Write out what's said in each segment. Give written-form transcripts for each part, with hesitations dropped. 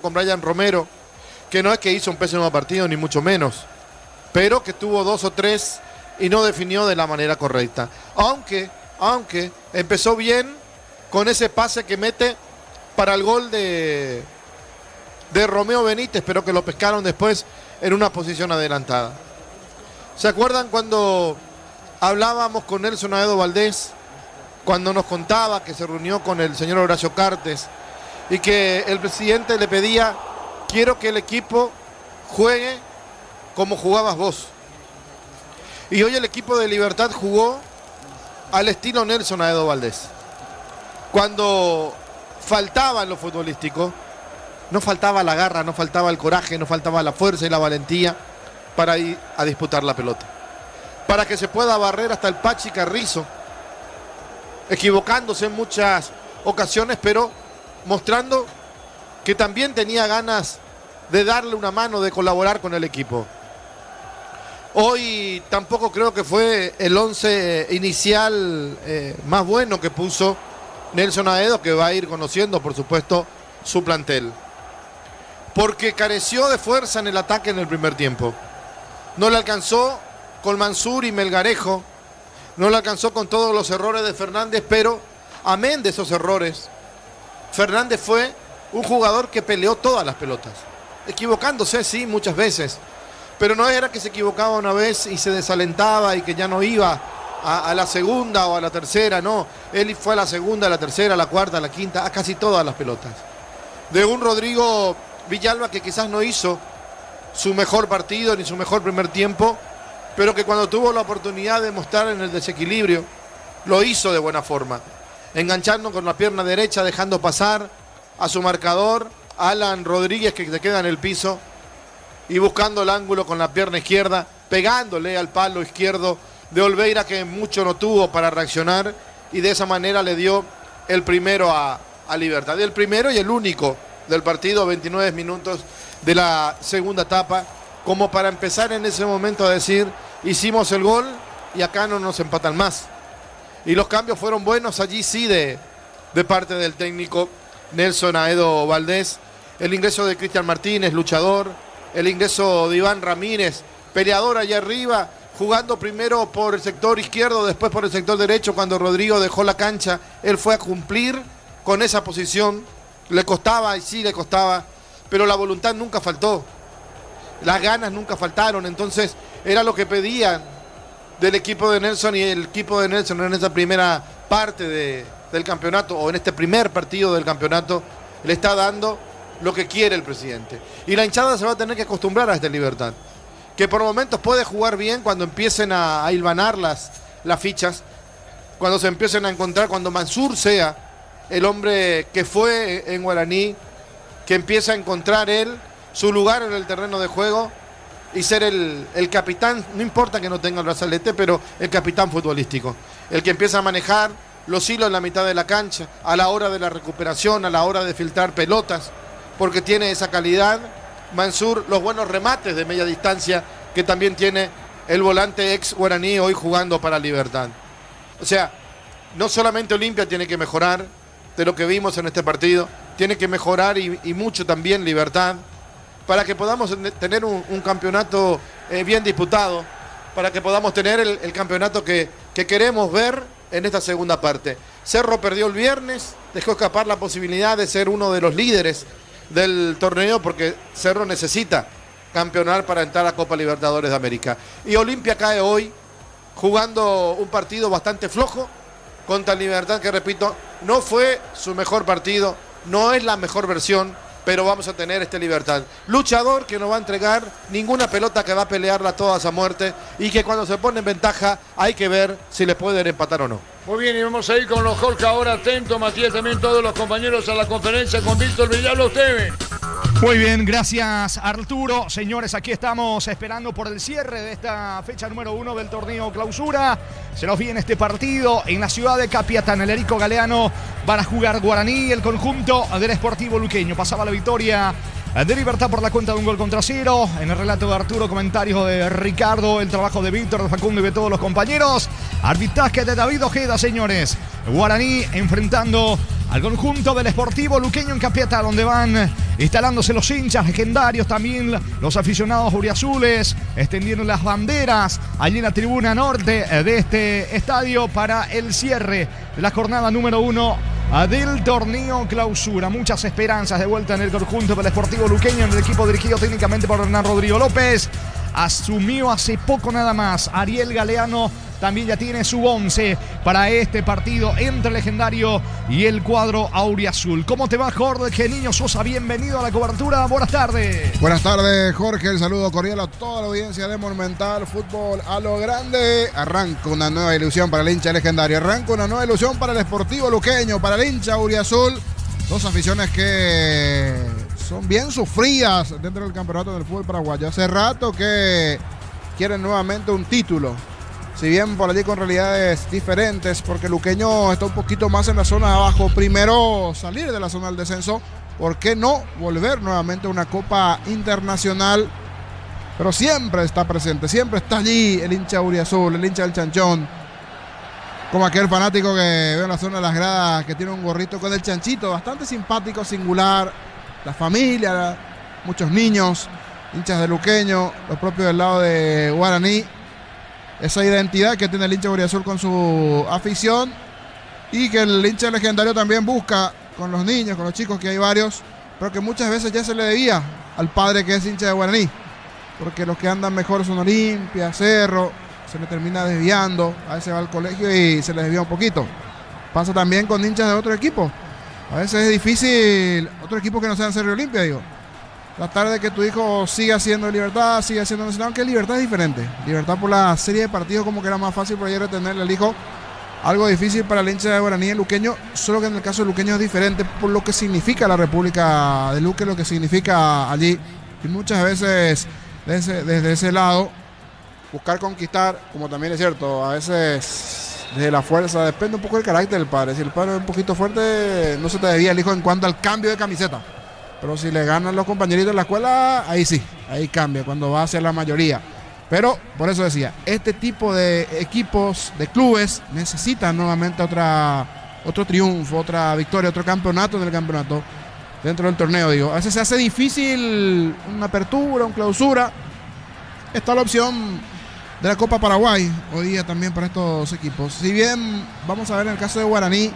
con Brian Romero, que no es que hizo un pésimo partido, ni mucho menos, pero que tuvo 2 o 3 y no definió de la manera correcta. Aunque empezó bien con ese pase que mete para el gol de Romeo Benítez, pero que lo pescaron después en una posición adelantada. ¿Se acuerdan cuando hablábamos con Nelson Aedo Valdés, cuando nos contaba que se reunió con el señor Horacio Cartes y que el presidente le pedía: quiero que el equipo juegue como jugabas vos? Y hoy el equipo de Libertad jugó al estilo Nelson Aedo Valdés. Cuando faltaba en lo futbolístico, no faltaba la garra, no faltaba el coraje, no faltaba la fuerza y la valentía para ir a disputar la pelota. Para que se pueda barrer hasta el Pachi Carrizo, equivocándose en muchas ocasiones, pero mostrando que también tenía ganas de darle una mano, de colaborar con el equipo. Hoy tampoco creo que fue el 11 inicial más bueno que puso Nelson Aedo, que va a ir conociendo, por supuesto, su plantel. Porque careció de fuerza en el ataque en el primer tiempo. No le alcanzó con Mansur y Melgarejo, no le alcanzó con todos los errores de Fernández, pero amén de esos errores, Fernández fue un jugador que peleó todas las pelotas, equivocándose, sí, muchas veces, pero no era que se equivocaba una vez y se desalentaba y que ya no iba a la segunda o a la tercera, no, él fue a la segunda, a la tercera, a la cuarta, a la quinta, a casi todas las pelotas. De un Rodrigo Villalba que quizás no hizo su mejor partido ni su mejor primer tiempo, pero que cuando tuvo la oportunidad de mostrar en el desequilibrio, lo hizo de buena forma, enganchando con la pierna derecha, dejando pasar a su marcador, Alan Rodríguez, que se queda en el piso, y buscando el ángulo con la pierna izquierda, pegándole al palo izquierdo de Olveira, que mucho no tuvo para reaccionar, y de esa manera le dio el primero a Libertad. El primero y el único del partido, 29 minutos de la segunda etapa, como para empezar en ese momento a decir: hicimos el gol y acá no nos empatan más. Y los cambios fueron buenos allí, sí, de parte del técnico Nelson Aedo Valdés. El ingreso de Cristian Martínez, luchador, el ingreso de Iván Ramírez, peleador allá arriba, jugando primero por el sector izquierdo, después por el sector derecho. Cuando Rodrigo dejó la cancha, él fue a cumplir con esa posición. Le costaba, y sí le costaba, pero la voluntad nunca faltó, las ganas nunca faltaron. Entonces era lo que pedían del equipo de Nelson, y el equipo de Nelson en esa primera parte del campeonato, o en este primer partido del campeonato, le está dando lo que quiere el presidente. Y la hinchada se va a tener que acostumbrar a esta Libertad, que por momentos puede jugar bien cuando empiecen a hilvanar las fichas, cuando se empiecen a encontrar, cuando Mansur sea el hombre que fue en Guaraní, que empieza a encontrar él su lugar en el terreno de juego y ser el capitán, no importa que no tenga el brazalete, pero el capitán futbolístico, el que empieza a manejar los hilos en la mitad de la cancha, a la hora de la recuperación, a la hora de filtrar pelotas, porque tiene esa calidad. Mansur, los buenos remates de media distancia que también tiene el volante ex Guaraní, hoy jugando para Libertad. O sea, no solamente Olimpia tiene que mejorar de lo que vimos en este partido, tiene que mejorar y mucho también Libertad, para que podamos tener un campeonato bien disputado, para que podamos tener el campeonato que queremos ver en esta segunda parte. Cerro perdió el viernes, dejó escapar la posibilidad de ser uno de los líderes del torneo, porque Cerro necesita campeonar para entrar a Copa Libertadores de América. Y Olimpia cae hoy jugando un partido bastante flojo contra Libertad, que repito, no fue su mejor partido, no es la mejor versión, pero vamos a tener este Libertad luchador, que no va a entregar ninguna pelota, que va a pelearla todas a muerte, y que cuando se pone en ventaja hay que ver si le pueden empatar o no. Muy bien, y vamos a ir con los Jorge ahora, atento Matías, también todos los compañeros a la conferencia con Víctor Villalba. Ustedes. Muy bien, gracias Arturo. Señores, aquí estamos esperando por el cierre de esta fecha número 1 del torneo Clausura. Se nos viene este partido en la ciudad de Capiatá, en el Erico Galeano. Van a jugar Guaraní, el conjunto del Sportivo Luqueño. Pasaba la victoria de Libertad por la cuenta de 1-0. En el relato de Arturo, comentarios de Ricardo, el trabajo de Víctor, de Facundo y de todos los compañeros. Arbitraje de David Ojeda, señores. Guaraní enfrentando al conjunto del Sportivo Luqueño en Capiatá, donde van instalándose los hinchas legendarios, también los aficionados auriazules, extendiendo las banderas allí en la tribuna norte de este estadio para el cierre de la jornada número 1 del torneo clausura. Muchas esperanzas de vuelta en el conjunto del Sportivo Luqueño, en el equipo dirigido técnicamente por Hernán Rodrigo López. Asumió hace poco nada más Ariel Galeano, también ya tiene su 11 para este partido entre Legendario y el cuadro auriazul. ¿Cómo te va, Jorge Niño Sosa? Bienvenido a la cobertura, buenas tardes. Buenas tardes, Jorge, el saludo cordial a toda la audiencia de Monumental Fútbol a lo grande. Arranca una nueva ilusión para el hincha Legendario, arranca una nueva ilusión para el Sportivo Luqueño, para el hincha auriazul. Dos aficiones que son bien sufridas dentro del campeonato del fútbol paraguayo. Hace rato que quieren nuevamente un título. Si bien por allí con realidades diferentes, porque Luqueño está un poquito más en la zona de abajo. Primero salir de la zona del descenso, ¿por qué no volver nuevamente a una Copa Internacional? Pero siempre está presente, siempre está allí el hincha auriazul, el hincha del chanchón. Como aquel fanático que veo en la zona de las gradas, que tiene un gorrito con el chanchito, bastante simpático, singular. La familia, muchos niños, hinchas de Luqueño, los propios del lado de Guaraní. Esa identidad que tiene el hincha auriazul con su afición y que el hincha Legendario también busca con los niños, con los chicos, que hay varios, pero que muchas veces ya se le debía al padre que es hincha de Guaraní, porque los que andan mejor son Olimpia, Cerro, se le termina desviando, a veces va al colegio y se le desvía un poquito. Pasa también con hinchas de otro equipo, a veces es difícil, otro equipo que no sea Cerro y Olimpia, digo. Tratar de que tu hijo siga siendo Libertad, siga siendo Nacional, aunque Libertad es diferente. Libertad por la serie de partidos como que era más fácil por ayer retenerle al hijo. Algo difícil para el hincha de Guaraní en Luqueño, solo que en el caso de Luqueño es diferente por lo que significa la República de Luque, lo que significa allí. Y muchas veces desde ese lado, buscar conquistar, como también es cierto, a veces desde la fuerza, depende un poco del carácter del padre. Si el padre es un poquito fuerte, no se te debía el hijo en cuanto al cambio de camiseta. Pero si le ganan los compañeritos de la escuela, ahí sí, ahí cambia, cuando va hacia la mayoría. Pero, por eso decía, este tipo de equipos, de clubes, necesitan nuevamente otro triunfo, otra victoria, otro campeonato en el campeonato, dentro del torneo, digo. A veces se hace difícil una apertura, una clausura. Está la opción de la Copa Paraguay, hoy día también para estos equipos. Si bien, vamos a ver en el caso de Guaraní,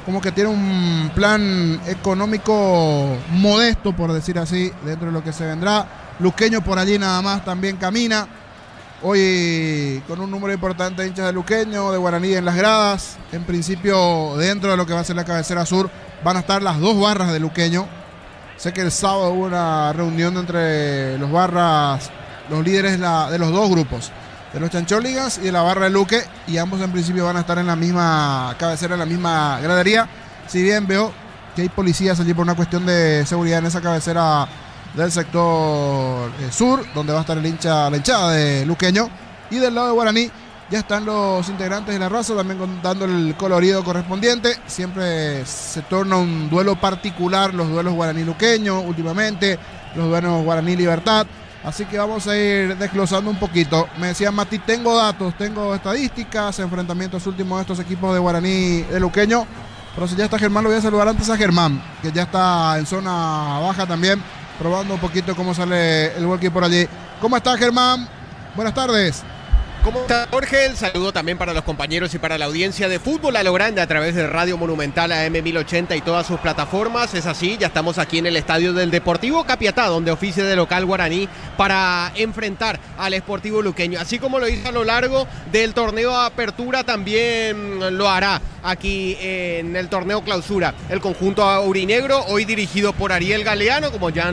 como que tiene un plan económico modesto, por decir así, dentro de lo que se vendrá. Luqueño por allí nada más también camina. Hoy con un número importante de hinchas de Luqueño, de Guaraní en las gradas. En principio, dentro de lo que va a ser la cabecera sur, van a estar las dos barras de Luqueño. Sé que el sábado hubo una reunión entre los barras, los líderes de los dos grupos, de los Chancholigas y de la barra de Luque, y ambos en principio van a estar en la misma cabecera, en la misma gradería. Si bien veo que hay policías allí por una cuestión de seguridad en esa cabecera del sector sur, donde va a estar la hinchada de Luqueño, y del lado de Guaraní ya están los integrantes de la raza, también dando el colorido correspondiente. Siempre se torna un duelo particular, los duelos Guaraní-Luqueño últimamente, los duelos Guaraní-Libertad. Así que vamos a ir desglosando un poquito. Me decía Mati, tengo datos, tengo estadísticas, enfrentamientos últimos de estos equipos de Guaraní de Luqueño. Pero si ya está Germán, lo voy a saludar antes a Germán, que ya está en zona baja también, probando un poquito cómo sale el walkie por allí. ¿Cómo está, Germán? Buenas tardes. ¿Cómo está, Jorge? El saludo también para los compañeros y para la audiencia de Fútbol a lo Grande a través de Radio Monumental AM 1080 y todas sus plataformas. Es así, ya estamos aquí en el estadio del Deportivo Capiatá, donde oficia de local Guaraní para enfrentar al Sportivo Luqueño. Así como lo hizo a lo largo del torneo Apertura, también lo hará aquí en el torneo Clausura. El conjunto aurinegro, hoy dirigido por Ariel Galeano, como ya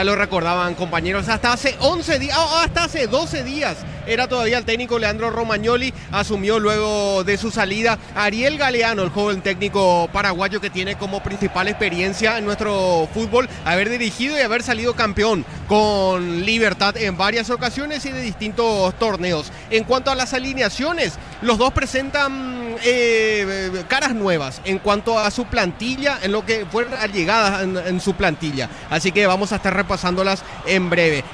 lo recordaban compañeros, hasta hace 11 días, hasta hace 12 días era todavía el técnico Leandro Romagnoli, asumió luego de su salida Ariel Galeano, el joven técnico paraguayo que tiene como principal experiencia en nuestro fútbol haber dirigido y haber salido campeón con Libertad en varias ocasiones y de distintos torneos. En cuanto a las alineaciones, los dos presentan caras nuevas en cuanto a su plantilla, en lo que fueron llegadas en su plantilla. Así que vamos a estar repasándolas en breve.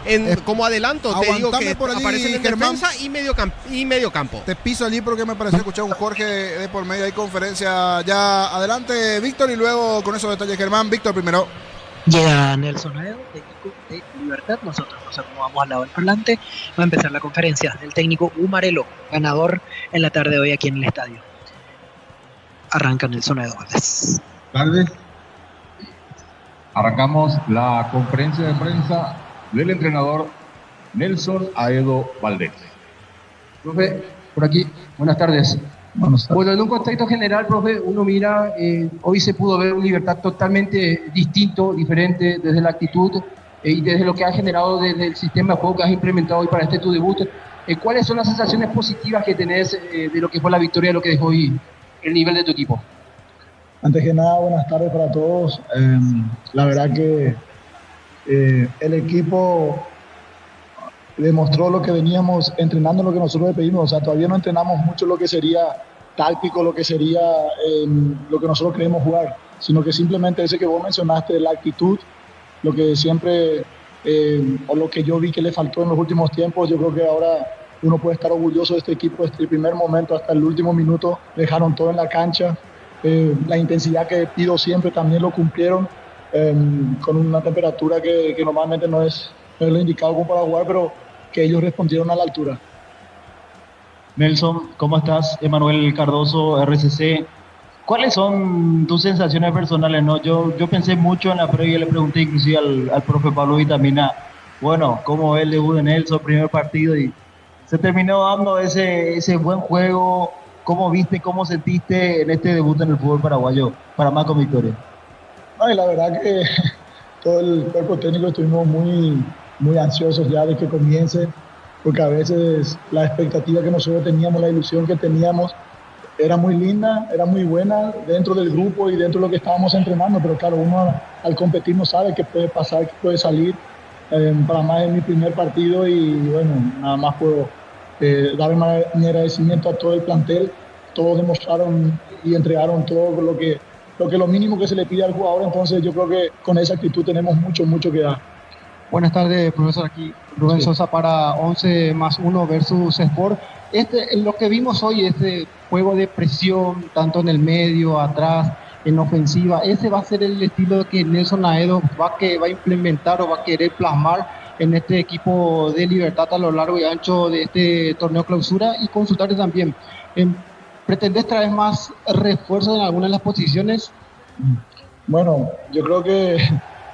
Como adelanto, te digo que por allí, aparecen en Germán, defensa y medio campo. Te piso allí porque me pareció escuchar un Jorge de por medio. Hay conferencia ya. Adelante, Víctor, y luego con esos detalles, Germán. Víctor primero. Llega Nelson Aedo, técnico de Libertad. Nosotros nos acomodamos al lado del parlante. Va a empezar la conferencia del técnico Umarelo, ganador en la tarde de hoy aquí en el estadio. Arranca Nelson Aedo Valdés. Tardes. Arrancamos la conferencia de prensa del entrenador Nelson Aedo Valdés. Profe, por aquí, buenas tardes. Bueno, en un contexto general, profe, uno mira, hoy se pudo ver un Libertad totalmente distinto, diferente desde la actitud y desde lo que ha generado desde el sistema de juego que has implementado hoy para este tu debut. ¿Cuáles son las sensaciones positivas que tenés de lo que fue la victoria, de lo que dejó hoy el nivel de tu equipo? Antes que nada, buenas tardes para todos. La verdad que el equipo demostró lo que veníamos entrenando, lo que nosotros le pedimos. O sea, todavía no entrenamos mucho lo que sería táctico, lo que sería lo que nosotros queremos jugar, sino que simplemente ese que vos mencionaste, la actitud, lo que siempre, o lo que yo vi que le faltó en los últimos tiempos. Yo creo que ahora uno puede estar orgulloso de este equipo. Desde el primer momento hasta el último minuto dejaron todo en la cancha. La intensidad que pido siempre también lo cumplieron, con una temperatura que normalmente no es lo indicado como para jugar, pero que ellos respondieron a la altura. Nelson, ¿cómo estás? Emanuel Cardoso, RCC. ¿Cuáles son tus sensaciones personales? ¿No? Yo pensé mucho en la previa, le pregunté inclusive al profe Pablo Vitamina, bueno, cómo ve el debut de Nelson, primer partido, y se terminó dando ese buen juego. ¿Cómo viste, cómo sentiste en este debut en el fútbol paraguayo para más con victoria? No, y la verdad que todo el cuerpo técnico estuvimos muy ansiosos ya de que comience, porque a veces la expectativa que nosotros teníamos, la ilusión que teníamos, era muy linda, era muy buena dentro del grupo y dentro de lo que estábamos entrenando, pero claro, uno al competir no sabe qué puede pasar, qué puede salir. Para más es mi primer partido y bueno, nada más puedo dar mi agradecimiento a todo el plantel. Todos demostraron y entregaron todo lo mínimo que se le pide al jugador, entonces yo creo que con esa actitud tenemos mucho que dar. Buenas tardes, profesor, aquí Rubén Sosa para 11 más 1 versus Sport. Lo que vimos hoy, este juego de presión, tanto en el medio, atrás, en ofensiva, ese va a ser el estilo que Nelson Aedo va a implementar o va a querer plasmar en este equipo de Libertad a lo largo y ancho de este torneo clausura. Y consultarte también, ¿pretendés traer más refuerzos en alguna de las posiciones? Bueno, yo creo que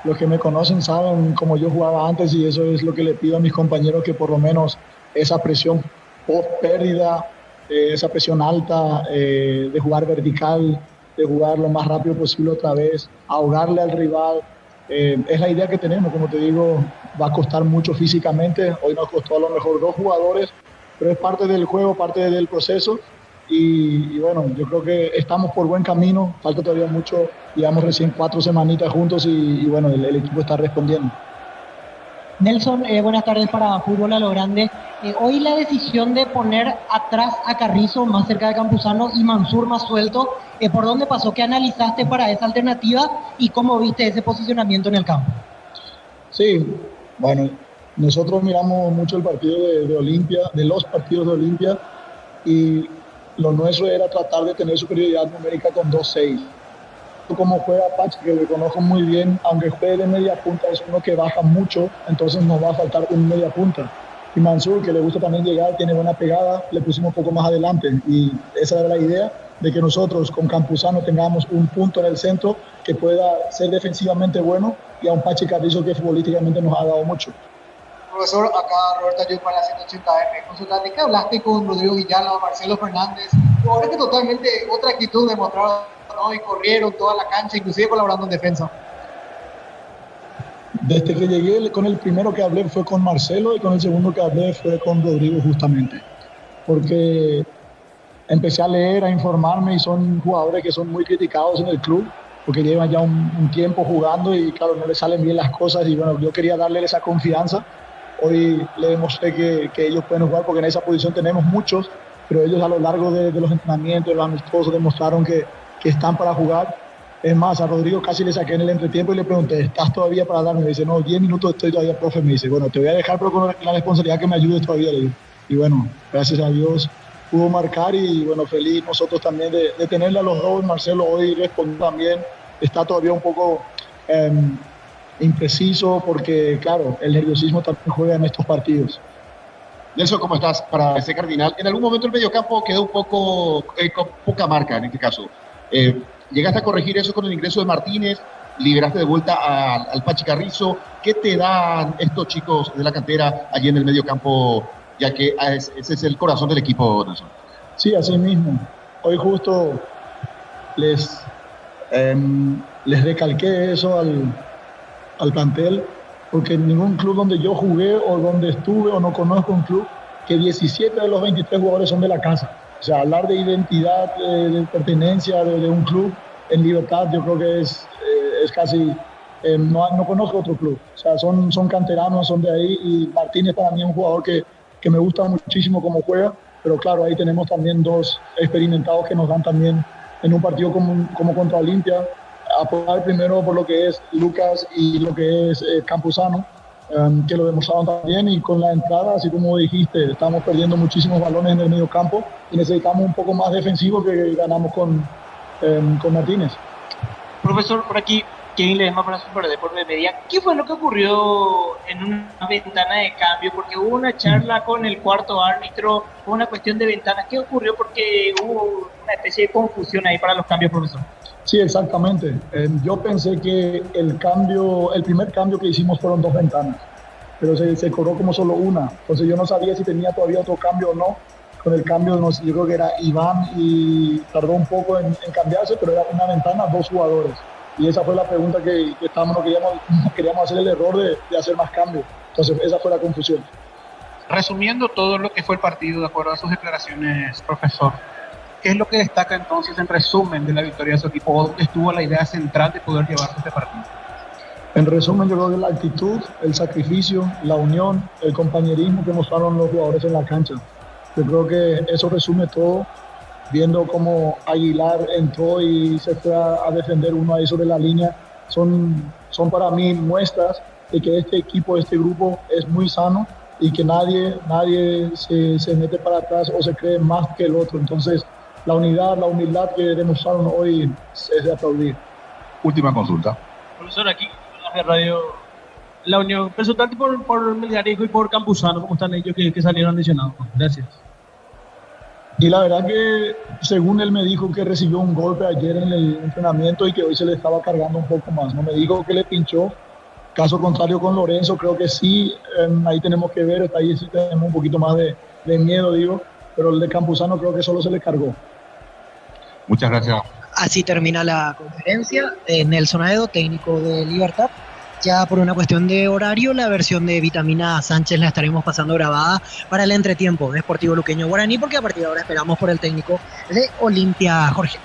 los que me conocen saben cómo yo jugaba antes y eso es lo que le pido a mis compañeros, que por lo menos esa presión post pérdida, esa presión alta, de jugar vertical, de jugar lo más rápido posible otra vez, ahogarle al rival, es la idea que tenemos. Como te digo, va a costar mucho físicamente. Hoy nos costó a lo mejor 2 jugadores, pero es parte del juego, parte del proceso. Y bueno, yo creo que estamos por buen camino, falta todavía mucho, llevamos recién 4 semanitas juntos y bueno, el equipo está respondiendo. Nelson, buenas tardes para Fútbol a lo Grande. Hoy la decisión de poner atrás a Carrizo más cerca de Campuzano y Mansur más suelto, ¿por dónde pasó? ¿Qué analizaste para esa alternativa y cómo viste ese posicionamiento en el campo? Sí, bueno, nosotros miramos mucho el partido de Olimpia, de los partidos de Olimpia, y lo nuestro era tratar de tener superioridad numérica con 2-6. Como juega Pachi, que lo conozco muy bien, aunque juegue de media punta, es uno que baja mucho, entonces nos va a faltar un media punta. Y Mansur, que le gusta también llegar, tiene buena pegada, le pusimos un poco más adelante. Y esa era la idea, de que nosotros con Campuzano tengamos un punto en el centro que pueda ser defensivamente bueno, y a un Pachi Carrizo que futbolísticamente nos ha dado mucho. Profesor, acá Roberto Ayub para 180F. Consultante, ¿qué hablaste con Rodrigo Villalba, Marcelo Fernández? Jugadores que totalmente otra actitud demostraron, ¿no? Y corrieron toda la cancha, inclusive colaborando en defensa. Desde que llegué, con el primero que hablé fue con Marcelo y con el segundo que hablé fue con Rodrigo justamente. Porque empecé a leer, a informarme y son jugadores que son muy criticados en el club porque llevan ya un tiempo jugando y claro, no les salen bien las cosas y bueno, yo quería darle esa confianza. Hoy le demostré que ellos pueden jugar porque en esa posición tenemos muchos pero ellos a lo largo de los entrenamientos, de los amistosos, demostraron que están para jugar. Es más, a Rodrigo casi le saqué en el entretiempo y le pregunté, ¿estás todavía para darme? Me dice, no, 10 minutos estoy todavía, profe. Me dice, bueno, te voy a dejar, pero con la responsabilidad que me ayudes todavía. Le digo. Y bueno, gracias a Dios pudo marcar y bueno, feliz nosotros también de tenerle a los dos. Marcelo hoy respondió también, está todavía un poco impreciso porque, claro, el nerviosismo también juega en estos partidos. Nelson, ¿cómo estás para ese Cardinal? En algún momento el mediocampo quedó un poco con poca marca en este caso. ¿Llegaste a corregir eso con el ingreso de Martínez? ¿Liberaste de vuelta al Pachi Carrizo? ¿Qué te dan estos chicos de la cantera allí en el mediocampo, ya que ese es el corazón del equipo, Nelson? Sí, así mismo. Hoy justo les recalqué eso al plantel, porque en ningún club donde yo jugué o donde estuve o no conozco un club que 17 de los 23 jugadores son de la casa. O sea, hablar de identidad, de pertenencia de un club en Libertad, yo creo que es casi... no conozco otro club. O sea, son canteranos, son de ahí, y Martínez para mí es un jugador que me gusta muchísimo cómo juega, pero claro, ahí tenemos también dos experimentados que nos dan también en un partido como contra Olimpia, apoyar primero por lo que es Lucas y lo que es Campuzano, que lo demostraron también, y con la entrada, así como dijiste, estamos perdiendo muchísimos balones en el medio campo y necesitamos un poco más defensivo que ganamos con Martínez. Profesor, por aquí, Kevin Ledesma para Super Deportes Media. ¿Qué fue lo que ocurrió en una ventana de cambio? Porque hubo una charla con el cuarto árbitro, fue una cuestión de ventanas. ¿Qué ocurrió? Porque hubo una especie de confusión ahí para los cambios, profesor. Sí, exactamente. Yo pensé que el primer cambio que hicimos fueron 2 ventanas, pero se cobró como solo una. Entonces yo no sabía si tenía todavía otro cambio o no. Con el cambio, yo creo que era Iván y tardó un poco en cambiarse, pero era una ventana, 2 jugadores. Y esa fue la pregunta que queríamos hacer el error de hacer más cambios. Entonces esa fue la confusión. Resumiendo todo lo que fue el partido, de acuerdo a sus declaraciones, profesor, ¿qué es lo que destaca entonces en resumen de la victoria de su equipo? ¿Dónde estuvo la idea central de poder llevarse este partido? En resumen, yo creo que la actitud, el sacrificio, la unión, el compañerismo que mostraron los jugadores en la cancha. Yo creo que eso resume todo, viendo cómo Aguilar entró y se fue a defender uno ahí sobre la línea. Son para mí muestras de que este equipo, este grupo es muy sano y que nadie se mete para atrás o se cree más que el otro. Entonces, la unidad, la humildad que demostraron hoy es de aplaudir. Última consulta. Profesor, aquí en la radio, la unión, presentante por Melgarejo y por Campuzano, ¿cómo están ellos que salieron lesionados? Gracias. Y la verdad que, según él me dijo que recibió un golpe ayer en el entrenamiento y que hoy se le estaba cargando un poco más. No me dijo que le pinchó. Caso contrario con Lorenzo, creo que sí, ahí tenemos que ver, ahí sí tenemos un poquito más de miedo, digo, pero el de Campuzano creo que solo se le cargó. Muchas gracias. Así termina la conferencia. Nelson Aedo, técnico de Libertad. Ya por una cuestión de horario, la versión de Vitamina Sánchez la estaremos pasando grabada para el entretiempo de Sportivo Luqueño Guaraní, porque a partir de ahora esperamos por el técnico de Olimpia, Jorge.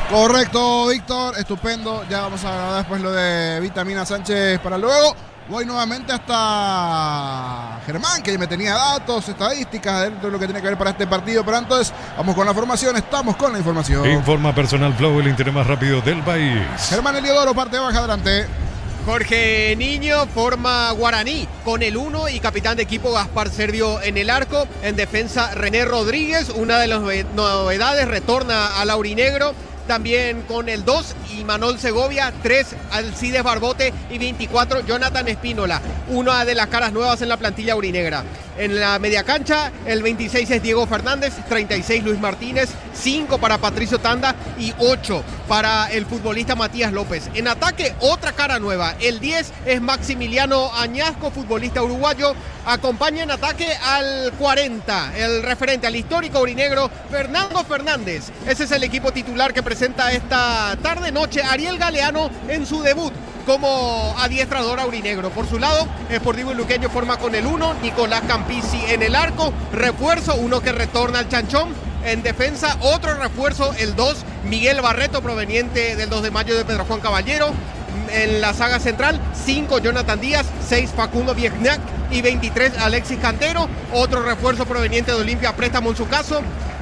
Correcto, Víctor, estupendo. Ya vamos a grabar después lo de Vitamina Sánchez para luego. Voy nuevamente hasta Germán, que me tenía datos, estadísticas dentro de lo que tiene que ver para este partido. Pero antes, vamos con la formación, estamos con la información. Informa Personal Flow, el internet más rápido del país. Germán Eliodoro, parte baja, adelante. Jorge Niño forma Guaraní con el 1 y capitán de equipo Gaspar Servio en el arco. En defensa René Rodríguez, una de las novedades, retorna al aurinegro. También con el 2 Imanol Segovia, 3 Alcides Barbote y 24 Jonathan Espínola, una de las caras nuevas en la plantilla aurinegra. En la media cancha, el 26 es Diego Fernández, 36 Luis Martínez, 5 para Patricio Tanda y 8 para el futbolista Matías López. En ataque, otra cara nueva, el 10 es Maximiliano Añasco, futbolista uruguayo. Acompaña en ataque al 40, el referente al histórico aurinegro, Fernando Fernández. Ese es el equipo titular que presenta esta tarde-noche Ariel Galeano en su debut como adiestrador aurinegro. Por su lado, Sportivo Luqueño forma con el 1, Nicolás Campisi en el arco, refuerzo, uno que retorna al Chanchón. En defensa, otro refuerzo, el 2, Miguel Barreto, proveniente del 2 de mayo de Pedro Juan Caballero. En la saga central, 5 Jonathan Díaz, 6 Facundo Viegnac y 23 Alexis Cantero. Otro refuerzo proveniente de Olimpia, préstamo en su caso.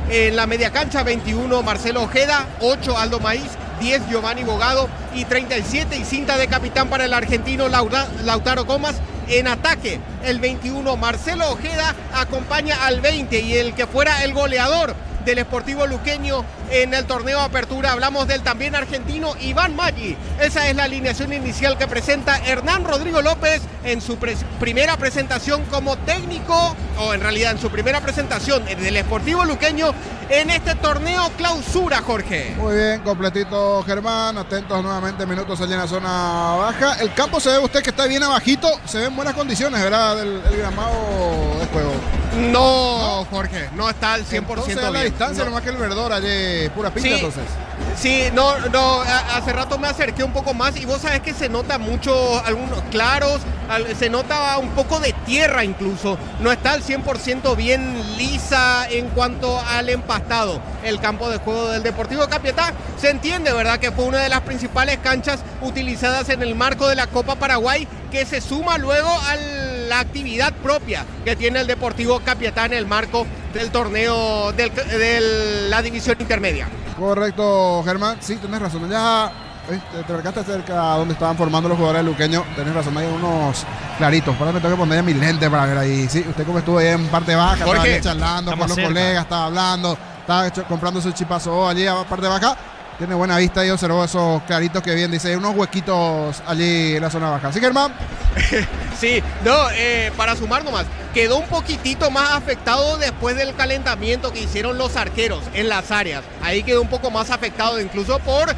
En la media cancha, 21 Marcelo Ojeda, 8 Aldo Maíz, 10 Giovanni Bogado y 37 y cinta de capitán para el argentino Lautaro Comas. En ataque, el 21 Marcelo Ojeda acompaña al 20 y el que fuera el goleador del Sportivo Luqueño en el torneo Apertura. Hablamos del también argentino Iván Maggi. Esa es la alineación inicial que presenta Hernán Rodrigo López en su primera presentación como técnico, o en realidad en su primera presentación del Sportivo Luqueño en este torneo Clausura, Jorge. Muy bien, completito Germán, atentos nuevamente, minutos allí en la zona baja. El campo se ve usted que está bien abajito, se ven buenas condiciones, ¿verdad? El gramado de juego. No, Jorge, no está al 100% entonces, a la bien. distancia, No. nomás que el verdor allí, pura pinta, Sí. entonces. Sí, hace rato me acerqué un poco más y vos sabés que se nota mucho, algunos claros, se nota un poco de tierra incluso, no está al 100% bien lisa en cuanto al empastado. El campo de juego del Deportivo Capiatá, se entiende, ¿verdad?, que fue una de las principales canchas utilizadas en el marco de la Copa Paraguay, que se suma luego a la actividad propia que tiene el Deportivo Capiatá en el marco del torneo de la división intermedia. Correcto, Germán. Sí, tenés razón. Ya te marcaste cerca donde estaban formando los jugadores luqueños. Tenés razón, hay unos claritos. Para me tengo que poner mi lente para ver ahí. Sí, usted como estuvo ahí en parte baja, Jorge, estaba ahí charlando con los cerca. colegas, estaba hablando, estaba comprando su chipazo allí a parte baja. Tiene buena vista y observó esos claritos que bien dice, unos huequitos allí en la zona baja. ¿Sí, Germán? Sí, para sumar nomás, quedó un poquitito más afectado después del calentamiento que hicieron los arqueros en las áreas. Ahí quedó un poco más afectado incluso por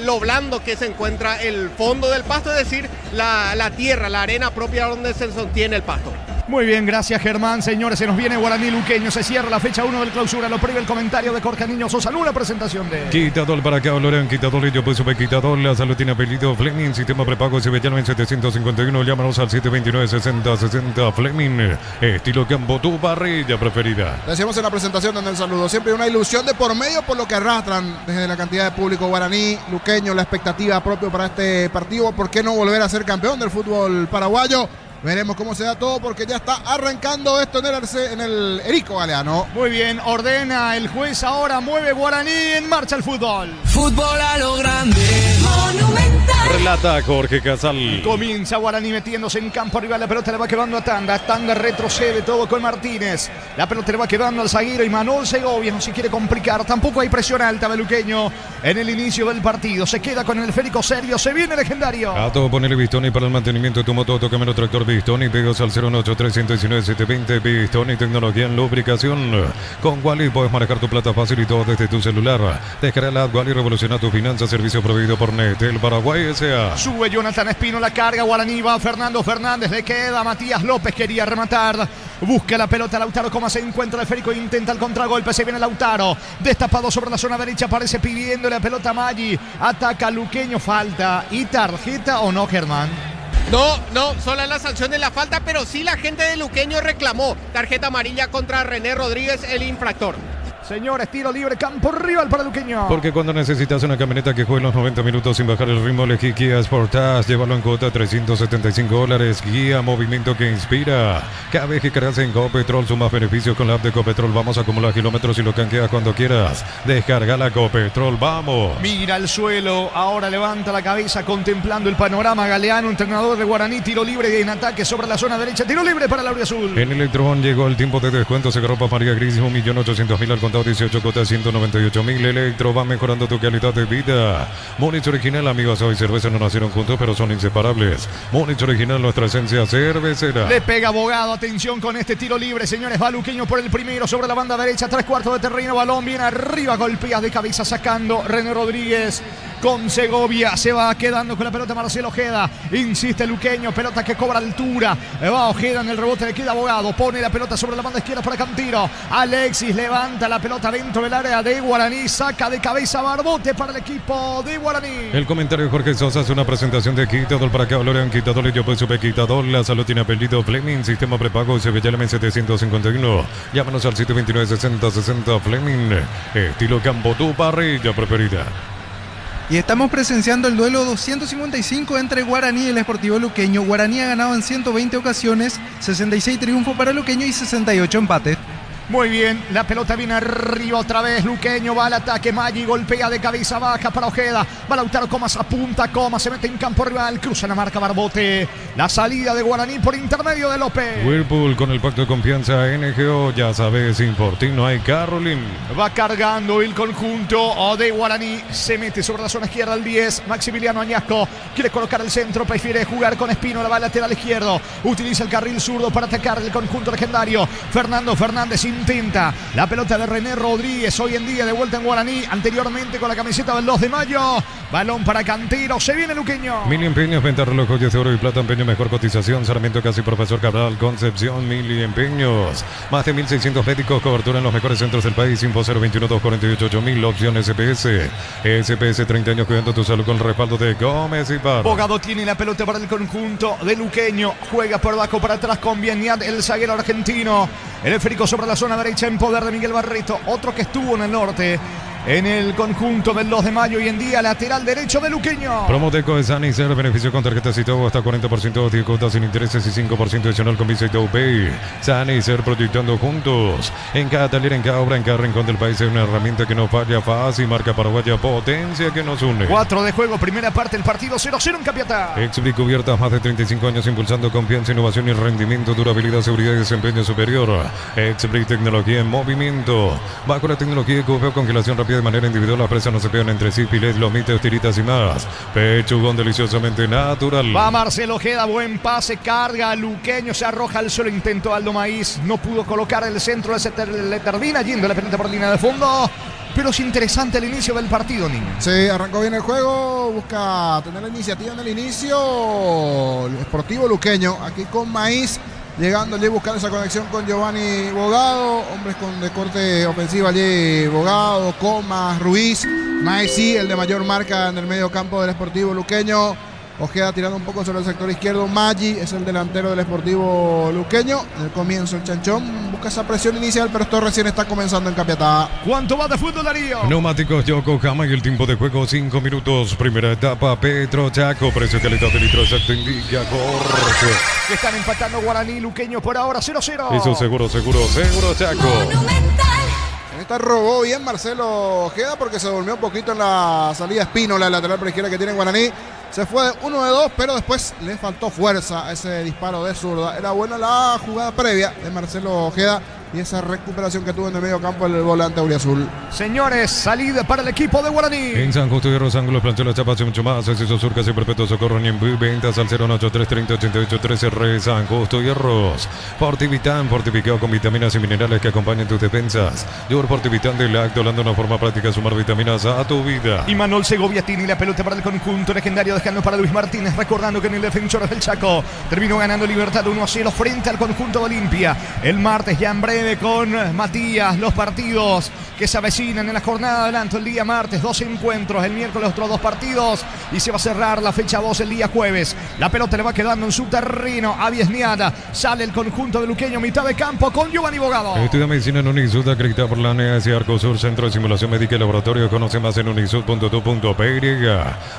lo blando que se encuentra el fondo del pasto, es decir, la tierra, la arena propia donde se sostiene el pasto. Muy bien, gracias Germán. Señores, se nos viene Guaraní Luqueño. Se cierra la fecha 1 del Clausura. Lo prive el comentario de Jorge Niño Sosa. Una presentación de... Quitador para acá, Lorán, quitador, yo pues sube quitador, la salud tiene apellido Fleming, sistema prepago, se ve en 751, llámanos al 729-6060 Fleming, estilo campo, tu parrilla preferida. Decíamos en la presentación en el saludo, siempre una ilusión de por medio por lo que arrastran desde la cantidad de público guaraní, luqueño, la expectativa propia para este partido. ¿Por qué no volver a ser campeón del fútbol paraguayo? Veremos cómo se da todo porque ya está arrancando esto en el Erico Galeano. Muy bien, ordena el juez ahora, mueve Guaraní, en marcha el fútbol. Fútbol a lo grande. Monumental. Relata Jorge Casal. Comienza Guaraní metiéndose en campo rival, la pelota le va quedando a Tanga. Tanga retrocede todo con Martínez. La pelota le va quedando al zaguero Imanol Segovia, no se quiere complicar. Tampoco hay presión alta de Luqueño en el inicio del partido. Se queda con el esférico serio, se viene Legendario. A todo ponerle Bistoni para el mantenimiento de tu moto, tócame tractor Bistoni, pegos al 018-319-720, Bistoni, tecnología en lubricación. Con Wally puedes manejar tu plata fácil y todo desde tu celular. Descarga la app Wally, revoluciona tu finanzas, servicio proveído por Netel Paraguay S.A. Sube Jonathan Espino, la carga, Guaraní va Fernando Fernández, le queda Matías López, quería rematar. Busca la pelota Lautaro Comas, se encuentra el esférico, intenta el contragolpe, se viene Lautaro. Destapado sobre la zona derecha, aparece pidiendo la pelota a Maggi. Ataca Luqueño, falta. ¿Y tarjeta o no, Germán? No, solo la sanción de la falta, pero sí la gente de Luqueño reclamó tarjeta amarilla contra René Rodríguez, el infractor. Señores, tiro libre, campo rival para Luqueño. Porque cuando necesitas una camioneta que juegue los 90 minutos sin bajar el ritmo, elegí Kia Sportage. Llévalo en cuota $375. Guía, movimiento que inspira. Cada vez que cargas en Copetrol, sumas beneficios con la app de Copetrol. Vamos a acumular kilómetros y lo canjeas cuando quieras. Descarga la Copetrol, vamos. Mira el suelo, ahora levanta la cabeza contemplando el panorama. Galeano, entrenador de Guaraní, tiro libre en ataque sobre la zona derecha. Tiro libre para la Azul. En Electron llegó el tiempo de descuento. Se agarró para María Gris, 1.800.000 al contado. 18 cuotas, 198.000. Electro va mejorando tu calidad de vida. Múnich Original, amigos, hoy cerveza no nacieron juntos, pero son inseparables. Múnich Original, nuestra esencia cervecera. Le pega Abogado, atención con este tiro libre, señores. Va Luqueño por el primero sobre la banda derecha, 3/4 de terreno, balón bien arriba, golpea de cabeza sacando René Rodríguez. Con Segovia se va quedando con la pelota Marcelo Ojeda. Insiste Luqueño, pelota que cobra altura. Va Ojeda en el rebote, le queda Abogado. Pone la pelota sobre la banda izquierda para Cantiro. Alexis levanta la pelota dentro del área de Guaraní. Saca de cabeza Barbote para el equipo de Guaraní. El comentario de Jorge Sosa es una presentación de Quitador para acá. Lorán Quitador y yo pues supe Quitador. La salud tiene apellido Fleming. Sistema prepago Sevillame 751. Llámanos al 729-6060 Fleming. Estilo campo, tu parrilla preferida. Y estamos presenciando el duelo 255 entre Guaraní y el Sportivo Luqueño. Guaraní ha ganado en 120 ocasiones, 66 triunfos para Luqueño y 68 empates. Muy bien, la pelota viene arriba otra vez, Luqueño va al ataque, Maggi golpea de cabeza baja para Ojeda, va Lautaro Comas, apunta Comas, se mete en campo rival, cruza la marca Barbote, la salida de Guaraní por intermedio de López. Whirlpool con el pacto de confianza NGO, ya sabes, sin por ti no hay Carolyn. Va cargando el conjunto de Guaraní, se mete sobre la zona izquierda el 10, Maximiliano Añasco, quiere colocar el centro, prefiere jugar con Espino, la va al lateral izquierdo, utiliza el carril zurdo para atacar el conjunto legendario, Fernando Fernández intenta la pelota de René Rodríguez, hoy en día de vuelta en Guaraní, anteriormente con la camiseta del 2 de mayo, balón para Cantero, se viene Luqueño. Mili Empeños, venta reloj, joyas de oro y plata, empeño, mejor cotización, Sarmiento Casi, Profesor Cabral, Concepción, Mili Empeños, más de 1.600 médicos, cobertura en los mejores centros del país, Info 021-248-8000, opción SPS, SPS 30 años cuidando tu salud con el respaldo de Gómez y Par. Bogado tiene la pelota para el conjunto de Luqueño, juega por abajo para atrás con Bieniat, el zaguero argentino, el esférico sobre la zona derecha en poder de Miguel Barreto, otro que estuvo en el norte, en el conjunto del 2 de mayo, hoy en día lateral derecho de Luqueño. Promoteco de Sanicer, beneficio con tarjetas y todo, hasta 40% de cuotas sin intereses y 5% adicional con Visa y Pay. Sanicer, proyectando juntos. En cada taller, en cada obra, en cada rincón del país hay una herramienta que no falla, fácil, marca paraguaya, potencia que nos une. 4 de juego, primera parte del partido, 0-0 en Capiatá. Exbric cubiertas, más de 35 años impulsando confianza, innovación y rendimiento, durabilidad, seguridad y desempeño superior. Exbric, tecnología en movimiento. Bajo la tecnología de cubeo, congelación rápida de manera individual, las presas no se pegan entre sí, filet, lomitas, tiritas y más. Pechugón deliciosamente natural. Va Marcelo Ojeda, buen pase, carga, Luqueño se arroja al suelo, intentó Aldo Maíz, no pudo colocar el centro, le termina yendo la pelota por línea de fondo. Pero es interesante el inicio del partido, niño. Sí, arrancó bien el juego, busca tener la iniciativa en el inicio. El Sportivo Luqueño, aquí con Maíz, llegando allí, buscando esa conexión con Giovanni Bogado, hombres de corte ofensivo allí, Bogado, Comas, Ruiz, Maesi, el de mayor marca en el medio campo del Sportivo Luqueño. Ojeda tirando un poco sobre el sector izquierdo, Maggi es el delantero del Sportivo Luqueño. En el comienzo el Chanchón busca esa presión inicial, pero esto recién está comenzando en Capiatá. ¿Cuánto va de fútbol, Darío? Neumáticos Yokohama y el tiempo de juego 5 minutos. Primera etapa, Petro Chaco, precio calidad de litro exacto indica corte. Que están empatando Guaraní y Luqueño por ahora 0-0. Eso seguro Chaco. En esta robó bien Marcelo Ojeda porque se durmió un poquito en la salida Espínola, el lateral por izquierda que tiene Guaraní. Se fue de 1 de 2, pero después le faltó fuerza a ese disparo de zurda. Era buena la jugada previa de Marcelo Ojeda y esa recuperación que tuvo en el medio campo el volante auriazul. Señores, salida para el equipo de Guaraní. En San Justo y Los Ángulos, planchó chapas y mucho más. Acceso Surcas y Perpetuo Socorro en ventas al 093308813 San Justo y Arroz. Fortivitán, fortificado con vitaminas y minerales que acompañan tus defensas. Yor Fortivitán del Acto, dando una forma práctica de sumar vitaminas a tu vida. Y Manuel Segovia tiene la pelota para el conjunto legendario, dejando para Luis Martínez, recordando que en el Defensores del Chaco terminó ganando Libertad 1-0 frente al conjunto de Olimpia. El martes ya en breve con Matías, los partidos que se avecinan en la jornada de adelanto el día martes, 2 encuentros, el miércoles otros 2 partidos y se va a cerrar la fecha 2 el día jueves. La pelota le va quedando en su terreno a Biesniada, sale el conjunto de Luqueño, mitad de campo con Giovanni Bogado. Estudia medicina en Unisud, acreditada por la NES Arcosur, Centro de Simulación Médica y Laboratorio. Conoce más en unisud.tu.py.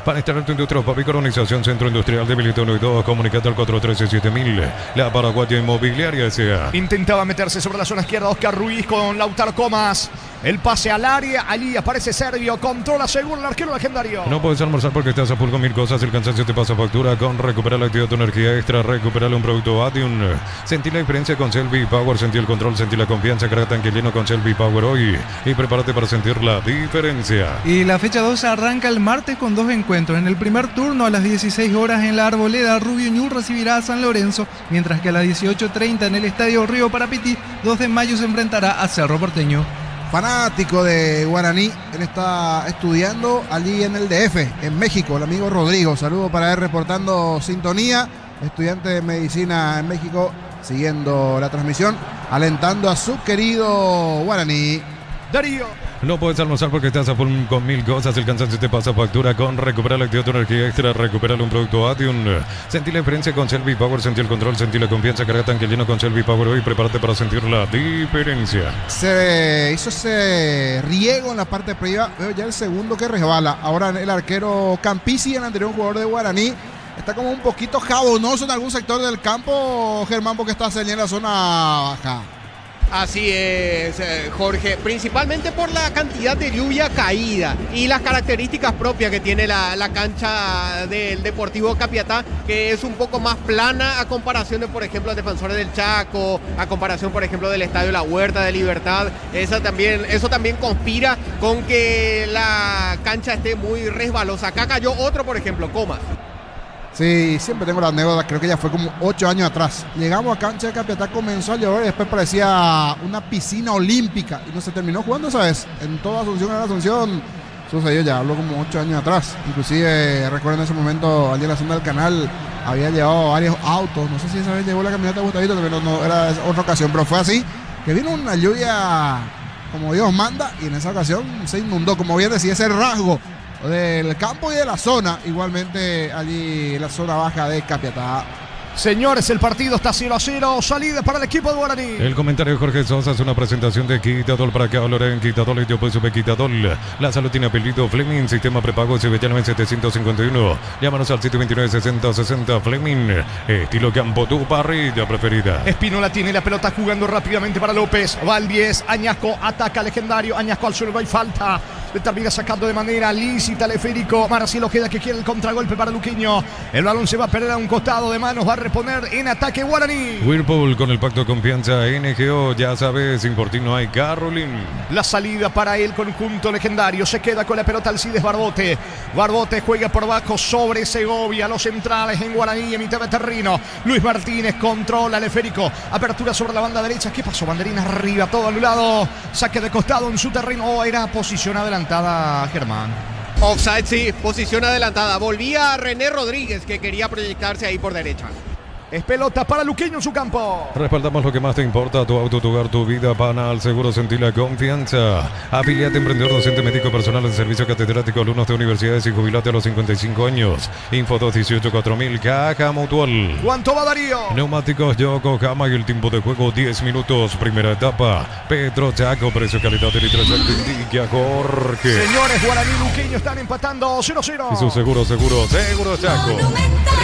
Para instalar tu industria Organización Centro Industrial de Milito 1 y 2, comunicate al 413-7000. La Paraguaya Inmobiliaria S.A. Intentaba meterse sobre la zona izquierda Oscar Ruiz con Lautaro Comas. El pase al área, allí aparece Servio, controla seguro el arquero legendario. No puedes almorzar porque estás a full con 1000 cosas, el cansancio te pasa factura. Con recuperar la actividad, tu energía extra, recuperar un producto Adium. Sentí la diferencia con Selby Power, sentí el control, sentí la confianza, carga tanque lleno con Selby Power hoy. Y prepárate para sentir la diferencia. Y la fecha 2 arranca el martes con 2 encuentros. En el primer turno a las 16 horas en la Arboleda, Rubio Ñu recibirá a San Lorenzo, mientras que a las 18:30 en el Estadio Río Parapití, 2 de mayo se enfrentará a Cerro Porteño. Fanático de Guaraní, él está estudiando allí en el DF, en México, el amigo Rodrigo. Saludo para él reportando sintonía, estudiante de medicina en México, siguiendo la transmisión, alentando a su querido Guaraní. Darío. No puedes almorzar porque estás a full con 1000 cosas. El cansancio te pasa factura con Recuperal. Activa tu energía extra. Recuperal un producto Atium. Sentí la diferencia con Selby Power. Sentí el control. Sentí la confianza. Carga tanque lleno con Selby Power hoy. Prepárate para sentir la diferencia. Se hizo ese riego en la parte privada. Veo ya el segundo que resbala. Ahora el arquero Campisi, el anterior jugador de Guaraní, está como un poquito jabonoso en algún sector del campo, Germán, porque está en la zona baja. Así es, Jorge, principalmente por la cantidad de lluvia caída y las características propias que tiene la cancha del Deportivo Capiatá, que es un poco más plana a comparación de, por ejemplo, los Defensores del Chaco, a comparación, por ejemplo, del Estadio La Huerta de Libertad. Eso también conspira con que la cancha esté muy resbalosa. Acá cayó otro, por ejemplo, Comas. Sí, siempre tengo la anécdota, creo que ya fue como 8 años atrás. Llegamos a cancha de Capiatá, comenzó a llover y después parecía una piscina olímpica y no se terminó jugando esa vez. En toda Asunción sucedió ya, hablo como 8 años atrás. Inclusive recuerdo en ese momento, allí en la zona del canal, había llevado varios autos. No sé si esa vez llegó la camioneta de Gustavito, pero no era otra ocasión, pero fue así, que vino una lluvia como Dios manda y en esa ocasión se inundó, como bien decía, ese rasgo del campo y de la zona, igualmente allí la zona baja de Capiatá. Señores, el partido está 0-0, salida para el equipo de Guaraní. El comentario de Jorge Sosa es una presentación de Quitadol para que hablen Quitadol y yo pues sube Quitadol. La salud tiene apellido Fleming, sistema prepago SBT 751. Llámanos al 729-6060 Fleming, estilo campo, tu parrilla preferida. Espínola tiene la pelota jugando rápidamente para López. Va al 10, Añasco ataca Legendario, Añasco al suelo, no hay falta. Le termina sacando de manera lícita el esférico. Marcelo Ojeda que quiere el contragolpe para Luqueño. El balón se va a perder a un costado de manos. Va a reponer en ataque Guaraní. Whirlpool con el pacto de confianza NGO. Ya sabes, sin por ti no hay Carolyn. La salida para el conjunto Legendario. Se queda con la pelota Alcides Barbote. Barbote juega por abajo sobre Segovia. Los centrales en Guaraní en mitad de terreno. Luis Martínez controla el esférico. Apertura sobre la banda derecha. ¿Qué pasó? Banderina arriba, todo anulado. Saque de costado en su terreno. Era posición adelantada, Germán. Offside, sí, posición adelantada. Volvía René Rodríguez, que quería proyectarse ahí por derecha. Es pelota para Luqueño en su campo. Respaldamos lo que más te importa, tu auto, tu hogar, tu vida. Panal Seguro, sentir la confianza. Afiliate, emprendedor, docente, médico, personal en servicio catedrático, alumnos de universidades y jubilate a los 55 años. Info 218-4000, Caja Mutual. ¿Cuánto va Darío? Neumáticos Yokohama y el tiempo de juego 10 minutos. Primera etapa. Petro Chaco, precio, calidad de litro exacto, indique a Jorge. Señores, Guaraní y Luqueño están empatando 0-0. Y su seguro Chaco.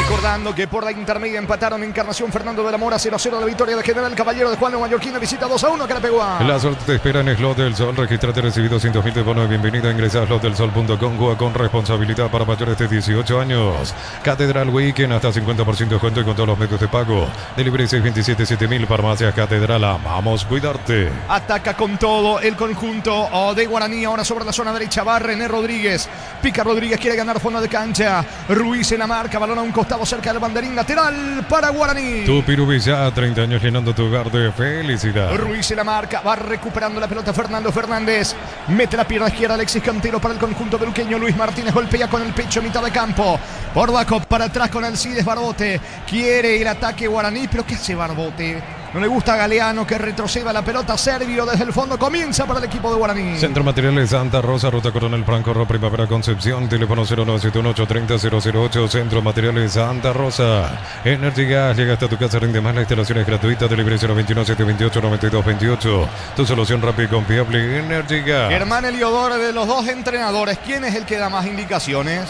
Recordando que por la intermedia empataron Encarnación Fernando de la Mora 0-0 la victoria de General Caballero de Juan de Mallorquín, visita 2-1 que la pegó. La suerte te espera en Slot del Sol. Registrate, recibido 100.000 de bono de bienvenida. Ingresa a slotdelsol.com. Juega con responsabilidad para mayores de 18 años. Catedral Weekend hasta 50% de descuento y con todos los medios de pago. Delivery 627-7000. Farmacias Catedral. Amamos cuidarte. Ataca con todo el conjunto de Guaraní. Ahora sobre la zona derecha va René Rodríguez. Pica Rodríguez, quiere ganar fondo de cancha. Ruiz en la marca, balón a un costado cerca del banderín lateral para Guaraní. Tu Pirubilla, 30 años llenando tu hogar de felicidad. Ruiz en la marca, va recuperando la pelota Fernando Fernández. Mete la pierna izquierda Alexis Cantero para el conjunto de Luqueño. Luis Martínez golpea con el pecho en mitad de campo. Por Baco, para atrás con Alcides Barbote. Quiere el ataque Guaraní, pero ¿qué hace Barbote? No le gusta a Galeano que retroceda la pelota. Servio desde el fondo comienza para el equipo de Guaraní. Centro Materiales Santa Rosa, Ruta Coronel Franco, Primavera Concepción. Teléfono 0971-830-008. Centro Materiales Santa Rosa. Energy Gas llega hasta tu casa, rinde más. La instalación es gratuita. Delivery 021-728-9228. Tu solución rápida y confiable. Energy Gas. Germán Eliodoro, de los dos entrenadores, ¿quién es el que da más indicaciones?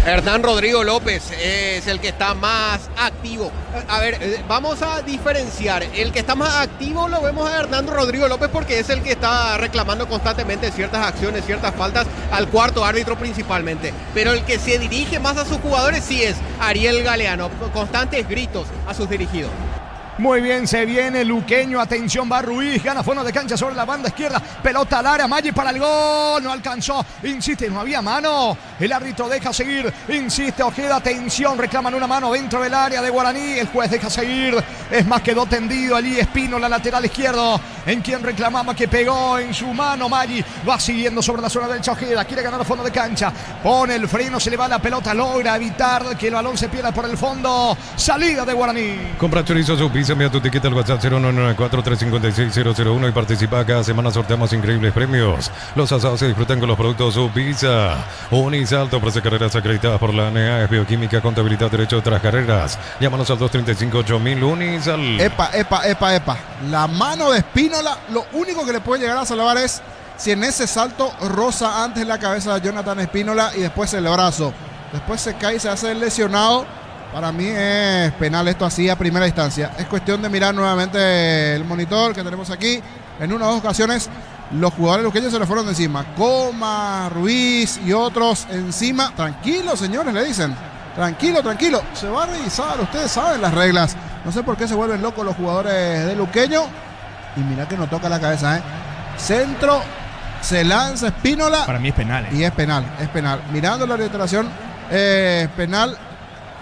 Hernán Rodrigo López es el que está más activo. A ver, vamos a diferenciar. El que está más activo lo vemos a Hernán Rodrigo López porque es el que está reclamando constantemente ciertas acciones, ciertas faltas al cuarto árbitro principalmente. Pero el que se dirige más a sus jugadores sí es Ariel Galeano. Constantes gritos a sus dirigidos. Muy bien, se viene Luqueño, atención, va Ruiz, gana fondo de cancha sobre la banda izquierda, pelota al área, Maggi para el gol, no alcanzó, insiste, no había mano, el árbitro deja seguir, insiste Ojeda, atención, reclaman una mano dentro del área de Guaraní, el juez deja seguir, es más, quedó tendido allí Espino, la lateral izquierdo, en quien reclamaba que pegó en su mano, Maggi, va siguiendo sobre la zona derecha Ojeda, quiere ganar fondo de cancha, pone el freno, se le va la pelota, logra evitar que el balón se pierda por el fondo, salida de Guaraní. Compra chorizo Supi Visa, envía tu tiquete al WhatsApp 0994-356-001 y participa. Cada semana sorteamos increíbles premios. Los asados se disfrutan con los productos Visa. Unisalto, ofrece carreras acreditadas por la ANEA, es bioquímica, contabilidad, derecho de otras carreras. Llámanos al 235-8000 Unisal. Epa. La mano de Espínola, lo único que le puede llegar a salvar es si en ese salto roza antes la cabeza de Jonathan Espínola y después el brazo. Después se cae y se hace el lesionado. Para mí es penal esto así a primera instancia. Es cuestión de mirar nuevamente el monitor que tenemos aquí. En una o dos ocasiones los jugadores luqueños se le fueron de encima. Coma, Ruiz y otros encima. Tranquilo, señores, le dicen. Tranquilo. Se va a revisar. Ustedes saben las reglas. No sé por qué se vuelven locos los jugadores de Luqueño. Y mira que no toca la cabeza, Centro, se lanza Espínola. Para mí es penal. Y es penal. Mirando la reiteración, es penal.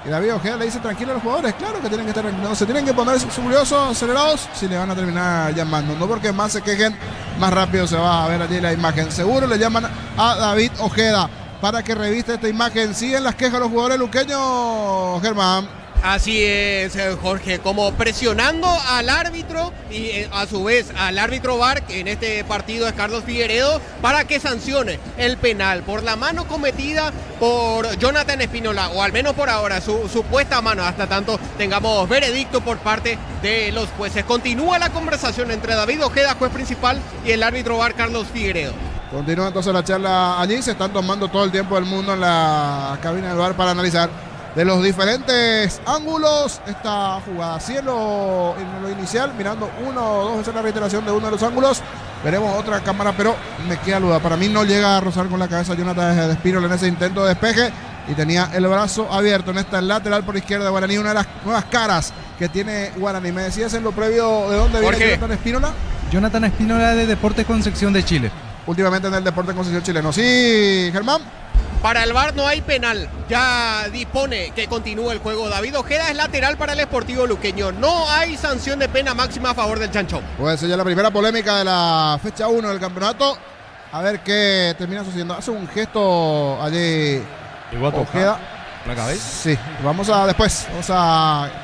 Y David Ojeda le dice tranquilo a los jugadores. Claro que tienen que estar tranquilos. Se tienen que poner furiosos, acelerados, si le van a terminar llamando. No porque más se quejen, más rápido se va a ver allí la imagen. Seguro le llaman a David Ojeda para que reviste esta imagen. Siguen las quejas los jugadores luqueños, Germán. Así es, Jorge, como presionando al árbitro y a su vez al árbitro VAR, que en este partido es Carlos Figueredo, para que sancione el penal por la mano cometida por Jonathan Espínola, o al menos por ahora su supuesta mano, hasta tanto tengamos veredicto por parte de los jueces. Continúa la conversación entre David Ojeda, juez principal, y el árbitro VAR Carlos Figueredo. Continúa entonces la charla allí, se están tomando todo el tiempo del mundo en la cabina del VAR para analizar de los diferentes ángulos esta jugada. Cielo en lo inicial, mirando uno o dos veces la reiteración de uno de los ángulos. Veremos otra cámara, pero me queda duda. Para mí no llega a rozar con la cabeza Jonathan Espínola en ese intento de despeje y tenía el brazo abierto en esta lateral por izquierda de Guaraní, una de las nuevas caras que tiene Guaraní. Me decías en lo previo de dónde viene Jonathan Espínola. Jonathan Espínola de Deportes Concepción de Chile. Últimamente en el Deportes Concepción chileno. Sí, Germán. Para el VAR no hay penal, ya dispone que continúe el juego. David Ojeda es lateral para el Sportivo Luqueño. No hay sanción de pena máxima a favor del Chanchón. Puede ser ya la primera polémica de la fecha 1 del campeonato. A ver qué termina sucediendo. Hace un gesto allí Ojeda. ¿La cabeza? Sí,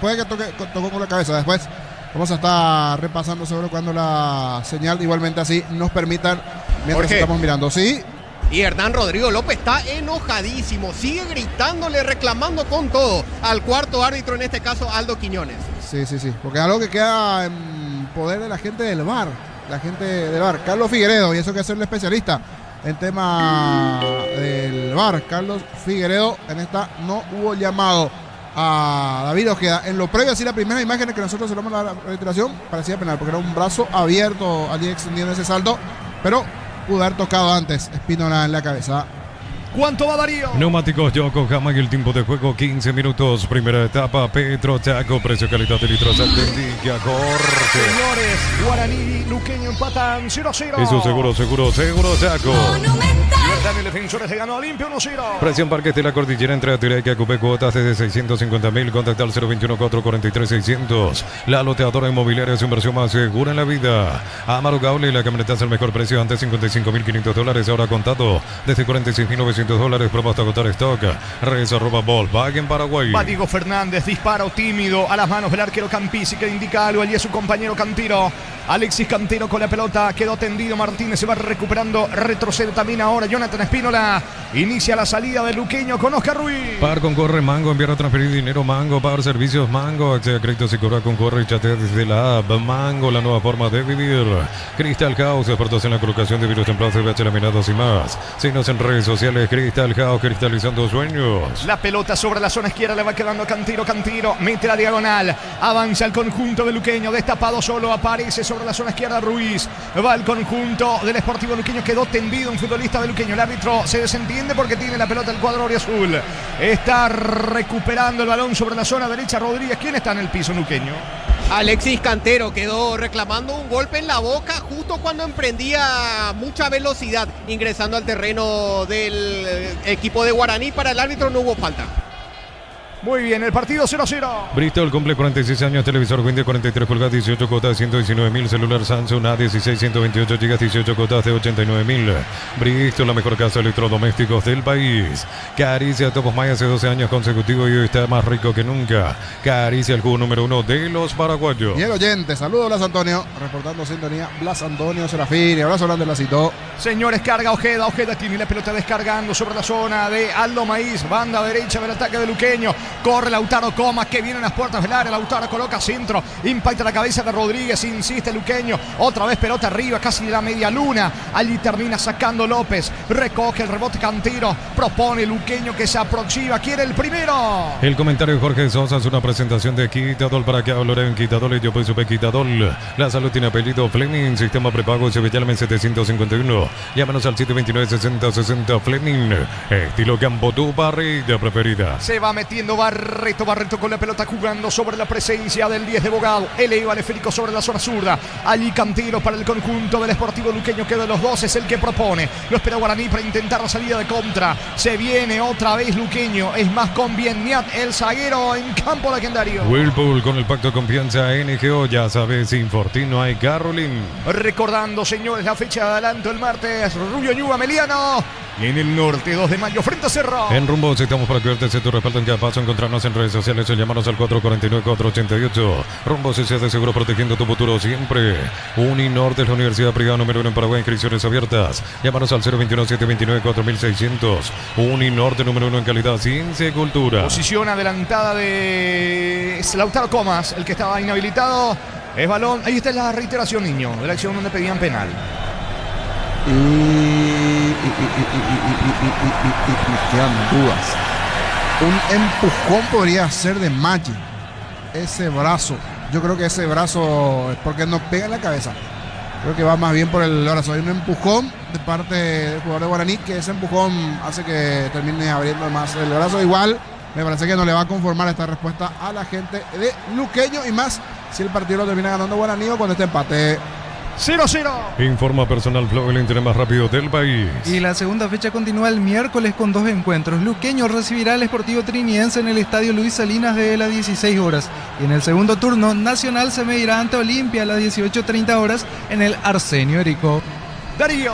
puede que tocó con la cabeza. Después vamos a estar repasando seguro cuando la señal igualmente así nos permitan mientras estamos mirando. Sí. Y Hernán Rodrigo López está enojadísimo, sigue gritándole, reclamando con todo al cuarto árbitro, en este caso Aldo Quiñones. Sí, porque es algo que queda en poder de la gente del VAR, Carlos Figueredo, y eso que es el especialista en tema del VAR. Carlos Figueredo, en esta no hubo llamado a David Ojeda. En lo previo, así la primera imagen en que nosotros cerramos la reiteración parecía penal, porque era un brazo abierto allí extendiendo ese salto, pero pudo haber tocado antes Espínola en la cabeza. ¿Cuánto va Darío? Neumáticos Yokohama y el tiempo de juego 15 minutos. Primera etapa, Petro Chaco, precio calidad de litros Atlética Corte. Señores, Guaraní, Luqueño empatan 0-0. Eso seguro, Chaco. Libertad y Defensores se ganó limpio 1-0. Presión Parques de la Cordillera entre Atiraika y Cupé, cuotas desde 650.000. Contacta al 021-443-600. La loteadora inmobiliaria es su inversión más segura en la vida. Amaro Gauli, la camioneta es el mejor precio, antes $55.500, ahora contado desde $46.900. Prueba hasta agotar stock. Redes @Volkswagen Paraguay. Va Diego Fernández, disparo tímido a las manos del arquero Campisi, que indica algo. Allí es su compañero Cantero. Alexis Cantero con la pelota, quedó tendido. Martínez se va recuperando, retrocede también ahora Jonathan Espínola. Inicia la salida del Luqueño con Oscar Ruiz. Par Concorre Mango, enviar a transferir dinero Mango, Par Servicios Mango, accede a créditos y cobra Concorre y chatea desde la app Mango, la nueva forma de vivir. Crystal House, expertos en la colocación de virus templados, VH laminados y más. Síguenos en redes sociales. Crystal House, cristalizando sueños. La pelota sobre la zona izquierda le va quedando Cantero, mete la diagonal, avanza el conjunto de Luqueño, destapado solo, aparece sobre la zona izquierda Ruiz, va el conjunto del Sportivo Luqueño, quedó tendido un futbolista de Luqueño, el árbitro se desentiende porque tiene la pelota el cuadro azul, está recuperando el balón sobre la zona derecha Rodríguez. ¿Quién está en el piso Luqueño? Alexis Cantero quedó reclamando un golpe en la boca justo cuando emprendía mucha velocidad ingresando al terreno del equipo de Guaraní. Para el árbitro no hubo falta. Muy bien, el partido 0-0. Bristol cumple 46 años, televisor Windy 43 pulgadas, 18 cuotas de 119.000, celular Samsung A16 128 GB, 18 cuotas de 89.000. Bristol, la mejor casa de electrodomésticos del país. Caricia Topos Maya hace 12 años consecutivos y hoy está más rico que nunca. Caricia, el jugo número 1 de los paraguayos. Y el oyente, saludos Blas Antonio, reportando sintonía, Blas Antonio Serafini, abrazo grande, Blasito. Señores, carga Ojeda tiene la pelota descargando sobre la zona de Aldo Maíz, banda derecha del ataque de Luqueño. Corre Lautaro Comas, que viene en las puertas del área. Lautaro coloca centro, impacta la cabeza de Rodríguez, insiste Luqueño. Otra vez pelota arriba, casi de la media luna. Allí termina sacando López. Recoge el rebote Cantero. Propone Luqueño que se aproxima. Quiere el primero. El comentario de Jorge Sosa es una presentación de Quitadol para que hablaré en Quitadol y yo pues supe Quitadol. La salud tiene apellido Fleming, sistema prepago Sevillalmen 751. Llámanos al 729-6060 Fleming. Estilo campo, tu parrilla preferida. Se va metiendo Barreto con la pelota jugando sobre la presencia del 10 de Bogado. Eleva el esférico sobre la zona zurda. Allí Cantero para el conjunto del Sportivo Luqueño, que de los dos es el que propone. Lo espera Guaraní para intentar la salida de contra. Se viene otra vez Luqueño. Es más conveniente el zaguero en campo legendario. Whirlpool con el pacto de confianza NGO. Ya sabes, sin Fortín no hay Carolyn. Recordando, señores, la fecha de adelanto el martes. Rubio Ñuba Meliano. Y en el norte, 2 de mayo, frente a Cerro. En Rumbo estamos para cuidarte de tu respaldo en cada paso. Encontrarnos en redes sociales o llamarnos al 449-488. Rumbo se de seguro, protegiendo tu futuro siempre. Uninorte es la universidad privada número 1 en Paraguay. Inscripciones abiertas. Llámanos al 021-729-4600. Uninorte número 1 en calidad, ciencia y cultura. Posición adelantada de Lautaro Comas, el que estaba inhabilitado. Es balón. Ahí está la reiteración, niño, de la acción donde pedían penal. Quedan dudas. Un empujón podría ser de Maggi. Ese brazo, yo creo que ese brazo es porque nos pega en la cabeza. Creo que va más bien por el brazo. Hay un empujón de parte del jugador de Guaraní, que ese empujón hace que termine abriendo más el brazo. Igual me parece que no le va a conformar esta respuesta a la gente de Luqueño, y más si el partido lo termina ganando Guaraní o con este empate. 0-0. Informa Personal Flow, el internet más rápido del país. Y la segunda fecha continúa el miércoles con 2 encuentros. Luqueño recibirá al Sportivo Triniense en el Estadio Luis Salinas de las 16 horas. Y en el segundo turno, Nacional se medirá ante Olimpia a las 18:30 horas en el Arsenio Erico. Darío.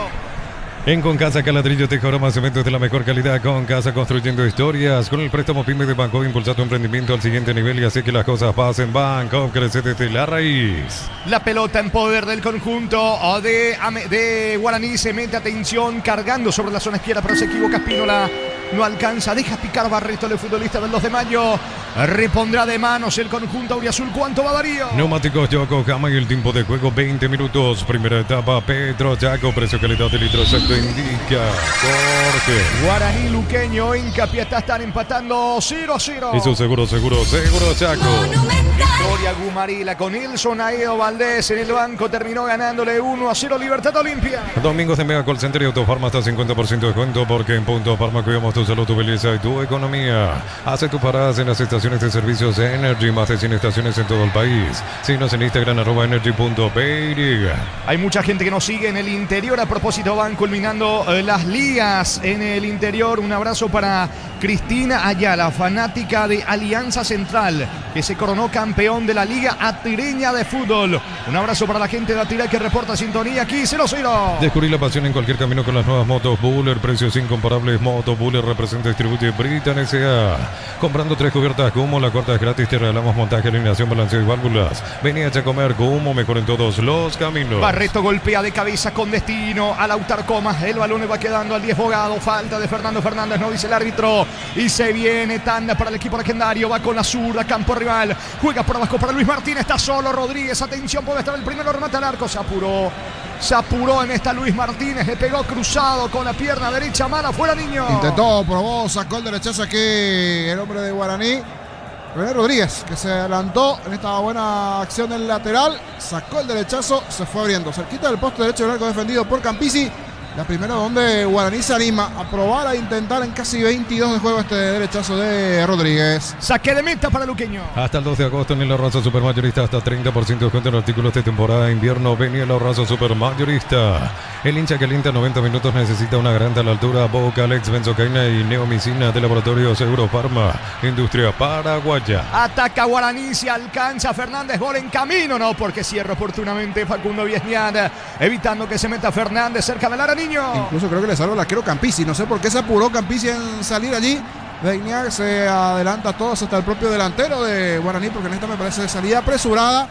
En Concasa Caladrillo te más cementos de la mejor calidad. Concasa, construyendo historias. Con el préstamo PYME de Banco, impulsa tu emprendimiento al siguiente nivel y hace que las cosas pasen. Banco, crece desde la raíz. La pelota en poder del conjunto de Guaraní. Se mete, atención, cargando sobre la zona izquierda, pero se equivoca Espínola. No alcanza, deja picar Barreto, el futbolista del 2 de mayo. Repondrá de manos el conjunto auriazul. ¿Cuánto va Darío? Neumáticos Yokohama y el tiempo de juego 20 minutos. Primera etapa, Petro Chaco, precio calidad de litro exacto indica Jorge. Guaraní Luqueño en Capiatá están empatando 0-0. Eso seguro Chaco. Victoria Gumarila con Nilson Aedo Valdés en el banco, terminó ganándole 1-0 Libertad Olimpia. Domingos de Mega Call Center y Autofarma hasta 50% de descuento, porque en Punto Farma cuidamos tu salud, tu belleza y tu economía. Hace tus paradas en las estaciones de servicios Energy, más de 100 estaciones en todo el país. Síguenos en Instagram @energy.py. Hay mucha gente que nos sigue en el interior. A propósito, van culminando las ligas en el interior. Un abrazo para Cristina Ayala, fanática de Alianza Central, que se coronó campeón de la Liga Atireña de Fútbol. Un abrazo para la gente de Atiré que reporta sintonía aquí, 0-0. Descubrí la pasión en cualquier camino con las nuevas motos Buller, precios incomparables. Moto Buller representa y distribuye Britan S.A. Comprando 3 cubiertas Kumo, la cuarta es gratis, te regalamos montaje, alineación, balanceo y válvulas. Vení a comer Kumo, mejor en todos los caminos. Barreto golpea de cabeza con destino a Lautaro Comas. El balón le va quedando al 10 Bogado. Falta de Fernando Fernández, no dice el árbitro. Y se viene tanda para el equipo legendario. Va con la zurda, campo rival. Juega por abajo para Luis Martínez. Está solo Rodríguez. Atención, puede estar el primero, remata al arco. Se apuró en esta Luis Martínez. Le pegó cruzado con la pierna derecha. Mano fuera, niño. Intentó, probó, sacó el derechazo aquí el hombre de Guaraní. René Rodríguez, que se adelantó en esta buena acción del lateral. Sacó el derechazo, se fue abriendo. Cerquita del poste derecho del arco defendido por Campisi. La primera donde Guaraní se anima a probar a intentar en casi 22 de juego este derechazo de Rodríguez. Saque de meta para Luqueño. Hasta el 2 de agosto en el Arraso Supermayorista, hasta 30% de descuento en artículos de temporada de invierno. Venía el Arraso Supermayorista. El hincha que alienta 90 minutos necesita una garanta a la altura. Boca, Alex, Benzocaina y Neomicina de Laboratorios Eurofarma. Industria paraguaya. Ataca Guaraní, se alcanza Fernández, gol en camino, no, porque cierra oportunamente Facundo Viesñán, evitando que se meta Fernández cerca del área, niño. Incluso creo que le salva el arquero Campisi, no sé por qué se apuró Campisi en salir allí. Viesñán se adelanta a todos hasta el propio delantero de Guaraní, porque en esta me parece salida apresurada.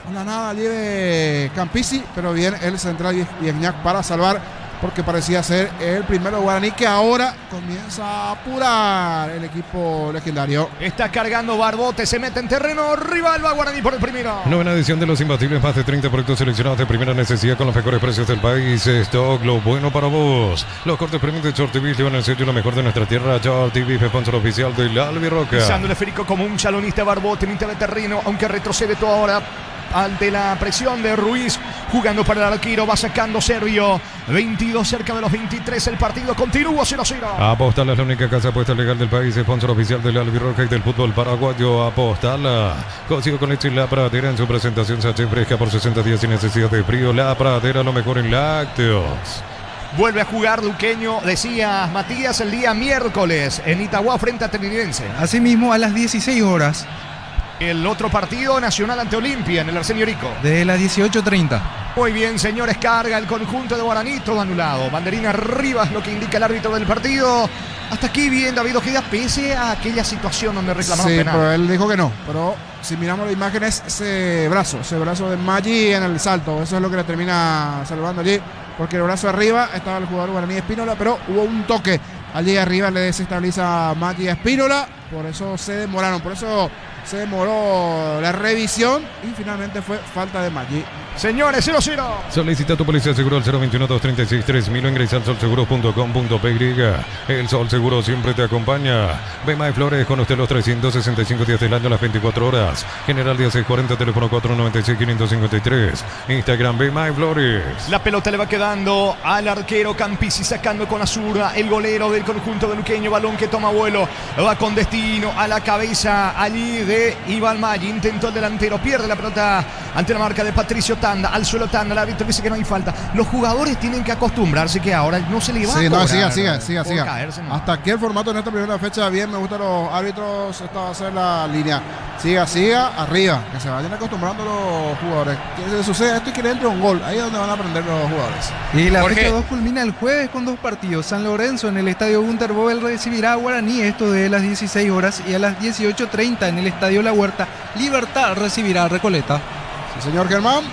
A la nada allí de Campisi, pero bien el central Viesñán para salvar, porque parecía ser el primero Guaraní, que ahora comienza a apurar el equipo legendario. Está cargando Barbote, se mete en terreno rival, va Guaraní por el primero. Novena edición de Los Imbatibles, más de 30 productos seleccionados de primera necesidad con los mejores precios del país. Stock, lo bueno para vos. Los cortes premium de Short TV llevan en serio lo mejor de nuestra tierra. Short TV, sponsor oficial del Albirroca. Pisando el esférico como un salonista Barbote, mitad de terreno, aunque retrocede todo ahora ante la presión de Ruiz, jugando para el arquero, va sacando Servio, 22 cerca de los 23, el partido continúa 0-0. Apostala es la única casa apuesta legal del país, sponsor oficial del Albirroja y del fútbol paraguayo. Apostala, consigo con leche La Pradera en su presentación sachet fresca por 60 días sin necesidad de frío. La Pradera, lo mejor en lácteos. Vuelve a jugar Luqueño, decía Matías, el día miércoles en Itagua frente a Trinidad. Asimismo, a las 16 horas. El otro partido, Nacional ante Olimpia en el Arsenio Rico. De las 18:30. Muy bien, señores, carga el conjunto de Guaraní, todo anulado. Banderina arriba es lo que indica el árbitro del partido. Hasta aquí bien David Ojeda, pese a aquella situación donde reclamaron penal. Sí, pero él dijo que no. Pero si miramos las imágenes, ese brazo de Maggi en el salto, eso es lo que le termina salvando allí. Porque el brazo arriba estaba el jugador Guaraní Espínola, pero hubo un toque. Allí arriba le desestabiliza Maggi a Espínola. Por eso se demoraron, se demoró la revisión y finalmente fue falta de Maggi. Señores, 0-0. Solicita tu policía seguro al 021-236-3000 o ingresa al solseguro.com.py. El Sol Seguro siempre te acompaña. Bemay Flores, con usted los 365 días del año, las 24 horas. General 1640, teléfono 496-553. Instagram Bemay Flores. La pelota le va quedando al arquero Campisi, sacando con la zurda el golero del conjunto de Luqueño. Balón que toma vuelo, va con destino a la cabeza allí de Iván Maggi. Intentó el delantero, pierde la pelota ante la marca de Patricio Tanda, al suelo Tanda, el árbitro dice que no hay falta. Los jugadores tienen que acostumbrarse que ahora no se le va a cobrar. Siga. Hasta aquí el formato en esta primera fecha, bien, me gustan los árbitros, esta va a ser la línea. Siga, arriba, que se vayan acostumbrando los jugadores. Que se suceda esto y que le entre un gol, ahí es donde van a aprender los jugadores. Y la fecha 2 culmina el jueves con 2 partidos. San Lorenzo en el estadio Gunter Bobel recibirá a Guaraní, esto de las 16 horas, y a las 18:30 en el estadio La Huerta, Libertad recibirá a Recoleta. Sí, señor Germán.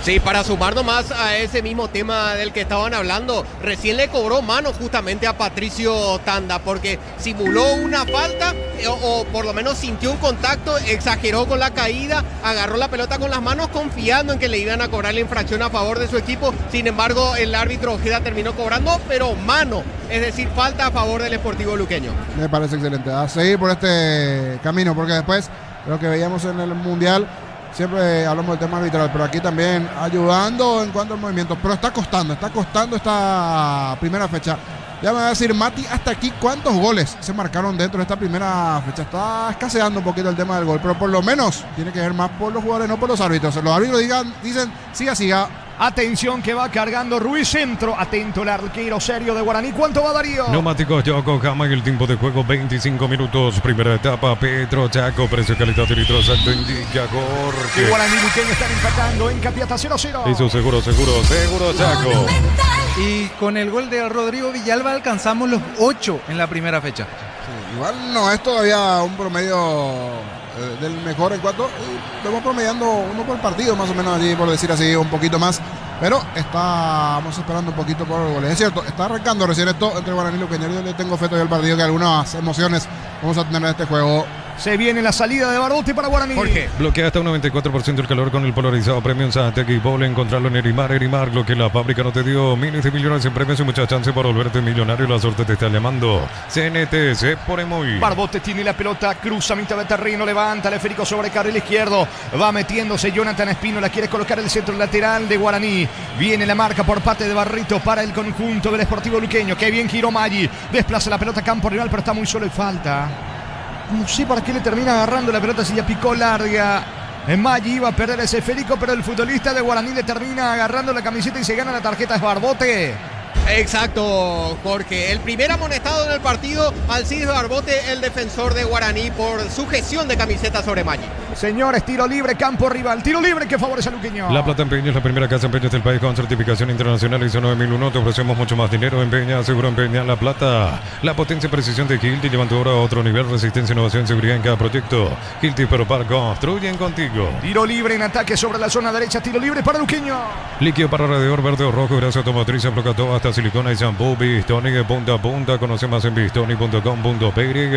Sí, para sumar nomás a ese mismo tema del que estaban hablando, recién le cobró mano justamente a Patricio Tanda, porque simuló una falta o por lo menos sintió un contacto, exageró con la caída, agarró la pelota con las manos confiando en que le iban a cobrar la infracción a favor de su equipo. Sin embargo, el árbitro Ojeda terminó cobrando, pero mano, es decir, falta a favor del Sportivo Luqueño. Me parece excelente, a seguir por este camino, porque después lo que veíamos en el Mundial, siempre hablamos del tema arbitral, pero aquí también ayudando en cuanto al movimiento. Pero está costando esta primera fecha. Ya me va a decir Mati, hasta aquí cuántos goles se marcaron dentro de esta primera fecha. Está escaseando un poquito el tema del gol, pero por lo menos tiene que ver más por los jugadores, no por los árbitros. Los árbitros dicen, siga. Atención que va cargando Ruiz, centro, atento el arquero serio de Guaraní. ¿Cuánto va Darío? Neumáticos Yokohama y el tiempo de juego 25 minutos. Primera etapa, Petro Chaco, precio, calidad de litros, alto indica Jorge. Y Guaraní y Luqueño están empatando en Capiata 0-0. Eso seguro Chaco. Y con el gol de Rodrigo Villalba alcanzamos los 8 en la primera fecha. Sí, igual no es todavía un promedio del mejor en cuanto vamos promediando uno por partido más o menos allí, por decir así, un poquito más, pero estamos esperando un poquito por el gol. Es cierto, está arrancando recién esto entre Guaraní y Luqueño. Yo le tengo fe todavía al partido, que algunas emociones vamos a tener en este juego. Se viene la salida de Barbote para Guaraní. Bloquea hasta un 94% el calor con el polarizado Premium Satec y Bowl. Encontrarlo en Erimar. Lo que la fábrica no te dio. Miles de millones en premios y mucha chance para volverte millonario. La suerte te está llamando. CNT, se pone muy. Barbote tiene la pelota, cruza mitad de terreno, levanta el esférico sobre carril izquierdo. Va metiéndose Jonathan Espino, la quiere colocar el centro lateral de Guaraní. Viene la marca por parte de Barrito para el conjunto del Sportivo Luqueño. Qué bien giró Maggi. Desplaza la pelota a campo rival, pero está muy solo y falta. No sé para qué le termina agarrando la pelota si ya picó larga. Maggi iba a perder ese esférico, pero el futbolista de Guaraní le termina agarrando la camiseta y se gana la tarjeta. Es Barbote. Exacto, Jorge. El primer amonestado en el partido, Alcides Barbote, el defensor de Guaraní, por sujeción de camiseta sobre Maggi. Señores, tiro libre, campo rival. Tiro libre que favorece a Luqueño. La Plata Empeño es la primera casa de empeños del país con certificación internacional ISO 9001. Te ofrecemos mucho más dinero. Empeña, seguro empeña La Plata. La potencia y precisión de Hilti llevan tu obra a otro nivel. Resistencia, innovación, seguridad en cada proyecto. Hilti Peropar construyen contigo. Tiro libre en ataque sobre la zona derecha. Tiro libre para Luqueño. Líquido para radiador verde o rojo. Gracias automotriz. Bloca todo hasta silicona y shampoo. Bistoni de punta a punta. Conoce más en bistoni.com.py.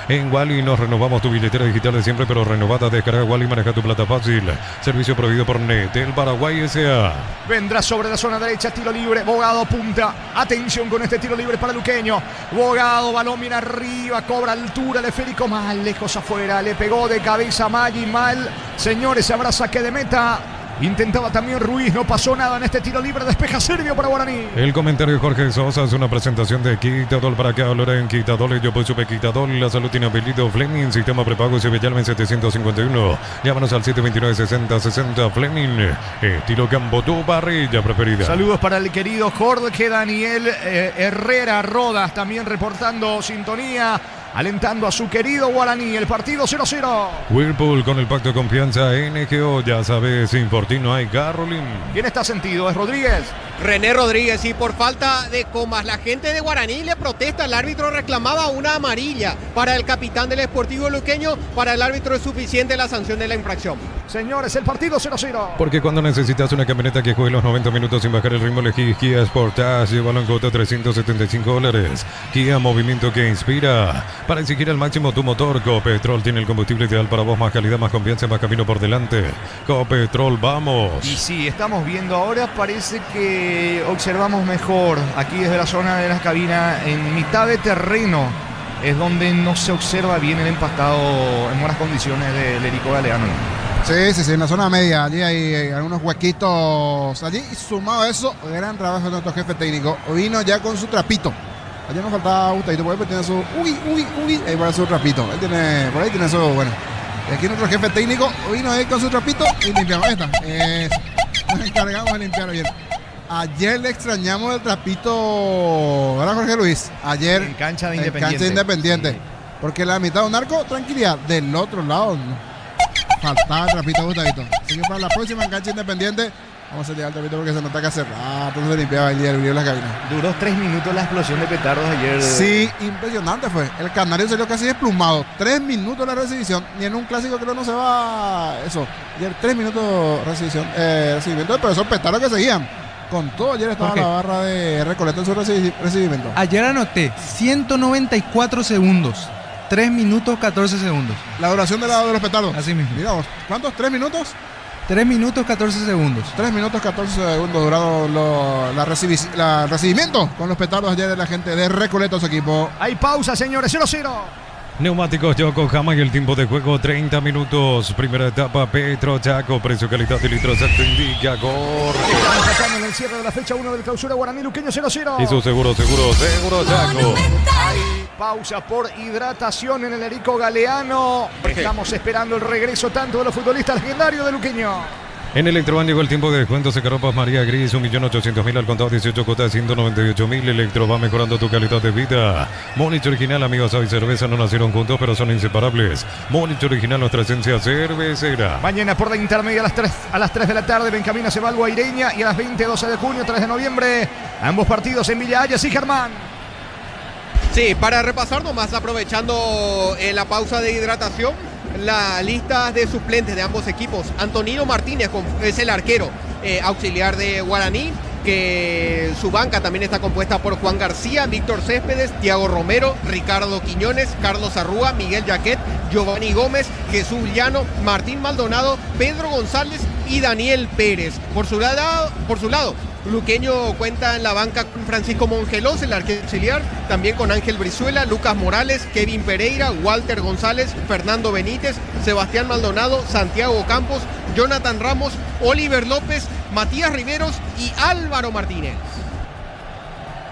En Wally nos renovamos tu billetera digital de siempre, pero renovada. Descarga Wally, maneja tu plata fácil. Servicio proveído por Netel Paraguay S.A. Vendrá sobre la zona derecha, tiro libre. Bogado punta. Atención con este tiro libre para Luqueño. Bogado, balón bien arriba, cobra altura, el esférico mal lejos afuera. Le pegó de cabeza Maggi, mal. Señores, habrá saque de meta. Intentaba también Ruiz, no pasó nada en este tiro libre, despeja Servio para Guaraní. El comentario de Jorge Sosa es una presentación de Quitadol. Para que hablar en Quitadol, yo pues supe Quitadol. La salud tiene apellido Fleming, sistema prepago Sevillal en 751. Llámanos al 729-6060 Fleming. Estilo Cambotú, parrilla preferida. Saludos para el querido Jorge Daniel Herrera Rodas, también reportando sintonía. Alentando a su querido Guaraní, el partido 0-0. Whirlpool con el pacto de confianza NGO, ya sabes, sin Fortín no hay Carolyn. ¿Quién está sentido? ¿Es Rodríguez? René Rodríguez, y por falta de comas, la gente de Guaraní le protesta. El árbitro reclamaba una amarilla para el capitán del Sportivo Luqueño. Para el árbitro es suficiente la sanción de la infracción. Señores, el partido 0-0. Porque cuando necesitas una camioneta que juegue los 90 minutos sin bajar el ritmo, elegí Kia Sportage. Llévalo en cuota $375. Kia, movimiento que inspira. Para exigir al máximo tu motor, Copetrol tiene el combustible ideal para vos. Más calidad, más confianza, más camino por delante. Copetrol, vamos. Y sí, estamos viendo ahora, parece que observamos mejor aquí desde la zona de las cabinas, en mitad de terreno es donde no se observa bien el empastado en buenas condiciones del Erico Galeano. Sí, en la zona media, allí hay algunos huequitos allí, y sumado a eso, gran trabajo de nuestro jefe técnico. Vino ya con su trapito. Allí nos faltaba Gustavo, porque tiene su ahí va su trapito. Por ahí tiene su, bueno. Y aquí nuestro jefe técnico vino ahí con su trapito y limpiamos esta. Nos encargamos de limpiar bien. Ayer le extrañamos el trapito, ¿verdad, Jorge Luis? Ayer en cancha de Independiente. Sí. Porque la mitad de un arco, tranquilidad. Del otro lado, no. Faltaba el trapito, Gustavito. Así que para la próxima en cancha Independiente, vamos a llevar el trapito porque se nota que hace rato se limpiaba el día de las cabinas. Duró 3 minutos la explosión de petardos ayer. Sí, impresionante fue. El Canario salió casi desplumado. 3 minutos la recibimiento. Ni en un clásico creo no se va eso. Ayer 3 minutos recibimiento, pero esos petardos que seguían. Con todo, ayer estaba la barra de Recoleta en su recibimiento. Ayer anoté 194 segundos. 3 minutos 14 segundos. La duración de los petardos. Así mismo. Miramos, ¿cuántos? ¿3 minutos? 3 minutos 14 segundos. 3 minutos 14 segundos duraron la recibimiento con los petardos ayer de la gente de Recoleta, su equipo. Hay pausa, señores, 0-0. Neumáticos Yokohama y el tiempo de juego 30 minutos. Primera etapa Petro Chaco, precio, calidad de litros exacto indica corte. Estamos pasando en el cierre de la fecha 1 del clausura Guaraní Luqueño 0-0. Y su seguro Chaco. Hay pausa por hidratación en el Erico Galeano. Estamos esperando el regreso tanto de los futbolistas legendarios de Luqueño. En Electroban llegó el tiempo de descuentos de Caropas María Gris, 1.800.000 al contado, 18 cuotas, 198.000. Electro va mejorando tu calidad de vida. Múnich Original, amigos, y cerveza no nacieron juntos, pero son inseparables. Múnich Original, nuestra esencia cervecera. Mañana por la intermedia a las 3 de la tarde, Benjamín Acebal Guaireña, y a las 20, 12 de junio, 3 de noviembre, ambos partidos en Villa Hayas y Germán. Sí, para repasar nomás, aprovechando la pausa de hidratación, la lista de suplentes de ambos equipos. Antonino Martínez es el arquero auxiliar de Guaraní. que su banca también está compuesta por Juan García, Víctor Céspedes, Thiago Romero, Ricardo Quiñones, Carlos Arrúa, Miguel Jaquet, Giovanni Gómez, Jesús Llano, Martín Maldonado, Pedro González y Daniel Pérez. Por su lado, Luqueño cuenta en la banca con Francisco Mongelos, el arquero auxiliar, también con Ángel Brizuela, Lucas Morales, Kevin Pereira, Walter González, Fernando Benítez, Sebastián Maldonado, Santiago Campos, Jonathan Ramos, Oliver López, Matías Riveros y Álvaro Martínez.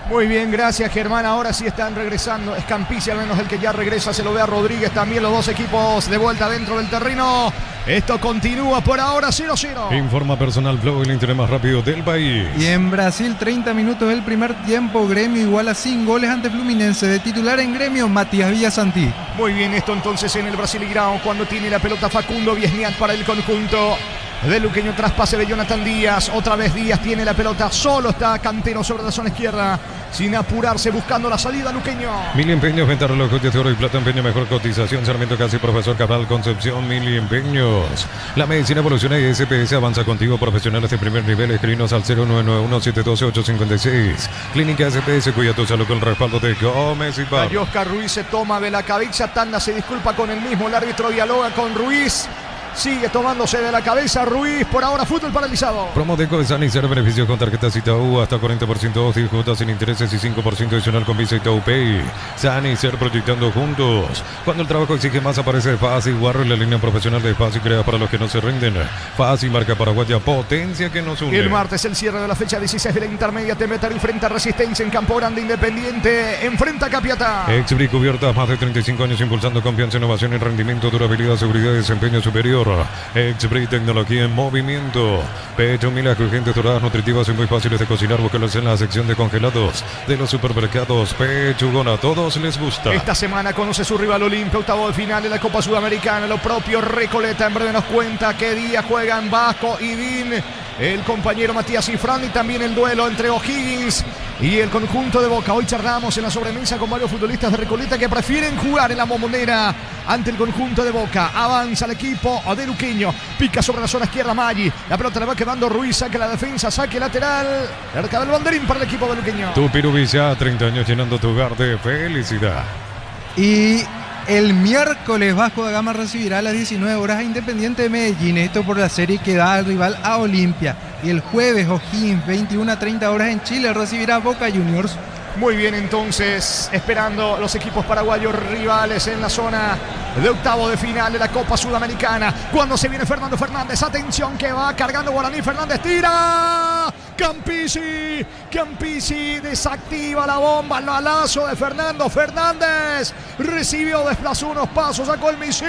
Muy bien, gracias Germán. Ahora sí están regresando. Es Campisi al menos el que ya regresa. Se lo ve a Rodríguez también. Los dos equipos de vuelta dentro del terreno. Esto continúa por ahora 0-0. Informa Personal Flow, el internet más rápido del país. Y en Brasil, 30 minutos del primer tiempo. Gremio iguala sin goles ante Fluminense. De titular en Gremio, Matías Villasanti. Muy bien, esto entonces en el Brasileirão, cuando tiene la pelota Facundo Viesniak para el conjunto de Luqueño. Traspase de Jonathan Díaz. Otra vez Díaz tiene la pelota. Solo está Cantero sobre la zona izquierda. Sin apurarse, buscando la salida Luqueño. Mil Empeños, venta relojes de oro y plata, empeño, mejor cotización. Sarmiento Casi, Profesor Cabral, Concepción, Mil Empeños. La medicina evoluciona y SPS avanza contigo. Profesionales de primer nivel, escribinos al 0991-712-856. Clínica SPS, cuida tu salud con el respaldo de Gómez y Pablo. Ayosca Ruiz se toma de la cabeza. Tanda se disculpa con el mismo. El árbitro dialoga con Ruiz. Sigue tomándose de la cabeza Ruiz. Por ahora, fútbol paralizado. Promo de Sanicer, beneficios con tarjetas Itaú, hasta 40% off, 10 cuotas sin intereses y 5% adicional con Visa Itaú Pay. Sanicer, proyectando juntos. Cuando el trabajo exige más, aparece Fácil Warrior, la línea profesional de Fácil, crea para los que no se rinden. Fácil, marca paraguaya, potencia que nos une. El martes, el cierre de la fecha 16 de la intermedia. Temetar enfrenta a Resistencia en Campo Grande. Independiente enfrenta a Capiatá. Exbri cubierta, más de 35 años impulsando confianza, innovación y rendimiento, durabilidad, seguridad y desempeño superior. Exbri, tecnología en movimiento. Pecho Mila, crujientes, doradas, nutritivas y muy fáciles de cocinar. Búscalos en la sección de congelados de los supermercados. Pechugón, a todos les gusta. Esta semana conoce su rival Olimpia, octavo de final de la Copa Sudamericana. Lo propio Recoleta en breve nos cuenta qué día juegan Vasco y Din. El compañero Matías Cifrán y también el duelo entre O'Higgins y el conjunto de Boca. Hoy charlamos en la sobremesa con varios futbolistas de Recoleta que prefieren jugar en la Bombonera ante el conjunto de Boca. Avanza el equipo de Luqueño. Pica sobre la zona izquierda Maggi. La pelota le va quedando Ruiz. Saque la defensa, saque lateral. Cerca del banderín para el equipo de Luqueño. Tu Pirubilla, 30 años llenando tu hogar de felicidad. Y el miércoles Vasco da Gama recibirá a las 19 horas a Independiente de Medellín. Esto por la serie que da al rival a Olimpia. Y el jueves O'Higgins, 21 a 30 horas en Chile, recibirá a Boca Juniors. Muy bien, entonces, esperando los equipos paraguayos rivales en la zona de octavo de final de la Copa Sudamericana. Cuando se viene Fernando Fernández, atención que va cargando Guaraní. Fernández tira. Campisi desactiva la bomba. El balazo de Fernando Fernández. Recibió, desplazó unos pasos, sacó el misil.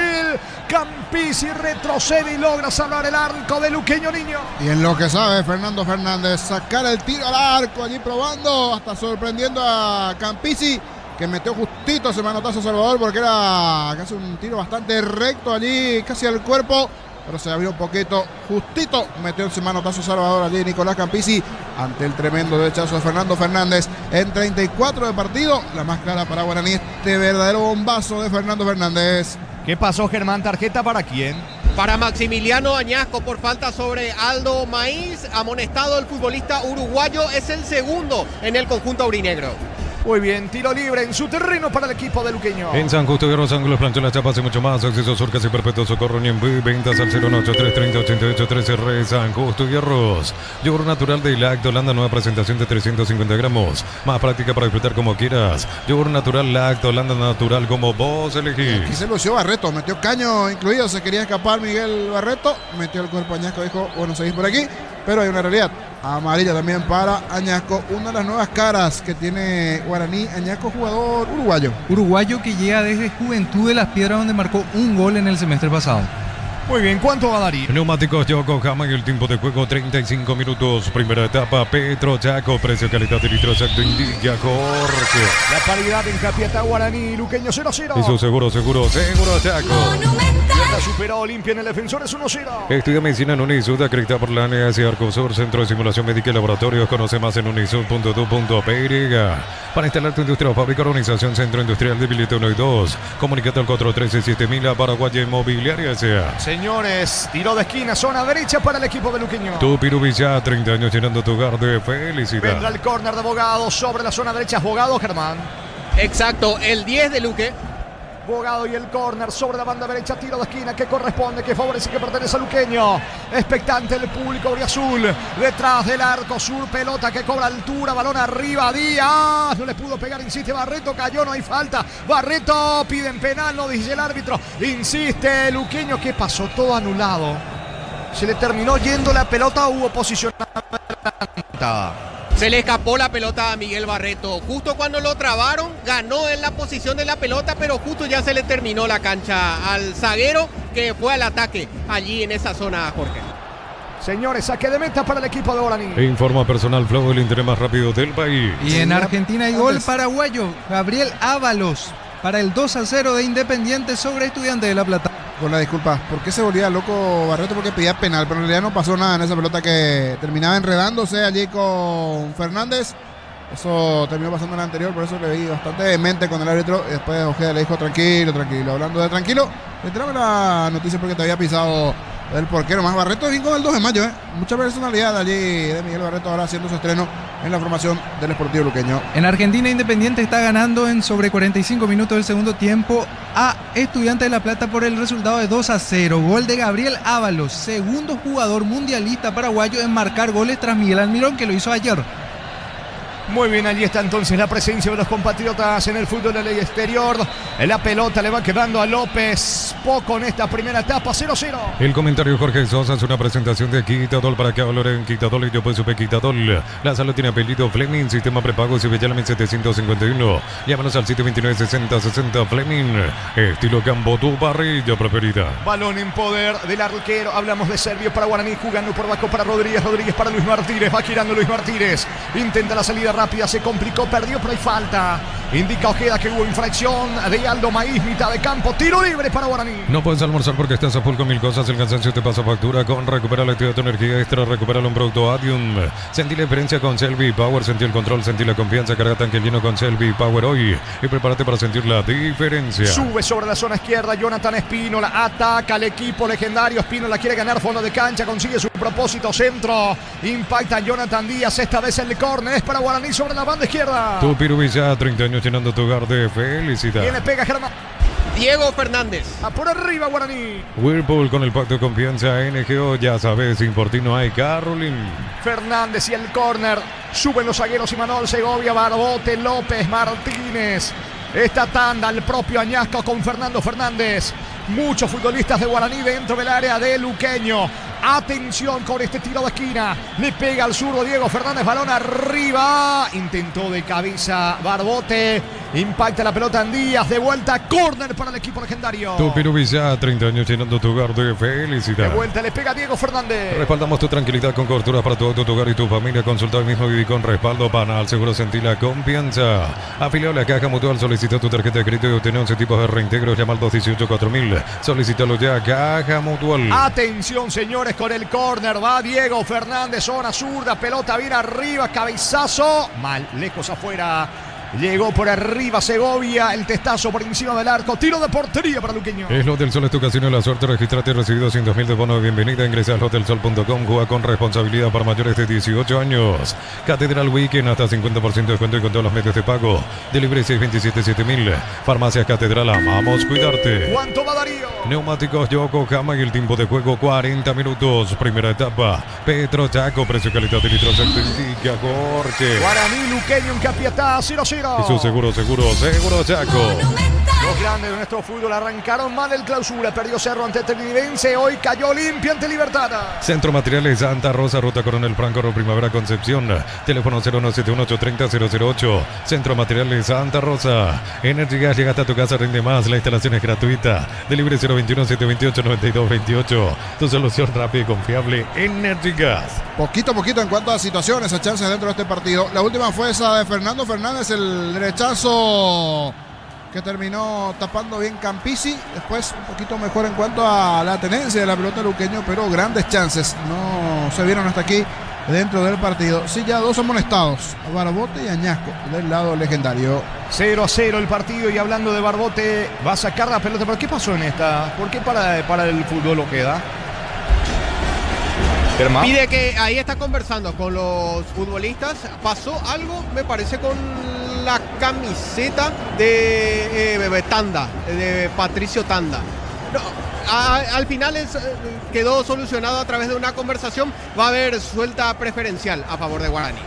Campisi retrocede y logra salvar el arco de Luqueño Niño. Y en lo que sabe Fernando Fernández, sacar el tiro al arco, allí probando, hasta sorprendiendo a Campisi, que metió justito ese manotazo a Salvador, porque era casi un tiro bastante recto allí, casi al cuerpo, pero se abrió un poquito, justito metió ese manotazo a Salvador allí Nicolás Campisi, ante el tremendo derechazo de Fernando Fernández en 34 de partido. La más clara para Guaraní, este verdadero bombazo de Fernando Fernández. ¿Qué pasó, Germán? ¿Tarjeta para quién? Para Maximiliano Añasco por falta sobre Aldo Maíz. Amonestado el futbolista uruguayo, es el segundo en el conjunto aurinegro. Muy bien, tiro libre en su terreno para el equipo de Luqueño. En San Justo de los Ángulos, plancholas, chapas y mucho más. Acceso Surcas y Perpetuo Socorro, Niembú, ventas al 018-330-8813, San Justo y Arroz. Yogur natural de Lactolanda, nueva presentación de 350 gramos. Más práctica para disfrutar como quieras. Yogur natural Lactolanda, natural como vos elegís. Aquí se lució Barreto, metió caño incluido, se quería escapar Miguel Barreto, metió el cuerpo Añasco, dijo, bueno, seguís por aquí. Pero hay una realidad, amarilla también para Añasco, una de las nuevas caras que tiene Guaraní. Añasco, jugador uruguayo. Uruguayo que llega desde Juventud de Las Piedras, donde marcó un gol en el semestre pasado. Muy bien, ¿cuánto va a dar? Neumáticos Yokohama y el tiempo de juego 35 minutos. Primera etapa, Petro Chaco, precio, calidad de litro exacto, indica Jorge. La paridad en Capiatá, Guaraní, Luqueño 0-0. Eso seguro Chaco. Monumental. La superó Olimpia en el defensor, es 1-0. Estudia medicina en Unisud, acreditada por la ANEAS y Arcosur, Centro de Simulación Médica y Laboratorios. Conoce más en unisud.edu.py. Para instalar tu industria o fábrica, organización Centro Industrial de Billete 1 y 2. Comunicate al 413-7000 Paraguaya Inmobiliaria S.A. Señores, tiro de esquina, zona derecha para el equipo de Luqueño. Tu Pirubilla, 30 años llenando tu hogar de felicidad. Vendrá el córner de Bogado sobre la zona derecha. Bogado, Germán. Exacto, el 10 de Luque. Bogado y el córner sobre la banda derecha, tiro de esquina que corresponde, que favorece, que pertenece a Luqueño. Expectante el público auriazul, detrás del arco sur, pelota que cobra altura, balón arriba, Díaz, no le pudo pegar, insiste Barreto, cayó, no hay falta. Barreto, piden penal, no dice el árbitro, insiste Luqueño. ¿Qué pasó? Todo anulado. Se le terminó yendo la pelota, hubo posicionamiento. Se le escapó la pelota a Miguel Barreto. Justo cuando lo trabaron, ganó en la posición de la pelota, pero justo ya se le terminó la cancha al zaguero que fue al ataque allí en esa zona, Jorge. Señores, saque de meta para el equipo de Guaraní. Informa Personal Flow, el interés más rápido del país. Y en Argentina hay gol paraguayo. Gabriel Ábalos para el 2-0 de Independiente sobre Estudiantes de La Plata. Con la disculpa, ¿por qué se volvía loco Barreto? Porque pedía penal, pero en realidad no pasó nada en esa pelota que terminaba enredándose allí con Fernández. Eso terminó pasando en la anterior, por eso le vi bastante demente con el árbitro. Y después Ojeda le dijo tranquilo. Hablando de tranquilo, le trae la noticia porque te había pisado el porquero. Más Barreto vino con el 2 de mayo. Mucha personalidad allí de Miguel Barreto, ahora haciendo su estreno en la formación del Sportivo Luqueño. En Argentina, Independiente está ganando en sobre 45 minutos del segundo tiempo a Estudiantes de La Plata por el resultado de 2-0. Gol de Gabriel Ábalos, segundo jugador mundialista paraguayo en marcar goles tras Miguel Almirón, que lo hizo ayer. Muy bien, allí está entonces la presencia de los compatriotas en el fútbol del exterior. La pelota le va quedando a López. Poco en esta primera etapa, 0-0. El comentario Jorge Sosa es una presentación de Quitadol para que valoren Quitadol y yo pues supe Quitadol. La salud tiene apellido Fleming, sistema prepago Cibellala 1751. Llámanos al 729-6060 Fleming. Estilo campo, tu parrilla preferida. Balón en poder del arquero. Hablamos de Servio para Guaraní, jugando por abajo para Rodríguez. Rodríguez para Luis Martínez. Va girando Luis Martínez. Intenta la salida rápida, se complicó, perdió, pero hay falta. Indica Ojeda que hubo infracción de Aldo Maíz, mitad de campo, tiro libre para Guaraní. No puedes almorzar porque estás a full con mil cosas, el cansancio te pasa factura. Con Recupera la actividad, tu energía extra, recupera un producto Adium. Sentí la diferencia con Selvi Power, sentí el control, sentí la confianza, carga tanque lleno con Selvi Power hoy y prepárate para sentir la diferencia. Sube sobre la zona izquierda Jonathan Espínola, ataca al equipo legendario. Espínola quiere ganar fondo de cancha, consigue su propósito, centro, impacta Jonathan Díaz, esta vez el córner es para Guaraní sobre la banda izquierda. Tu Pirubilla, 30 años llenando tu hogar de felicidad. ¿Quién le pega, Germán? Diego Fernández. A por arriba, Guaraní. Whirlpool con el pacto de confianza NGO, ya sabes, sin por ti no hay Carolyn. Fernández y el córner. Suben los zagueros Imanol Segovia, Barbote, López, Martínez. Esta tanda el propio Añasco con Fernando Fernández. Muchos futbolistas de Guaraní dentro del área de Luqueño. Atención con este tiro de esquina. Le pega al zurdo Diego Fernández. Balón arriba. Intentó de cabeza Barbote. Impacta la pelota en Díaz. De vuelta. Córner para el equipo legendario. Tu Pirubilla, 30 años llenando tu hogar de felicidad. De vuelta le pega Diego Fernández. Respaldamos tu tranquilidad con coberturas para tu auto, tu hogar y tu familia. Consulta hoy mismo y con respaldo Panal. Seguro sentí la confianza. Afiliado a la Caja Mutual. Solicita tu tarjeta de crédito y obtener 11 tipos de reintegros. Llama al 218-4000. Solicítalo ya. Caja Mutual. Atención, señores, con el córner. Va Diego Fernández. Zona zurda. Pelota bien arriba. Cabezazo. Mal. Lejos afuera. Llegó por arriba Segovia, el testazo por encima del arco, tiro de portería para Luqueño. Slot del Sol es tu casino, la suerte, registrate y recibí 200.000 de bono de bienvenida. Ingresa a slotdelsol.com, juega con responsabilidad para mayores de 18 años. Catedral Weekend, hasta 50% de descuento y con todos los medios de pago. Delivery 627-7000. Farmacias Catedral, amamos cuidarte. ¿Cuánto va Darío? Neumáticos Yokohama y el tiempo de juego 40 minutos. Primera etapa, Petro Chaco, precio calidad de litros, indica Jorge. Guaraní, Luqueño en Capiatá, 0-0. Y su seguro Chaco. Los grandes de nuestro fútbol arrancaron mal el Clausura. Perdió Cerro ante Trinidad. Hoy cayó Olimpia ante Libertad. Centro Materiales Santa Rosa, Ruta Coronel Franco, Primavera Concepción. Teléfono 0171830-008. Centro Materiales Santa Rosa. Energy Gas, llega hasta tu casa, rinde más. La instalación es gratuita. Delivery 021-728-9228. Tu solución rápida y confiable, Energy Gas. Poquito a poquito en cuanto a situaciones, a chances dentro de este partido. La última fue esa de Fernando Fernández, el derechazo que terminó tapando bien Campisi. Después un poquito mejor en cuanto a la tenencia de la pelota luqueño, pero grandes chances no se vieron hasta aquí dentro del partido. Sí, ya dos amonestados, Barbote y Añasco del lado legendario. 0-0 el partido, y hablando de Barbote, va a sacar la pelota. ¿Pero qué pasó en esta? ¿Por qué para el fútbol lo queda? Pide que ahí está conversando con los futbolistas. Pasó algo, me parece, con la camiseta de Tanda, de Patricio Tanda. No, al final quedó solucionado a través de una conversación. Va a haber suelta preferencial a favor de Guaraní.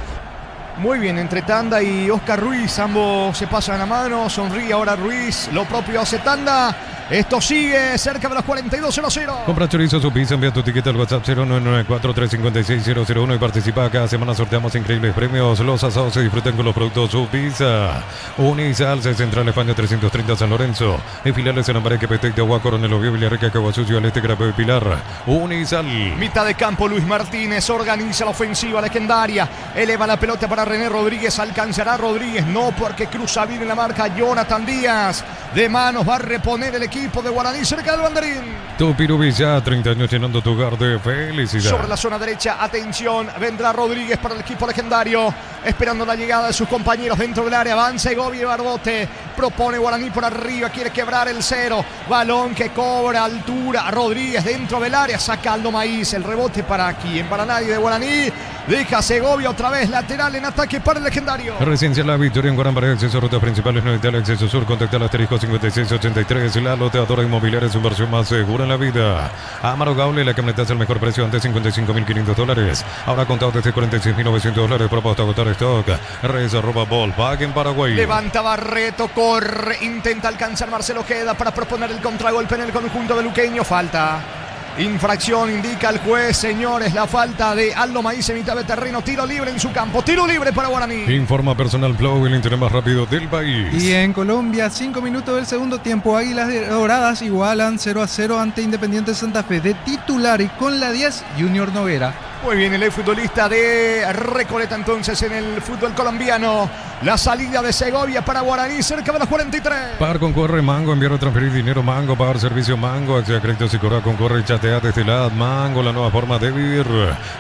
Muy bien, entre Tanda y Oscar Ruiz, ambos se pasan la mano, sonríe ahora Ruiz, lo propio hace Tanda. Esto sigue cerca de los 42, 0-0. Compra chorizo su pizza, envía tu tiquete al WhatsApp 0994-356-001 y participa. Cada semana sorteamos increíbles premios. Los asados se disfrutan con los productos su pizza. Unisal, Central España 330 San Lorenzo. En filiales en Ambareque, Petec de Agua, Coronel Oviedo, Villarrica, Caguasucio, al este, Grapeo y Pilar. Unisal. Mitad de campo, Luis Martínez organiza la ofensiva legendaria. Eleva la pelota para René Rodríguez. Alcanzará Rodríguez, no, porque cruza bien en la marca Jonathan Díaz. De manos va a reponer el equipo de Guaraní cerca del banderín. Tupirubi ya 30 años llenando tu hogar de felicidad. Sobre la zona derecha, atención, vendrá Rodríguez para el equipo legendario, esperando la llegada de sus compañeros dentro del área. Avanza Segovia y Barbote, propone Guaraní por arriba, quiere quebrar el cero. Balón que cobra altura, Rodríguez dentro del área, saca Aldo Maíz. El rebote para quién, para nadie de Guaraní. Deja Segovia otra vez lateral en ataque para el legendario. Residencia La Victoria en Guarambaré, acceso a rutas principales, no el acceso sur, contacta al asterisco 5683. La loteadora inmobiliaria es su versión más segura en la vida. Amaro Gaule, la camioneta es el mejor precio, antes $55.500. Ahora contado desde $46.900. Propuesta a agotar stock. Res@Ballpark en Paraguay. Levanta Barreto, corre, intenta alcanzar Marcelo Ojeda para proponer el contragolpe en el conjunto de luqueño. Falta. Infracción, indica el juez, señores, la falta de Aldo Maíz en mitad de terreno. Tiro libre en su campo, tiro libre para Guaraní. Informa Personal Flow, el internet más rápido del país. Y en Colombia, 5 minutos del segundo tiempo, Águilas Doradas igualan 0-0 ante Independiente Santa Fe. De titular y con la 10, Junior Noguera. Muy bien, el futbolista de Recoleta entonces en el fútbol colombiano. La salida de Segovia para Guaraní cerca de los 43. Par concorre Mango, enviar o transferir dinero Mango, pagar servicio Mango, Acción Créditos y Correa concorre, chatea desde la Mango, la nueva forma de vivir.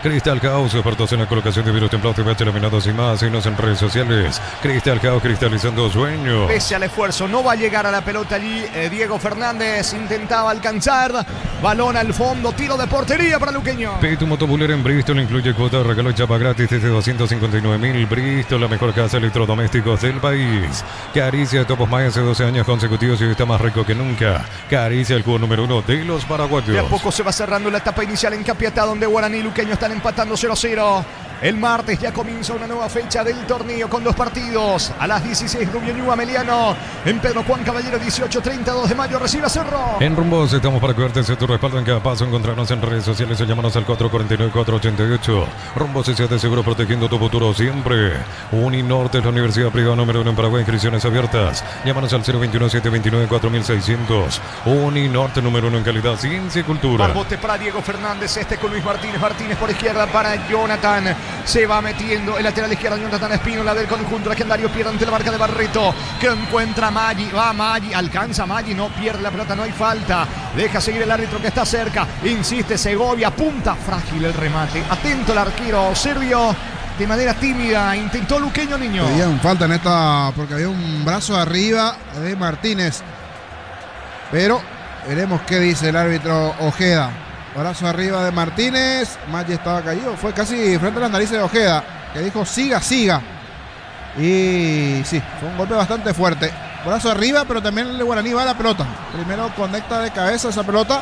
Crystal House, expertos en la colocación de virus templados, TVH, laminados y más. Síguenos en redes sociales. Crystal House, cristalizando sueños. Pese al esfuerzo, no va a llegar a la pelota allí. Diego Fernández intentaba alcanzar. Balón al fondo, tiro de portería para Luqueño. Pitu Motobuller en Bristol incluye cuota de regalo y chapa gratis desde 259.000. Bristol, la mejor casa electrodomésticos del país. Caricia de Topos Maya hace 12 años consecutivos y hoy está más rico que nunca. Caricia, el juego número 1 de los paraguayos. De a poco se va cerrando la etapa inicial en Capiatá, donde Guaraní y Luqueño están empatando 0-0. El martes ya comienza una nueva fecha del torneo con 2 partidos. A las 16, Rubio Ñu Ameliano. En Pedro Juan Caballero, 18:30, 2 de mayo, recibe a Cerro. En Rumbos estamos para cuidarte de tu respaldo en cada paso. Encontrarnos en redes sociales o llámanos al 449-488. Rumbos S.A. de Seguro, protegiendo tu futuro siempre. Uninorte, la universidad privada número 1 en Paraguay, inscripciones abiertas. Llámanos al 021-729-4600. Uninorte, número 1 en calidad, ciencia y cultura. Barbote para Diego Fernández, con Luis Martínez. Martínez por izquierda para Jonathan. Se va metiendo el lateral izquierdo, Jonathan Espínola del conjunto legendario, pierde ante la marca de Barreto, que encuentra Maggi, va Maggi, alcanza Maggi, no pierde la pelota, no hay falta, deja seguir el árbitro que está cerca, insiste Segovia, punta, frágil el remate, atento el arquero serbio, de manera tímida, intentó Luqueño Niño. Pedían falta en esta, porque había un brazo arriba de Martínez, pero veremos qué dice el árbitro Ojeda. Brazo arriba de Martínez, Maggi estaba caído, fue casi frente a las narices de Ojeda, que dijo siga, siga. Y sí, fue un golpe bastante fuerte. Brazo arriba, pero también el de Guaraní va a la pelota. Primero conecta de cabeza esa pelota,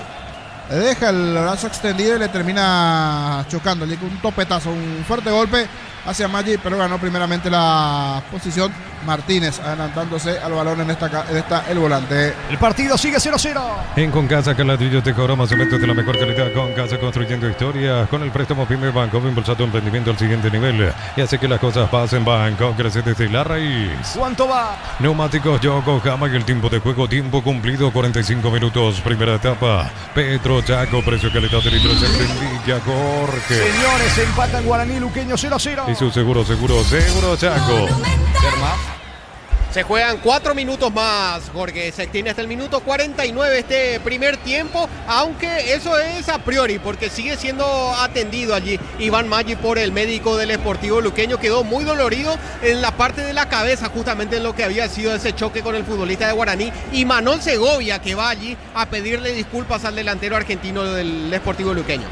le deja el brazo extendido y le termina chocando. Le dio un topetazo, un fuerte golpe hacia Maggi, pero ganó primeramente la posición Martínez, adelantándose al balón en esta el volante. El partido sigue 0-0. En Concasa, Caladrillo, Tejoramas, eventos de la mejor calidad. Concasa, construyendo historias. Con el préstamo PYME Banco, impulsa tu emprendimiento al siguiente nivel y hace que las cosas pasen. Banco, crece desde la raíz. ¿Cuánto va? Neumáticos Yokohama y el tiempo de juego, tiempo cumplido, 45 minutos. Primera etapa. Petro Chaco, precio calidad de litros en Villa Jorge. Señores, empatan Guaraní Luqueño 0-0. Y su seguro Chaco. Se juegan 4 minutos más, Jorge. Se extiende hasta el minuto 49 este primer tiempo, aunque eso es a priori, porque sigue siendo atendido allí Iván Maggi por el médico del Sportivo Luqueño. Quedó muy dolorido en la parte de la cabeza, justamente en lo que había sido ese choque con el futbolista de Guaraní. Y Manuel Segovia, que va allí a pedirle disculpas al delantero argentino del Sportivo Luqueño.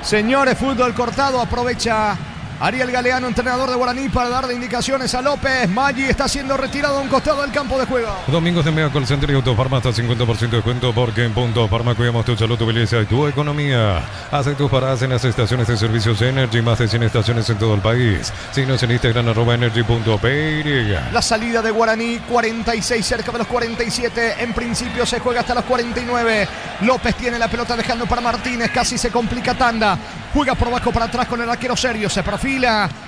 Señores, fútbol cortado, aprovecha Ariel Galeano, entrenador de Guaraní, para darle indicaciones a López. Maggi está siendo retirado a un costado del campo de juego. Domingos de Mega Call Center y Autofarma hasta 50% de descuento, porque en Punto Farma cuidamos tu salud, tu belleza y tu economía. Hace tus paradas en las estaciones de servicios Energy, más de 100 estaciones en todo el país. Síguenos en Instagram @energy.py. La salida de Guaraní, 46 cerca de los 47. En principio se juega hasta los 49. López tiene la pelota dejando para Martínez, casi se complica tanda. Juega por abajo para atrás con el arquero Serio, se perfila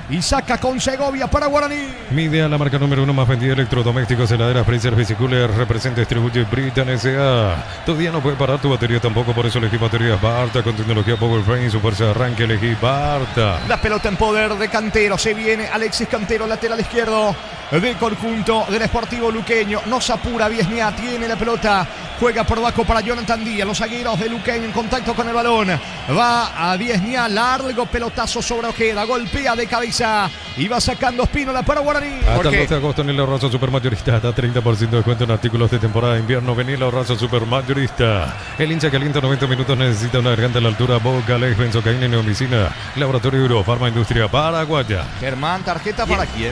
y saca con Segovia para Guaraní. Midea, la marca número 1 más vendida, electrodomésticos, heladeras, freezer, bicicooler, representa, distribuye Britan S.A. Tu día no puede parar, tu batería tampoco, por eso elegí baterías Barta con tecnología Power Frame, su fuerza de arranque, elegí Barta. La pelota en poder de Cantero, se viene Alexis Cantero, lateral izquierdo del conjunto del Sportivo Luqueño. No se apura Viesnia, tiene la pelota, juega por abajo para Jonathan Díaz. Los zagueros de Luqueño en contacto con el balón. Va a Viesnia, largo pelotazo sobre Ojeda, golpea de cabeza y va sacando Espínola para Guaraní. Hasta el 12 de agosto en el Ahorrazo Supermayorista, hasta 30% de descuento en artículos de temporada de invierno. Vení el Ahorrazo Supermayorista. El hincha calienta 90 minutos, necesita una garganta a la altura. Boca, Lex, benzocaína y neomicina. Laboratorio Euro, Farma Industria Paraguaya. Germán, ¿tarjeta para quién?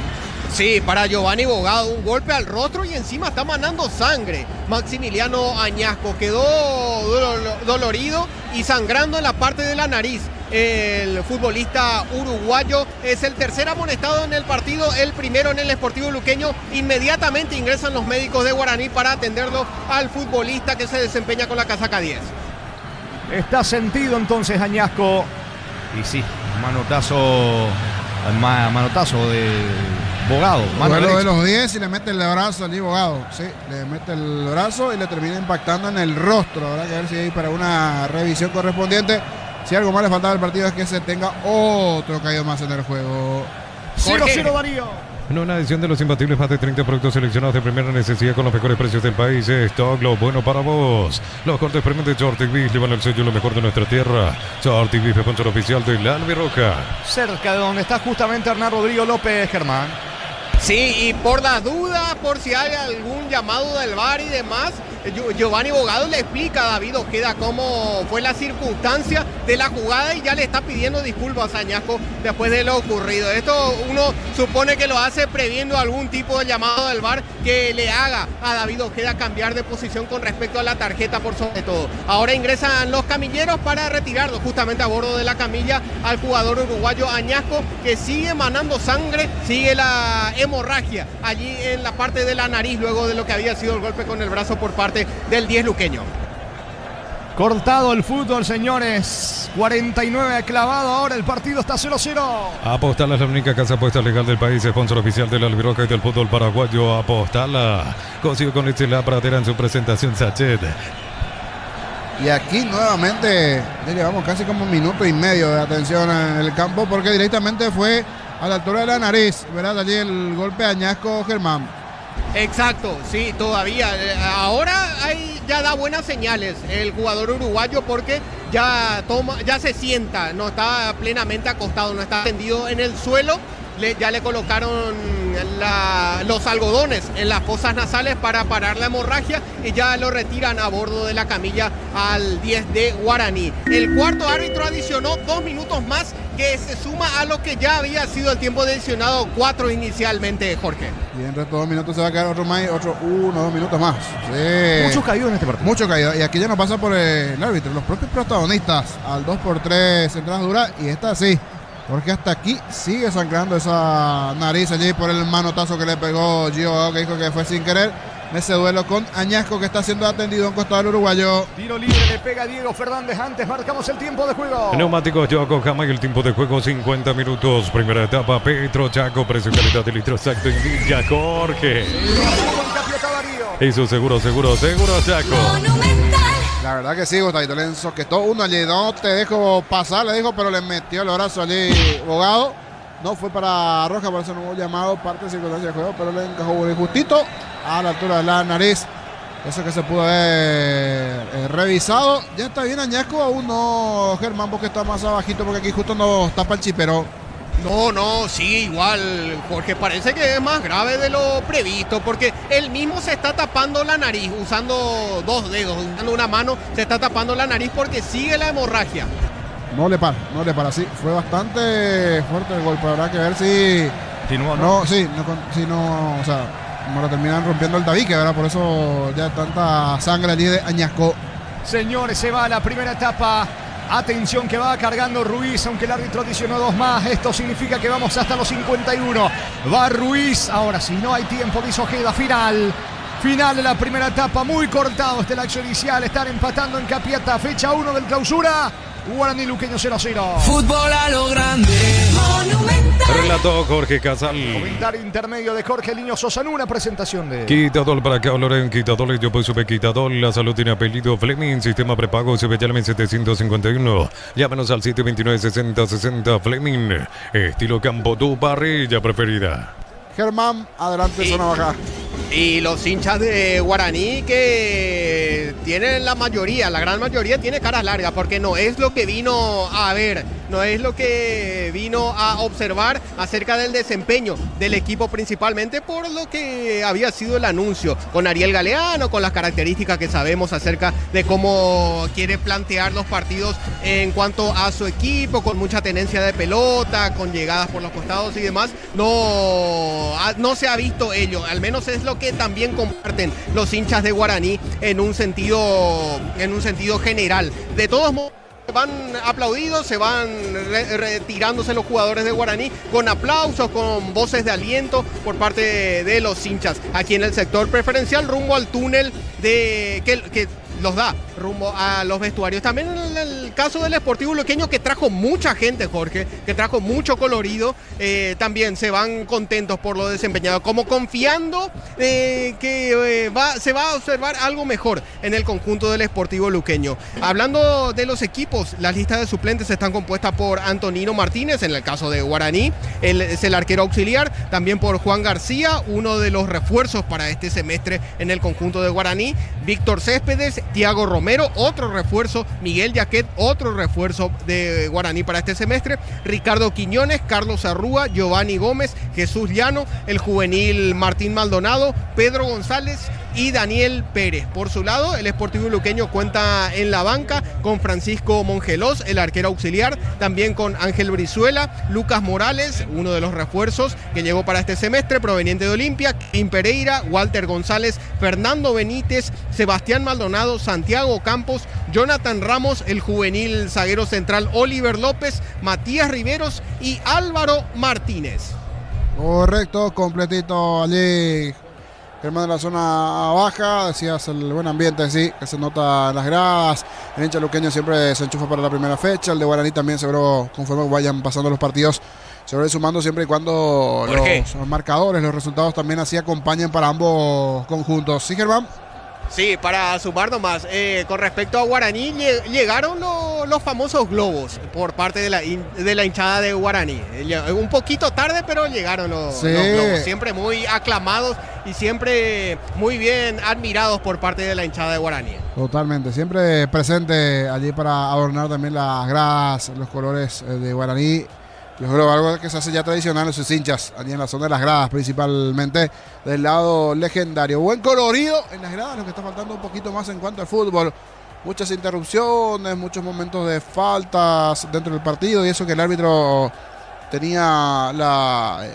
Sí, para Giovanni Bogado, un golpe al rostro y encima está manando sangre. Maximiliano Añasco quedó dolorido y sangrando en la parte de la nariz. El futbolista uruguayo es el tercer amonestado en el partido, el primero en el Sportivo Luqueño. Inmediatamente ingresan los médicos de Guaraní para atenderlo al futbolista que se desempeña con la casaca 10. Está sentido entonces Añasco. Y sí, manotazo de Bogado. Duelo de los 10 y le mete el brazo allí Bogado. Sí, le mete el brazo y le termina impactando en el rostro. Habrá que ver si hay para una revisión correspondiente. Si algo más le faltaba al partido es que se tenga otro caído más en el juego. 0-0 Darío. En una edición de los imbatibles, más de 30 productos seleccionados de primera necesidad con los mejores precios del país. Stock, lo bueno para vos. Los cortes premium de Short Beef llevan el sello lo mejor de nuestra tierra. Short Beef, sponsor oficial de la Albirroja. Cerca de donde está justamente Hernán Rodrigo López, Germán. Sí, y por la duda, por si hay algún llamado del VAR y demás, Giovanni Bogado le explica a David Ojeda cómo fue la circunstancia de la jugada y ya le está pidiendo disculpas a Añasco después de lo ocurrido. Esto uno supone que lo hace previendo algún tipo de llamado del VAR que le haga a David Ojeda cambiar de posición con respecto a la tarjeta por sobre todo. Ahora ingresan los camilleros para retirarlo justamente a bordo de la camilla al jugador uruguayo Añasco, que sigue manando sangre, sigue la hemorragia allí en la parte de la nariz luego de lo que había sido el golpe con el brazo por parte del 10 luqueño. Cortado el fútbol, señores. 49 clavado, ahora el partido está 0-0. Apostala es la única casa apuesta legal del país, sponsor oficial del Albirroja y del fútbol paraguayo. Apostala. Consigo con leche La Pradera en su presentación Sachet. Y aquí nuevamente le llevamos casi como un minuto y medio de atención en el campo porque directamente fue a la altura de la nariz, ¿verdad? Allí el golpe a Añasco, Germán. Exacto, sí, todavía. Ahora ya da buenas señales el jugador uruguayo porque ya se sienta, no está plenamente acostado, no está tendido en el suelo. Ya le colocaron los algodones en las fosas nasales para parar la hemorragia y ya lo retiran a bordo de la camilla al 10 de Guaraní. El cuarto árbitro adicionó 2 minutos más, que se suma a lo que ya había sido el tiempo adicionado 4 inicialmente, Jorge. Y en resto 2 minutos se va a quedar otro 2 minutos más. Sí. Muchos caídos en este partido. Muchos caídos. Y aquí ya no pasa por el árbitro, los propios protagonistas al 2x3 entradas duras y esta sí. Porque hasta aquí sigue sangrando esa nariz allí por el manotazo que le pegó Gio, que dijo que fue sin querer. Ese duelo con Añasco que está siendo atendido en costado del uruguayo. Tiro libre, le pega Diego Fernández. Antes marcamos el tiempo de juego. Neumáticos Yokohama y el tiempo de juego 50 minutos. Primera etapa, Petro Chaco, precio calidad de litro exacto en Villa Jorge. Eso seguro Chaco. La verdad que sí, Gustavito, le ensoquetó uno allí, no te dejo pasar, le dijo, pero le metió el brazo allí Bogado No fue para roja, por eso no hubo llamado, parte de circunstancia del juego, pero le encajó muy justito a la altura de la nariz. Eso que se pudo haber revisado. Ya está bien Añasco, aún no Germán, porque está más abajito, porque aquí justo nos tapa el chipero. No, sí, igual, Jorge, parece que es más grave de lo previsto, porque él mismo se está tapando la nariz, usando 2 dedos, usando una mano, se está tapando la nariz porque sigue la hemorragia. No le para, sí, fue bastante fuerte el golpe, habrá que ver si... Continúa, ¿no? O sea, no lo terminan rompiendo el tabique, ¿verdad? Por eso ya tanta sangre allí de Añasco. Señores, se va la primera etapa. Atención que va cargando Ruiz, aunque el árbitro adicionó 2 más. Esto significa que vamos hasta los 51. Va Ruiz. Ahora sí, no hay tiempo, dice Ojeda. Final de la primera etapa. Muy cortado el acción inicial. Están empatando en Capiatá. Fecha 1 del clausura. Guaraní Luqueño 0-0. Fútbol a lo grande. Monumental. Relató Jorge Casal. Comentario intermedio de Jorge Liño Sosa en una presentación de... Quitadol para acá, Loren, Quitadol, yo pues sube Quitadol, la salud tiene apellido Fleming, sistema prepago, sube llame 751, llámanos al 729-6060 Fleming, estilo campo, tu parrilla preferida. Germán, adelante, zona baja. Y los hinchas de Guaraní que tienen la gran mayoría tiene caras largas, porque no es lo que vino a ver, no es lo que vino a observar acerca del desempeño del equipo, principalmente por lo que había sido el anuncio con Ariel Galeano, con las características que sabemos acerca de cómo quiere plantear los partidos en cuanto a su equipo, con mucha tenencia de pelota, con llegadas por los costados y demás. No se ha visto ello, al menos es lo que también comparten los hinchas de Guaraní en un sentido general. De todos modos, van aplaudidos, se van retirándose los jugadores de Guaraní con aplausos, con voces de aliento por parte de los hinchas aquí en el sector preferencial rumbo al túnel que los da rumbo a los vestuarios. También en el caso del Sportivo Luqueño, que trajo mucha gente, Jorge, que trajo mucho colorido, también se van contentos por lo desempeñado, como confiando que se va a observar algo mejor en el conjunto del Sportivo Luqueño. Hablando de los equipos, las listas de suplentes están compuestas por Antonino Martínez, en el caso de Guaraní, él es el arquero auxiliar, también por Juan García, uno de los refuerzos para este semestre en el conjunto de Guaraní, Víctor Céspedes, Tiago Romero, otro refuerzo, Miguel Yaquet, otro refuerzo de Guaraní para este semestre, Ricardo Quiñones, Carlos Arrúa, Giovanni Gómez, Jesús Llano, el juvenil Martín Maldonado, Pedro González y Daniel Pérez. Por su lado, el Sportivo Luqueño cuenta en la banca con Francisco Mongelós, el arquero auxiliar, también con Ángel Brizuela, Lucas Morales, uno de los refuerzos que llegó para este semestre, proveniente de Olimpia, Kim Pereira, Walter González, Fernando Benítez, Sebastián Maldonado, Santiago Campos, Jonathan Ramos, el juvenil zaguero central Oliver López, Matías Riveros y Álvaro Martínez. Correcto, completito allí. Germán de la zona baja, decías el buen ambiente, sí, que se nota en las gradas. El hincha luqueño siempre se enchufa para la primera fecha. El de Guaraní también seguro, conforme vayan pasando los partidos, se va sumando siempre y cuando los marcadores, los resultados también así acompañen para ambos conjuntos. ¿Sí, Germán? Sí, para sumar nomás, con respecto a Guaraní, llegaron los famosos globos por parte de la hinchada de Guaraní. Un poquito tarde, pero llegaron los globos. Siempre muy aclamados y siempre muy bien admirados por parte de la hinchada de Guaraní. Totalmente, siempre presente allí para adornar también las gradas, los colores de Guaraní. Algo que se hace ya tradicional en sus hinchas, allí en la zona de las gradas, principalmente del lado legendario. Buen colorido en las gradas, lo que está faltando un poquito más en cuanto al fútbol. Muchas interrupciones, muchos momentos de faltas dentro del partido, y eso que el árbitro tenía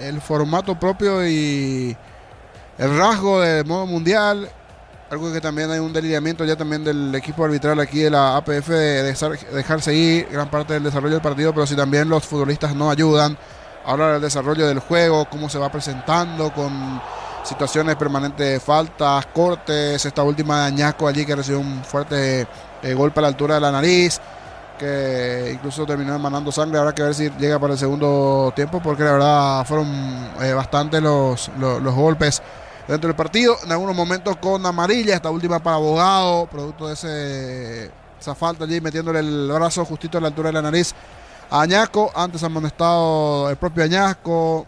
el formato propio y el rasgo de modo mundial. Algo que también hay un delineamiento ya también del equipo arbitral aquí de la APF de dejar seguir gran parte del desarrollo del partido, pero si también los futbolistas no ayudan a hablar del desarrollo del juego, cómo se va presentando con situaciones permanentes de faltas, cortes, esta última de Añasco allí que recibió un fuerte golpe a la altura de la nariz, que incluso terminó emanando sangre. Habrá que ver si llega para el segundo tiempo, porque la verdad fueron bastante los golpes dentro del partido, en algunos momentos con amarilla, esta última para Abogado, producto de esa falta allí, metiéndole el brazo justito a la altura de la nariz a Añasco. Antes amonestado el propio Añasco,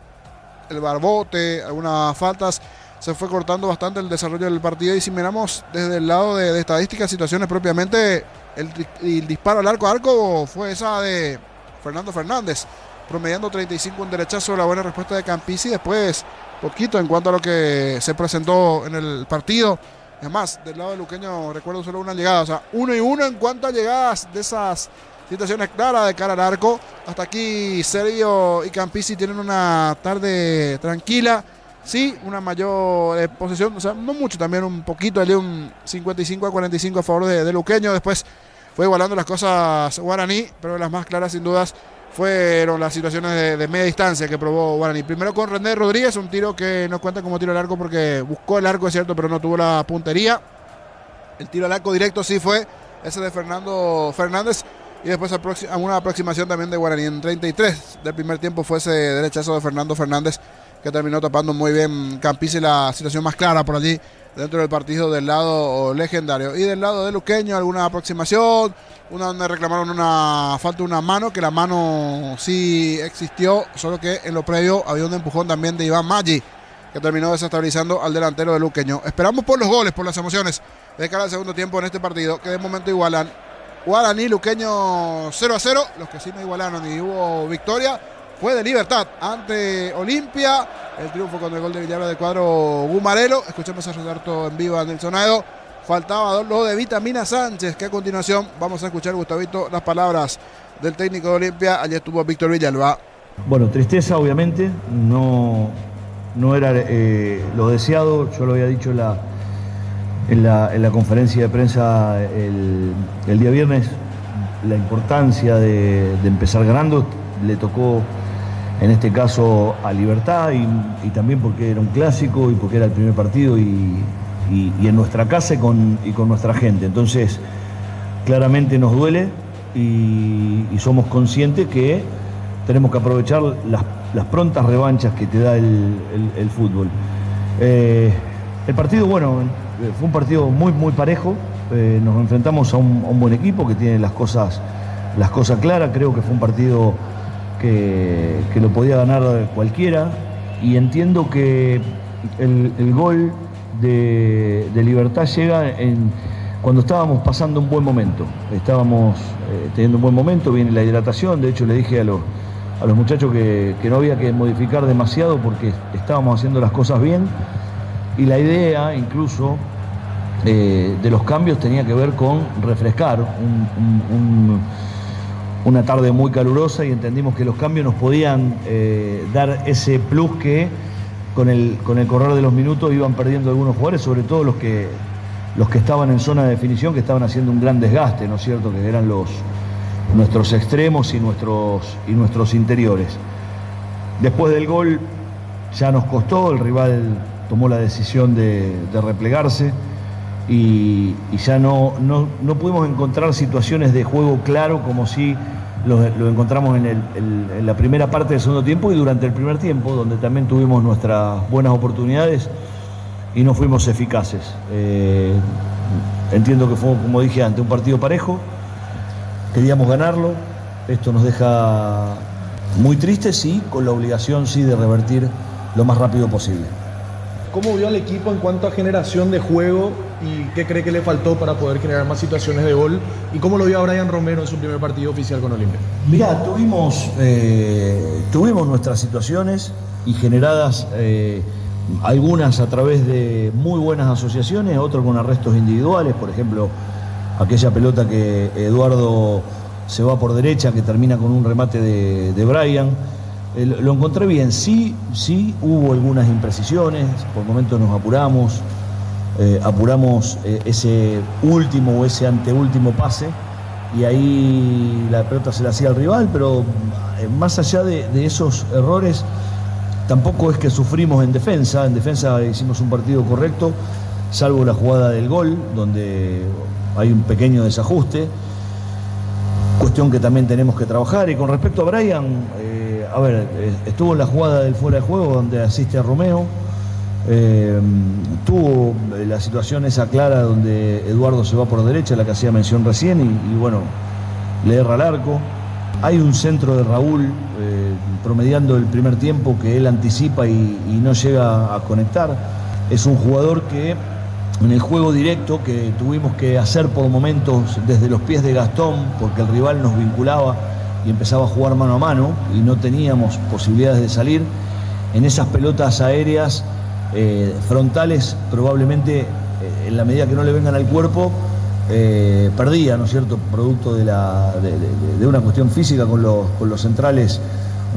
el Barbote, algunas faltas. Se fue cortando bastante el desarrollo del partido. Y si miramos desde el lado de estadísticas, situaciones propiamente, el disparo al arco fue esa de Fernando Fernández, promediando 35 en derechazo. La buena respuesta de Campisi. Después poquito en cuanto a lo que se presentó en el partido. Es más, del lado de luqueño recuerdo solo una llegada, o sea, 1-1 en cuanto a llegadas de esas situaciones claras de cara al arco. Hasta aquí Sergio y Campisi tienen una tarde tranquila. Sí, una mayor posesión, o sea, no mucho, también un poquito, allí un 55-45 a favor de luqueño. Después fue igualando las cosas Guaraní, pero las más claras sin dudas fueron las situaciones de media distancia que probó Guaraní. Primero con René Rodríguez, un tiro que no cuenta como tiro al arco porque buscó el arco, es cierto, pero no tuvo la puntería. El tiro al arco directo sí fue ese de Fernando Fernández. Y después una aproximación también de Guaraní. En 33 del primer tiempo fue ese derechazo de Fernando Fernández que terminó tapando muy bien Campisi, la situación más clara por allí dentro del partido del lado legendario. Y del lado de luqueño alguna aproximación, una donde reclamaron una falta, una mano, que la mano sí existió, solo que en lo previo había un empujón también de Iván Maggi, que terminó desestabilizando al delantero de luqueño. Esperamos por los goles, por las emociones de cara al segundo tiempo en este partido, que de momento igualan Guaraní, luqueño 0-0. Los que sí no igualaron y hubo victoria fue de Libertad ante Olimpia. El triunfo con el gol de Villalba del cuadro Gumarelo. Escuchemos a Roberto en vivo a Nelson Aedo. Faltaba lo de Vitamina Sánchez, que a continuación vamos a escuchar, Gustavito, las palabras del técnico de Olimpia. Allí estuvo Víctor Villalba. Bueno, tristeza obviamente, no era lo deseado. Yo lo había dicho en la conferencia de prensa el día viernes, la importancia de empezar ganando. Le tocó en este caso a Libertad y también porque era un clásico y porque era el primer partido y en nuestra casa y con nuestra gente. Entonces claramente nos duele y somos conscientes que tenemos que aprovechar las prontas revanchas que te da el fútbol. El partido, bueno, fue un partido muy muy parejo. Nos enfrentamos a un buen equipo que tiene las cosas claras. Creo que fue un partido que lo podía ganar cualquiera, y entiendo que el gol de Libertad llega cuando estábamos pasando un buen momento. Estábamos teniendo un buen momento, viene la hidratación. De hecho le dije a los muchachos que no había que modificar demasiado porque estábamos haciendo las cosas bien, y la idea incluso de los cambios tenía que ver con refrescar una tarde muy calurosa, y entendimos que los cambios nos podían dar ese plus que con el correr de los minutos iban perdiendo algunos jugadores, sobre todo los que estaban en zona de definición, que estaban haciendo un gran desgaste, ¿no es cierto?, que eran nuestros extremos y nuestros interiores. Después del gol ya nos costó, el rival tomó la decisión de replegarse y ya no pudimos encontrar situaciones de juego claro como si lo encontramos en la primera parte del segundo tiempo y durante el primer tiempo, donde también tuvimos nuestras buenas oportunidades y no fuimos eficaces. Entiendo que fue, como dije antes, un partido parejo, queríamos ganarlo. Esto nos deja muy tristes y con la obligación sí de revertir lo más rápido posible. ¿Cómo vio al equipo en cuanto a generación de juego y qué cree que le faltó para poder generar más situaciones de gol? ¿Y cómo lo vio a Brian Romero en su primer partido oficial con Olimpia? Mirá, tuvimos nuestras situaciones y generadas algunas a través de muy buenas asociaciones, otras con arrestos individuales. Por ejemplo, aquella pelota que Eduardo se va por derecha, que termina con un remate de Brian. Lo encontré bien, sí hubo algunas imprecisiones, por momentos nos apuramos ese último o ese anteúltimo pase y ahí la pelota se la hacía al rival, pero más allá de esos errores tampoco es que sufrimos en defensa hicimos un partido correcto, salvo la jugada del gol donde hay un pequeño desajuste, cuestión que también tenemos que trabajar. Y con respecto a Brian, estuvo en la jugada del fuera de juego donde asiste a Romeo, tuvo la situación esa clara donde Eduardo se va por derecha, la que hacía mención recién, y bueno, le erra al arco. Hay un centro de Raúl promediando el primer tiempo que él anticipa y no llega a conectar. Es un jugador que en el juego directo que tuvimos que hacer por momentos desde los pies de Gastón, porque el rival nos vinculaba y empezaba a jugar mano a mano y no teníamos posibilidades de salir, en esas pelotas aéreas frontales probablemente en la medida que no le vengan al cuerpo perdía, ¿no es cierto?, producto de una cuestión física con los centrales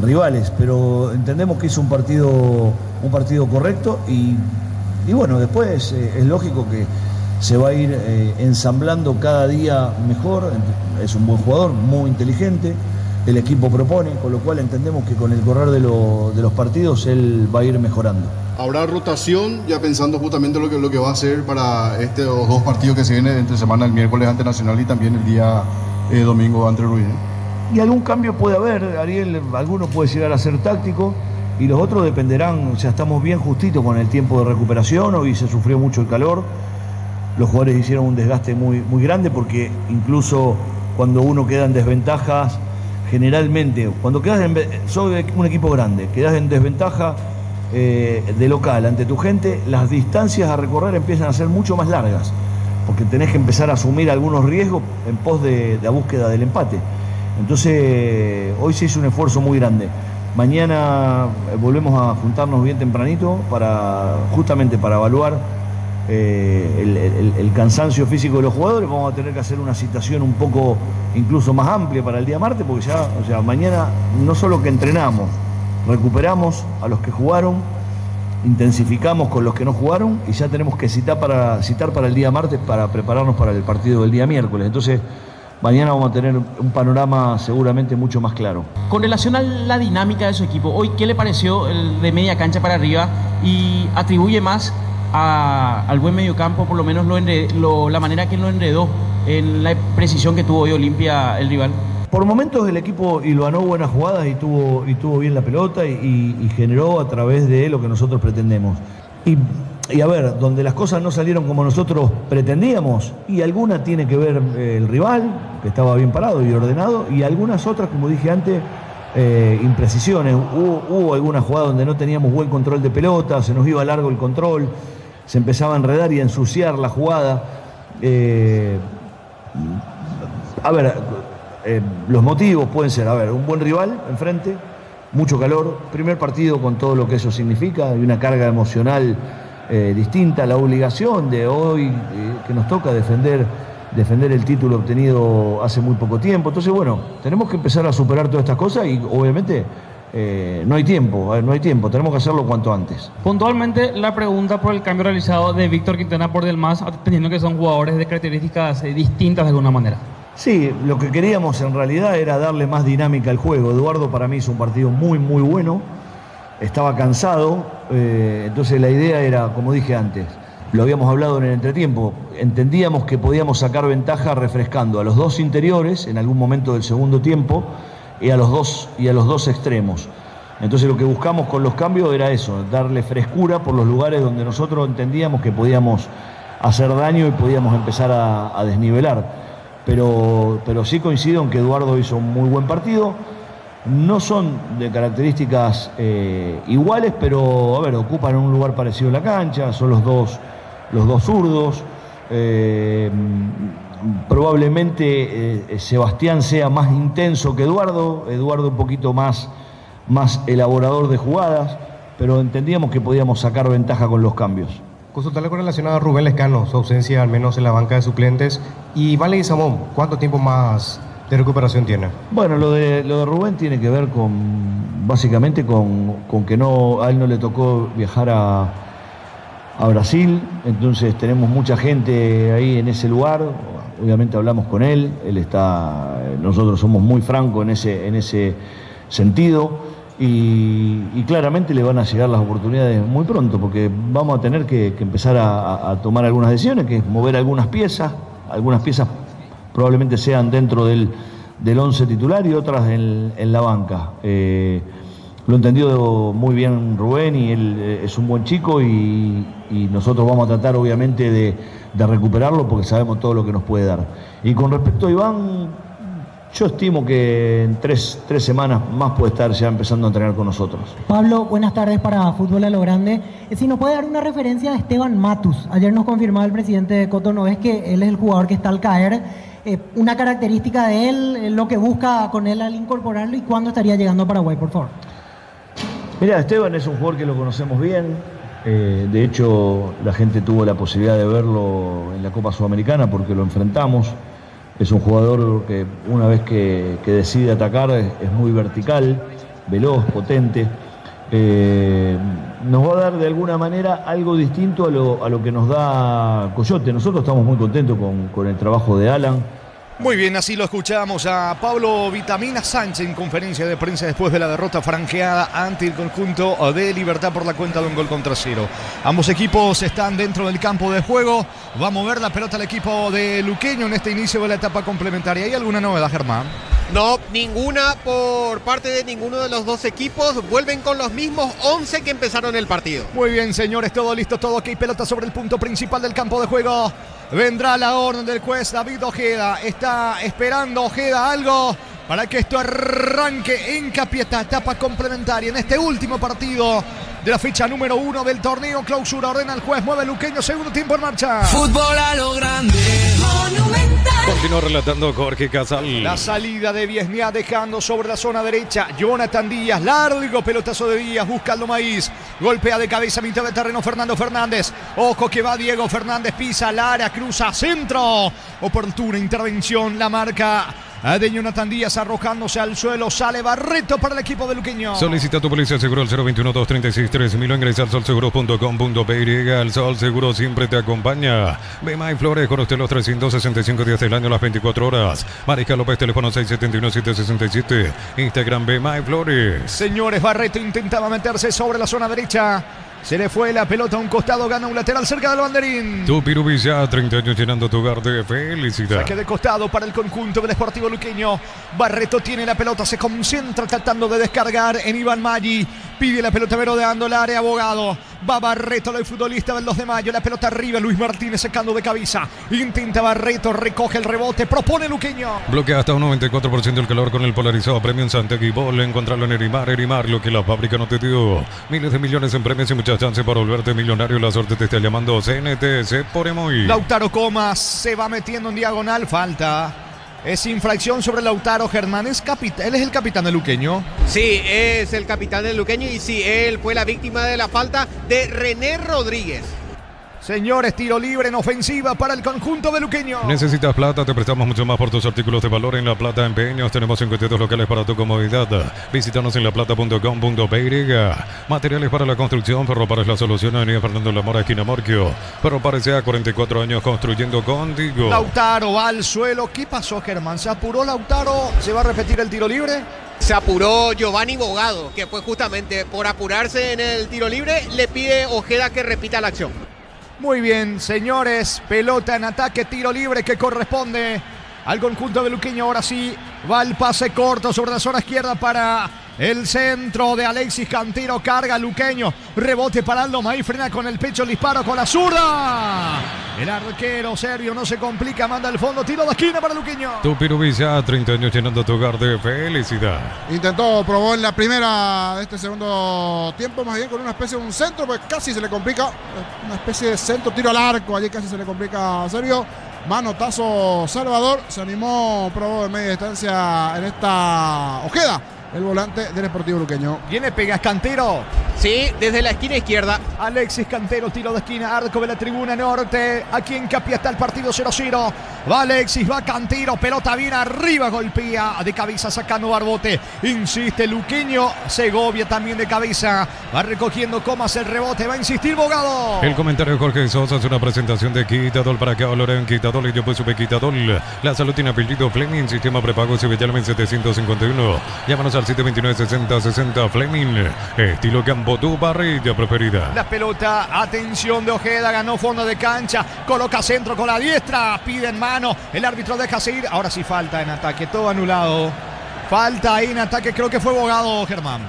rivales, pero entendemos que hizo un partido correcto y bueno, después es lógico que se va a ir ensamblando cada día mejor. Es un buen jugador, muy inteligente, el equipo propone, con lo cual entendemos que con el correr de los partidos él va a ir mejorando. ¿Habrá rotación ya pensando justamente lo que va a hacer para estos dos partidos que se vienen entre semana, el miércoles ante Nacional y también el día domingo ante Ruiz? Y algún cambio puede haber, Ariel, alguno puede llegar a ser táctico y los otros dependerán. O sea, estamos bien justitos con el tiempo de recuperación, hoy se sufrió mucho el calor, los jugadores hicieron un desgaste muy, muy grande porque incluso cuando uno queda en desventajas, generalmente, cuando quedas soy un equipo grande, quedas en desventaja de local ante tu gente, las distancias a recorrer empiezan a ser mucho más largas, porque tenés que empezar a asumir algunos riesgos en pos de la búsqueda del empate. Entonces, hoy se hizo un esfuerzo muy grande. Mañana volvemos a juntarnos bien tempranito justamente para evaluar el cansancio físico de los jugadores. Vamos a tener que hacer una citación un poco incluso más amplia para el día martes, porque ya, o sea, mañana no solo que entrenamos, recuperamos a los que jugaron, intensificamos con los que no jugaron y ya tenemos que citar para el día martes para prepararnos para el partido del día miércoles. Entonces, mañana vamos a tener un panorama seguramente mucho más claro. Con relación a la dinámica de su equipo, hoy, ¿qué le pareció el de media cancha para arriba? Y atribuye más al buen mediocampo, por lo menos la manera que lo enredó en la precisión que tuvo hoy Olimpia el rival. Por momentos el equipo hilvanó buenas jugadas y tuvo bien la pelota y generó a través de lo que nosotros pretendemos. Y a ver, donde las cosas no salieron como nosotros pretendíamos, y alguna tiene que ver el rival, que estaba bien parado y ordenado, y algunas otras, como dije antes, imprecisiones. Hubo alguna jugada donde no teníamos buen control de pelota, se nos iba largo el control, se empezaba a enredar y a ensuciar la jugada. Los motivos pueden ser, un buen rival enfrente, mucho calor, primer partido con todo lo que eso significa, y una carga emocional distinta, la obligación de hoy que nos toca defender el título obtenido hace muy poco tiempo. Entonces, bueno, tenemos que empezar a superar todas estas cosas y obviamente no hay tiempo, tenemos que hacerlo cuanto antes. Puntualmente, la pregunta por el cambio realizado de Víctor Quintana por Delmas, teniendo que son jugadores de características distintas de alguna manera. Sí, lo que queríamos en realidad era darle más dinámica al juego. Eduardo para mí hizo un partido muy, muy bueno. Estaba cansado, entonces la idea era, como dije antes, lo habíamos hablado en el entretiempo, entendíamos que podíamos sacar ventaja refrescando a los dos interiores en algún momento del segundo tiempo y a los dos extremos. Entonces lo que buscamos con los cambios era eso, darle frescura por los lugares donde nosotros entendíamos que podíamos hacer daño y podíamos empezar a desnivelar. Pero sí coincido en que Eduardo hizo un muy buen partido. No son de características iguales, pero ocupan un lugar parecido en la cancha, son los dos zurdos. Probablemente Sebastián sea más intenso que Eduardo un poquito más elaborador de jugadas, pero entendíamos que podíamos sacar ventaja con los cambios. Consultarle con relación a Rubén Lescano, su ausencia al menos en la banca de suplentes, y Vale Guizamón, ¿cuánto tiempo más de recuperación tiene? Bueno, lo de Rubén tiene que ver básicamente con que a él no le tocó viajar a Brasil, entonces tenemos mucha gente ahí en ese lugar, obviamente hablamos con él, nosotros somos muy francos en ese sentido. Y claramente le van a llegar las oportunidades muy pronto, porque vamos a tener que empezar a tomar algunas decisiones, que es mover algunas piezas probablemente sean dentro del 11 titular y otras en la banca. Lo entendió muy bien Rubén y él es un buen chico y nosotros vamos a tratar obviamente de recuperarlo porque sabemos todo lo que nos puede dar. Y con respecto a Iván, Yo estimo que en tres semanas más puede estar ya empezando a entrenar con nosotros. Pablo, buenas tardes para Fútbol a lo Grande. Si nos puede dar una referencia de Esteban Matus. Ayer nos confirmaba el presidente de Cotonou que él es el jugador que está al caer. Una característica de él, lo que busca con él al incorporarlo y cuándo estaría llegando a Paraguay, por favor. Mira, Esteban es un jugador que lo conocemos bien. De hecho, la gente tuvo la posibilidad de verlo en la Copa Sudamericana porque lo enfrentamos. Es un jugador que una vez que decide atacar es muy vertical, veloz, potente. Nos va a dar de alguna manera algo distinto a lo que nos da Coyote. Nosotros estamos muy contentos con el trabajo de Alan. Muy bien, así lo escuchamos a Pablo Vitamina Sánchez en conferencia de prensa después de la derrota franqueada ante el conjunto de Libertad por la cuenta de 1-0. Ambos equipos están dentro del campo de juego. Va a mover la pelota el equipo de Luqueño en este inicio de la etapa complementaria. ¿Hay alguna novedad, Germán? No, ninguna por parte de ninguno de los dos equipos. Vuelven con los mismos 11 que empezaron el partido. Muy bien, señores, todo listo, todo ok. Pelota sobre el punto principal del campo de juego. Vendrá la orden del juez David Ojeda. Está esperando Ojeda algo para que esto arranque en Capiatá. Etapa complementaria en este último partido de la fecha número 1 del torneo Clausura. Ordena el juez, mueve Luqueño, segundo tiempo en marcha. Fútbol a lo grande, Monumental. Continúa relatando Jorge Casal. La salida de Viesnia dejando sobre la zona derecha Jonathan Díaz, largo pelotazo de Díaz, busca Aldo Maíz, golpea de cabeza mitad de terreno Fernando Fernández, ojo que va Diego Fernández, pisa al área, cruza centro, oportuna intervención, la marca de Jonathan Díaz arrojándose al suelo, sale Barreto para el equipo de Luqueño. Solicita tu policía seguro al 021-236-3000 o ingresa al solseguro.com.py. El Sol Seguro siempre te acompaña. Bemay Flores, con usted los 365 días del año, las 24 horas. Mariscal López, teléfono 671-767. Instagram Bemay Flores. Señores, Barreto intentaba meterse sobre la zona derecha. Se le fue la pelota a un costado, gana un lateral cerca del banderín. Tupirubilla, 30 años llenando tu hogar de felicidad. Saque de costado para el conjunto del Sportivo Luqueño. Barreto tiene la pelota, se concentra tratando de descargar en Iván Maggi. Pide la pelota merodeando el área, Abogado. Va Barreto, el futbolista del 2 de mayo. La pelota arriba, Luis Martínez secando de cabeza. Intenta Barreto, recoge el rebote, propone Luqueño. Bloquea hasta un 94% el calor con el polarizado Premium Santegui Ball. Encontrarlo en Erimar, lo que la fábrica no te dio. Miles de millones en premios y muchas chances para volverte millonario. La suerte te está llamando. CNTC por Emoy. Lautaro Comas se va metiendo en diagonal, falta. Es infracción sobre Lautaro. Germán él es el capitán de Luqueño. Sí, es el capitán del Luqueño y sí, él fue la víctima de la falta de René Rodríguez. Señores, tiro libre en ofensiva para el conjunto de Luqueño. ¿Necesitas plata? Te prestamos mucho más por tus artículos de valor en La Plata Empeños. Tenemos 52 locales para tu comodidad. Visítanos en laplata.com.py. Materiales para la construcción. Ferropares la solución. Avenida Fernando Lamora, esquina Morquio. Ferropares ya 44 años construyendo contigo. Lautaro va al suelo. ¿Qué pasó, Germán? ¿Se apuró Lautaro? ¿Se va a repetir el tiro libre? Se apuró Giovanni Bogado, que fue justamente por apurarse en el tiro libre. Le pide Ojeda que repita la acción. Muy bien, señores, pelota en ataque, tiro libre que corresponde al conjunto de Luqueño. Ahora sí, va el pase corto sobre la zona izquierda para el centro de Alexis Cantero. Carga Luqueño, rebote para Aldo Maíz, frena con el pecho, el disparo con la zurda. El arquero serbio no se complica, manda al fondo, tiro de esquina para Luqueño. Tupirubilla, 30 años llenando tu hogar de felicidad. Probó en la primera de este segundo tiempo, más bien con una especie de un centro, pues casi se le complica. Una especie de centro, tiro al arco, allí casi se le complica a Serbio. Manotazo Salvador, se animó, probó de media distancia en esta Ojeda, el volante del Sportivo Luqueño. Viene, pega Cantero. Sí, desde la esquina izquierda. Alexis Cantero, tiro de esquina, arco de la tribuna norte. Aquí en Capia está el partido 0-0. Va Alexis, va Cantero, pelota bien arriba, golpea de cabeza sacando Barbote. Insiste Luqueño, Segovia también de cabeza. Va recogiendo Comas el rebote, va a insistir Bogado. El comentario de Jorge Sosa es una presentación de Quitadol para que valoren Quitadol y yo pues supe Quitadol. La salud tiene apellido Fleming, sistema prepago Civitalmen 751. Llámanos al 729-6060 Fleming. Estilo campo, tu parrilla preferida. La pelota, atención de Ojeda, ganó fondo de cancha, coloca centro con la diestra, pide en mano, el árbitro deja seguir. Ahora sí falta en ataque, todo anulado. Falta ahí en ataque, creo que fue Bogado, Germán.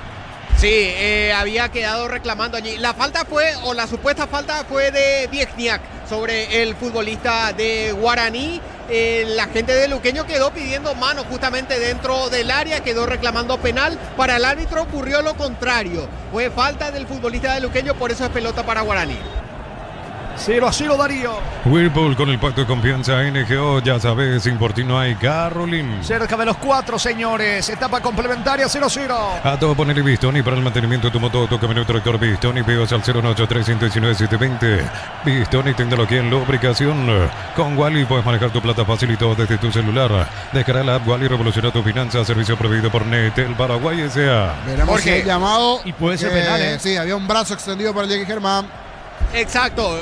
Sí, había quedado reclamando allí. La falta fue, o la supuesta falta fue de Viesniak sobre el futbolista de Guaraní. la gente de Luqueño quedó pidiendo mano justamente dentro del área, quedó reclamando penal. Para el árbitro ocurrió lo contrario, fue falta del futbolista de Luqueño, por eso es pelota para Guaraní. 0-0 Darío. Whirlpool con el pacto de confianza NGO, ya sabes, sin por ti no hay Carolyn. Cerca de los 4, señores. Etapa complementaria 0-0. A todo ponerle Bistoni para el mantenimiento de tu moto, tu camioneta, tractor Bistoni, pedidos al 098319720. Bistoni, tecnología en lubricación. Con Wally puedes manejar tu plata fácil y todo desde tu celular. Descarga la app Wally, revoluciona tu finanzas. Servicio proveído por Netel Paraguay S.A. Veremos si hay llamado. Y puede ser penal, ¿eh? Sí, había un brazo extendido para el Jackie Germán. Exacto,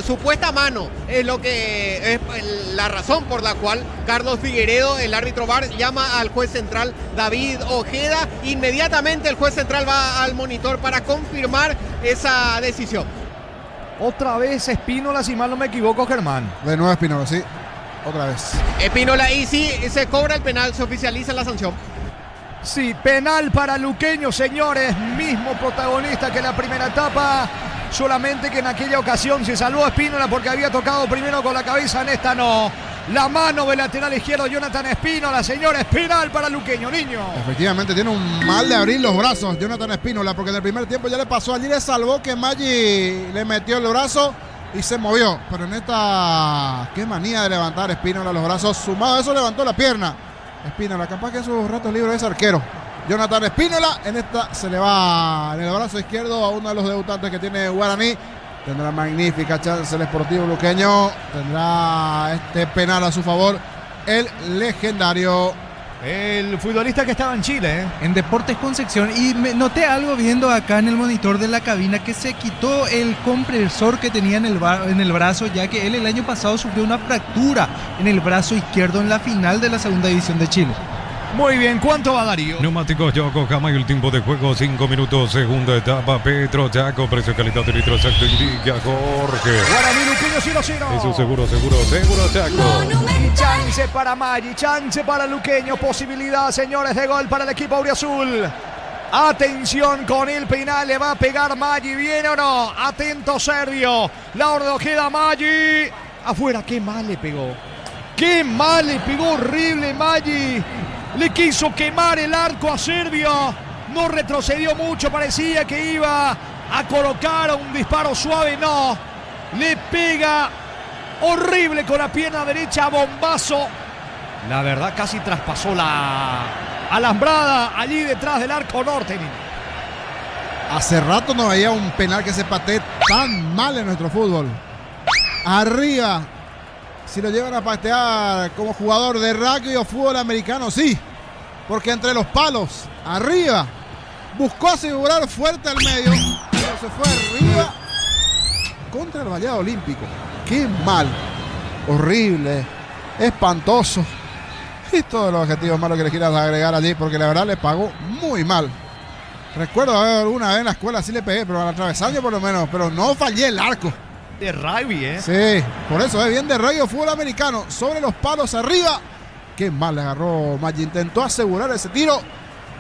supuesta mano es lo que es la razón por la cual Carlos Figueredo, el árbitro VAR, llama al juez central David Ojeda. Inmediatamente el juez central va al monitor para confirmar esa decisión. Otra vez Espínola, si mal no me equivoco, Germán. De nuevo Espínola, sí. Otra vez. Espínola, y sí, se cobra el penal, se oficializa la sanción. Sí, penal para Luqueño, señores. Mismo protagonista que en la primera etapa. Solamente que en aquella ocasión se salvó a Espínola porque había tocado primero con la cabeza, en esta no. La mano del lateral izquierdo Jonathan Espínola, señores, penal para Luqueño, niño. Efectivamente, tiene un mal de abrir los brazos Jonathan Espínola, porque en el primer tiempo ya le pasó, allí le salvó que Maggi le metió el brazo y se movió. Pero en esta, qué manía de levantar Espínola los brazos, sumado a eso levantó la pierna. Espínola, capaz que en sus ratos libres es arquero. Jonathan Espínola, en esta se le va en el brazo izquierdo a uno de los debutantes que tiene Guaraní. Tendrá magnífica chance el Sportivo Luqueño. Tendrá este penal a su favor el legendario. El futbolista que estaba en Chile, ¿eh? En Deportes Concepción. Y me noté algo viendo acá en el monitor de la cabina, que se quitó el compresor que tenía en el brazo, ya que él el año pasado sufrió una fractura en el brazo izquierdo en la final de la segunda división de Chile. Muy bien, ¿cuánto va Darío? Neumáticos Yokohama y el tiempo de juego 5 minutos, segunda etapa. Petro Chaco, precio calidad de litro exacto, indica Jorge. Guaraní Luqueño 0-0. Eso seguro Chaco. Y chance para Maggi, chance para Luqueño, posibilidad, señores, de gol para el equipo auriazul. Atención con el penal, le va a pegar Maggi, ¿viene o no? Atento Servio, la orden de Ojeda, Maggi. Afuera, qué mal le pegó. Qué mal le pegó, horrible Maggi. Le quiso quemar el arco a Servio. No retrocedió mucho. Parecía que iba a colocar un disparo suave. No. Le pega horrible con la pierna derecha. Bombazo. La verdad casi traspasó la alambrada allí detrás del arco norte. Hace rato no veía un penal que se patee tan mal en nuestro fútbol. Arriba. Si lo llevan a patear como jugador de rugby o fútbol americano, sí. Porque entre los palos, arriba, buscó asegurar fuerte al medio, pero se fue arriba contra el Vallado Olímpico. Qué mal, horrible, espantoso. Y todos los objetivos malos que le quieras agregar allí, porque la verdad le pagó muy mal. Recuerdo haber alguna vez en la escuela sí le pegué, pero al travesaño por lo menos, pero no fallé el arco. De rugby, ¿eh? Sí, por eso es bien de rugby o fútbol americano. Sobre los palos arriba. Qué mal le agarró Maggi. Intentó asegurar ese tiro,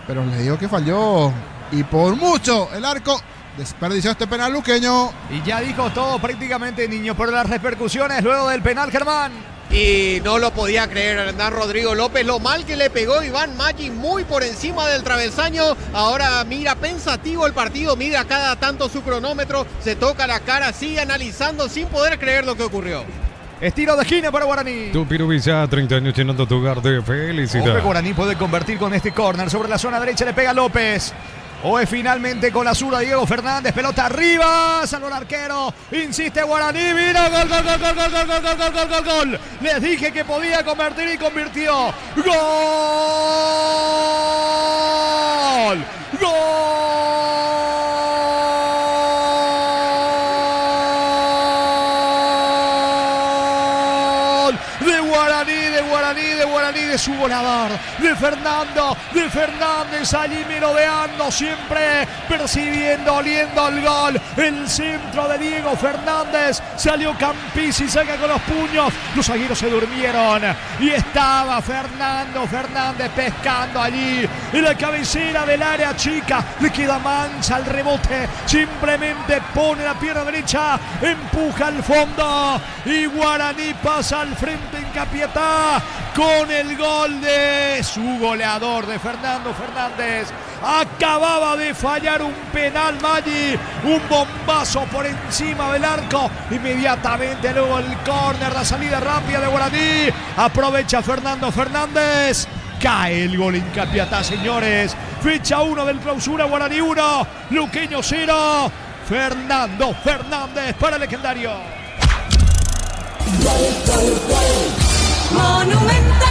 pero le digo que falló. Y por mucho el arco desperdició este penal luqueño. Y ya dijo todo prácticamente, niño, por las repercusiones luego del penal, Germán. Y no lo podía creer Hernán Rodrigo López, lo mal que le pegó Iván Maggi, muy por encima del travesaño. Ahora mira pensativo el partido, mira cada tanto su cronómetro, se toca la cara, sigue analizando sin poder creer lo que ocurrió. Estilo de esquina para Guaraní. Tu Pirubizá, 30 años llenando tu hogar de felicidad. Hombre, Guaraní puede convertir con este córner. Sobre la zona derecha le pega López. Oe finalmente con la zurda Diego Fernández, pelota arriba, salvó el arquero, insiste Guaraní, mira, gol, gol, gol, gol, gol, gol, gol, gol, gol, gol, gol. Les dije que podía convertir y convirtió. ¡Gol! ¡Gol! De Guaraní, Guaraní de su goleador, de Fernández, allí merodeando, siempre persiguiendo, oliendo el gol. El centro de Diego Fernández, salió Campisi, saca con los puños, los zagueros se durmieron y estaba Fernando Fernández pescando allí en la cabecera del área chica. Le queda mancha al rebote, simplemente pone la pierna derecha, empuja al fondo y Guaraní pasa al frente en Capiatá con el gol de su goleador, de Fernando Fernández. Acababa de fallar un penal Maggi, un bombazo por encima del arco. Inmediatamente luego el córner, la salida rápida de Guaraní. Aprovecha Fernando Fernández. Cae el gol en Capiatá, señores. Fecha 1 del Clausura, Guaraní 1, Luqueño 0. Fernando Fernández para el legendario. Monumental.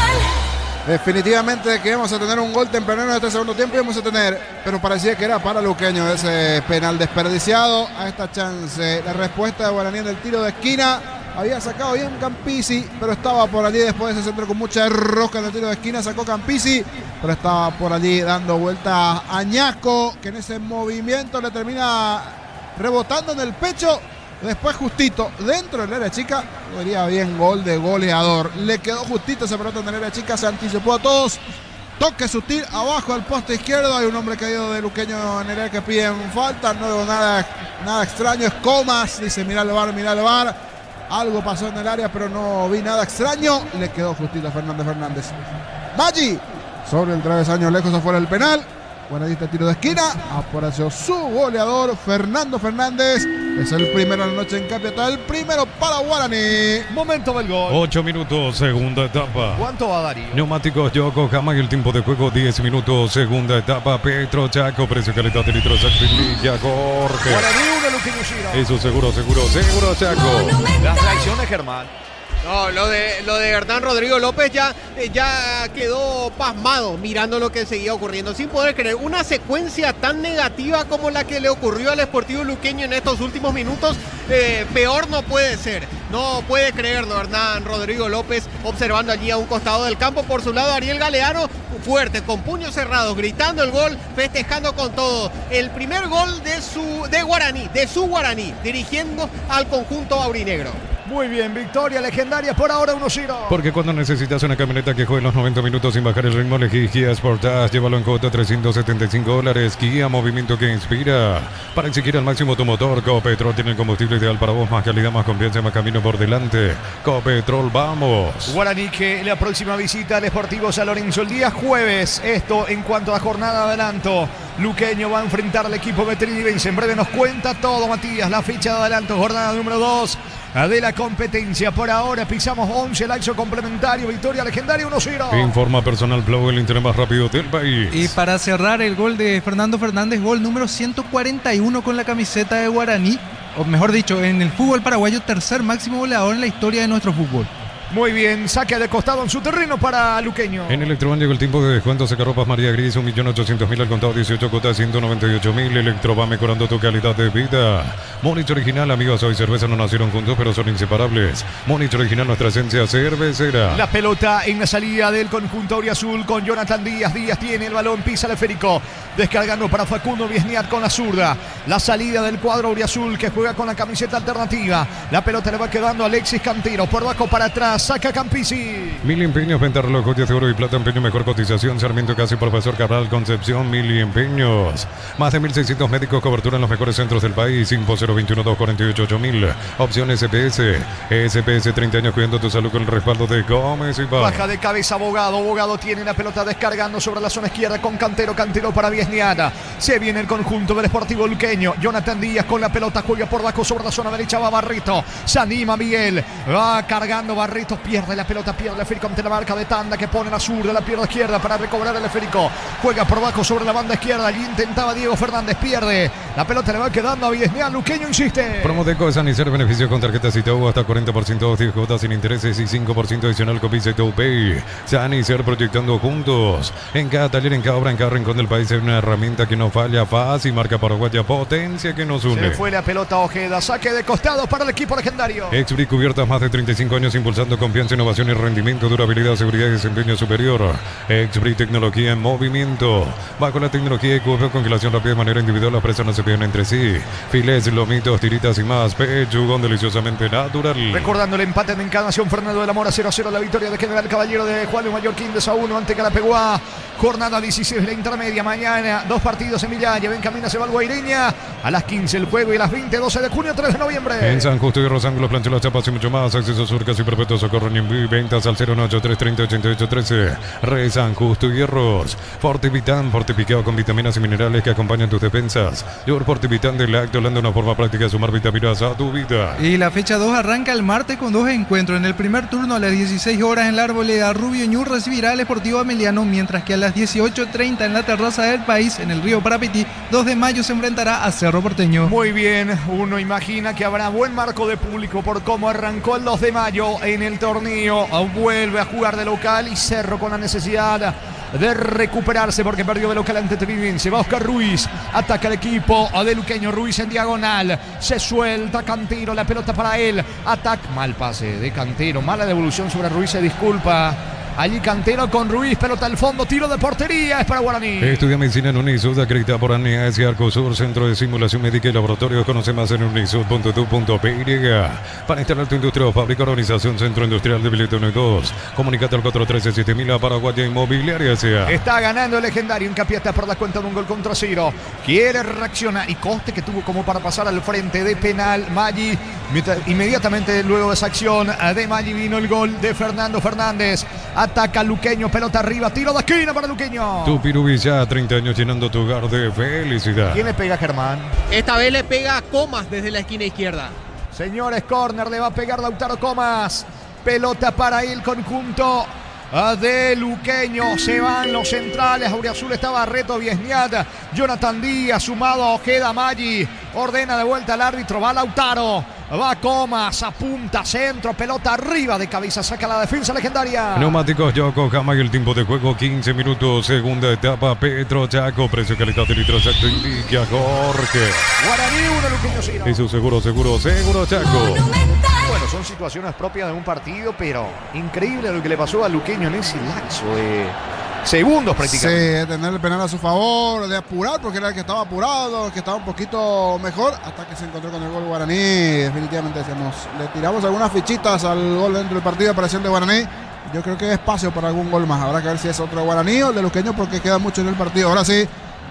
Definitivamente que vamos a tener un gol temprano en este segundo tiempo, vamos a tener, pero parecía que era para Luqueño ese penal desperdiciado a esta chance. La respuesta de Guaraní en el tiro de esquina, había sacado bien Campisi, pero estaba por allí después de ese centro con mucha rosca en el tiro de esquina, sacó Campisi, pero estaba por allí dando vuelta a Ñasco, que en ese movimiento le termina rebotando en el pecho. Después justito dentro del área chica, vería bien, gol de goleador. Le quedó justito esa pelota en el área chica, se anticipó a todos. Toque sutil abajo al poste izquierdo. Hay un hombre caído de Luqueño en el área que piden falta. No veo nada extraño. Es Comas, dice mira el VAR. Algo pasó en el área, pero no vi nada extraño. Le quedó justito a Fernández. Maggi sobre el travesaño, lejos afuera del penal. Guaranista tiro de esquina, apareció su goleador Fernando Fernández. Es el primero de la noche en Capiatá, el primero para Guaraní. Momento del gol. 8 minutos, segunda etapa. ¿Cuánto va Darío? Neumáticos Yokohama y el tiempo de juego 10 minutos, segunda etapa. Petro Chaco, precio calidad de litros Actililla, Jorge. Guaraní 1, Luqueño 0. Eso seguro, Chaco. La reacción de Germán. No, lo de Hernán Rodrigo López ya quedó pasmado mirando lo que seguía ocurriendo, sin poder creer una secuencia tan negativa como la que le ocurrió al Sportivo Luqueño en estos últimos minutos. Peor no puede ser, no puede creerlo Hernán Rodrigo López, observando allí a un costado del campo. Por su lado Ariel Galeano, fuerte, con puños cerrados, gritando el gol, festejando con todo. El primer gol de su Guaraní, dirigiendo al conjunto aurinegro. Muy bien, victoria legendaria por ahora 1-0. Porque cuando necesitas una camioneta que juegue los 90 minutos sin bajar el ritmo, elegí Kia Sportage. Llévalo en cuota $375. Kia, movimiento que inspira. Para exigir al máximo tu motor, Copetrol tiene el combustible ideal para vos. Más calidad, más confianza, más camino por delante. Copetrol, vamos. Guaraní que la próxima visita al Sportivo San Lorenzo el día jueves. Esto en cuanto a jornada de adelanto. Luqueño va a enfrentar al equipo metrilivense. En breve nos cuenta todo, Matías. La fecha de adelanto, jornada número 2 de la competencia. Por ahora pisamos 11, laxo complementario, victoria legendaria 1-0. Informa Personal Flow, el internet más rápido del país. Y para cerrar, el gol de Fernando Fernández, gol número 141 con la camiseta de Guaraní, o mejor dicho, en el fútbol paraguayo, tercer máximo goleador en la historia de nuestro fútbol. Muy bien, saque de costado en su terreno para Luqueño. En Electroban llegó el tiempo de descuento. Secarropas María Gris, 1.800.000 al contado, 18 cuotas, 198.000. Electroban mejorando tu calidad de vida. Monich Original, amigos, hoy cerveza no nacieron juntos, pero son inseparables. Monich Original, nuestra esencia cervecera. La pelota en la salida del conjunto auriazul con Jonathan Díaz. Díaz tiene el balón, pisa el esférico. Descargando para Facundo Viesniat con la zurda. La salida del cuadro auriazul que juega con la camiseta alternativa. La pelota le va quedando a Alexis Cantero. Por abajo para atrás. Saca Campisi. Mil empeños, venta reloj, joyas de oro y plata, empeño, mejor cotización. Sarmiento Casi, Profesor Cabral, Concepción, Mil empeños. Más de 1.600 médicos, cobertura en los mejores centros del país. Info 021-248-8000. Opción SPS. SPS, 30 años cuidando tu salud con el respaldo de Gómez y Paz. Baja de cabeza Bogado. Bogado tiene la pelota descargando sobre la zona izquierda con Cantero. Cantero para Viesniata. Se viene el conjunto del Sportivo Luqueño. Jonathan Díaz con la pelota, juega por abajo sobre la zona derecha. Va Barrito. Se anima Miguel. Va cargando Barrito. Pierde la pelota, pierde el esférico ante la marca de Tanda que pone la zurda, la pierna izquierda para recobrar el esférico. Juega por abajo sobre la banda izquierda. Allí intentaba Diego Fernández, pierde La pelota le va quedando a Viesnia. Luqueño insiste. Promoteco de Sanicer, beneficio con tarjetas Itaú hasta 40% 10 cuotas sin intereses y 5% adicional con Visa Itaú Pay. Sanicer, proyectando juntos. En cada taller, en cada obra, en cada rincón del país hay una herramienta que no falla. Fácil, marca paraguaya, potencia que nos une. Se fue la pelota a Ojeda. Saque de costado para el equipo legendario. Exbrick, cubiertas más de 35 años impulsando confianza, innovación y rendimiento, durabilidad, seguridad y desempeño superior. Exbrick, tecnología en movimiento. Bajo la tecnología EQF, congelación rápida de manera individual, las presas no se pierden entre sí. Filets, lomitos, tiritas y más. Pechugón deliciosamente natural. Recordando el empate de Encarnación Fernando de la Mora 0-0, la victoria de General Caballero de Juan Luis Mallorquín 2-1 ante Carapeguá. Jornada 16 de la intermedia. Mañana 2 partidos en Villaya. Benjamín se va al Guaireña. A las 15 el juego y a las 20, 12 de junio, 3 de noviembre. En San Justo y Rosángulo, Plancha Las Chapas y mucho más. Acceso Surcas y Perpetuo Socorro en ventas al 093308813. Re San Justo y Hierros. Fortivitan, fortificado con vitaminas y minerales que acompañan tus defensas. Yor Fortivitan del Acto, dando una forma práctica de sumar vitaminas a tu vida. Y la fecha 2 arranca el martes con 2 encuentros. En el primer turno a las 16 horas en la Arboleda, Rubio Ñu recibirá al Sportivo Ameliano, mientras que a las 18:30 en la Terraza del País, en el Río Parapetí, 2 de mayo se enfrentará a Cerro Porteño. Muy bien, uno imagina que habrá buen marco de público por cómo arrancó el 2 de mayo en el torneo. Vuelve a jugar de local y Cerro con la necesidad de recuperarse porque perdió de local ante Triviense. Va Oscar Ruiz, ataca el equipo de Luqueño. Ruiz en diagonal, se suelta Cantero, la pelota para él. Ataca, mal pase de Cantero, mala devolución sobre Ruiz, se disculpa. Allí Cantero con Ruiz, pelota al fondo, tiro de portería, es para Guaraní. Estudia medicina en Unisud, acreditada por ANEAS y Arcosur, Centro de Simulación Médica y Laboratorio. Conoce más en unisud.tu.py. Para instalar tu industria o fábrica, organización Centro Industrial de Bilete 1 y 2. Comunicate al 413-7000 a Paraguaya Inmobiliaria sea. Está ganando el legendario en Capiatá por la cuenta de 1-0. Quiere reaccionar y coste que tuvo como para pasar al frente de penal Maggi. Inmediatamente luego de esa acción de Maggi vino el gol de Fernando Fernández. Ataca Luqueño, pelota arriba, tiro de esquina para Luqueño. Tu Pirubi ya 30 años llenando tu hogar de felicidad. ¿Quién le pega, Germán? Esta vez le pega a Comas desde la esquina izquierda. Señores, córner, le va a pegar Lautaro Comas. Pelota para el conjunto de Luqueño. Se van los centrales. Auriazul está Barreto, Viesniat, Jonathan Díaz, sumado a Ojeda, Maggi. Ordena de vuelta al árbitro, va Lautaro. Va Comas, apunta, centro, pelota arriba de cabeza, saca la defensa legendaria. Neumáticos Yokohama y el tiempo de juego 15 minutos, segunda etapa, Petro Chaco, precio, calidad de litro exacto, indica Jorge. Guaraní 1, Luqueño 0. Y su seguro Chaco. Bueno, son situaciones propias de un partido, pero increíble lo que le pasó a Luqueño en ese lapso de segundos prácticamente. Sí, de tener el penal a su favor, de apurar, porque era el que estaba apurado, el que estaba un poquito mejor, hasta que se encontró con el gol Guaraní. Definitivamente decíamos, le tiramos algunas fichitas al gol dentro del partido, aparición de Guaraní. Yo creo que hay espacio para algún gol más. Habrá que ver si es otro Guaraní o el de Luqueño, porque queda mucho en el partido. Ahora sí,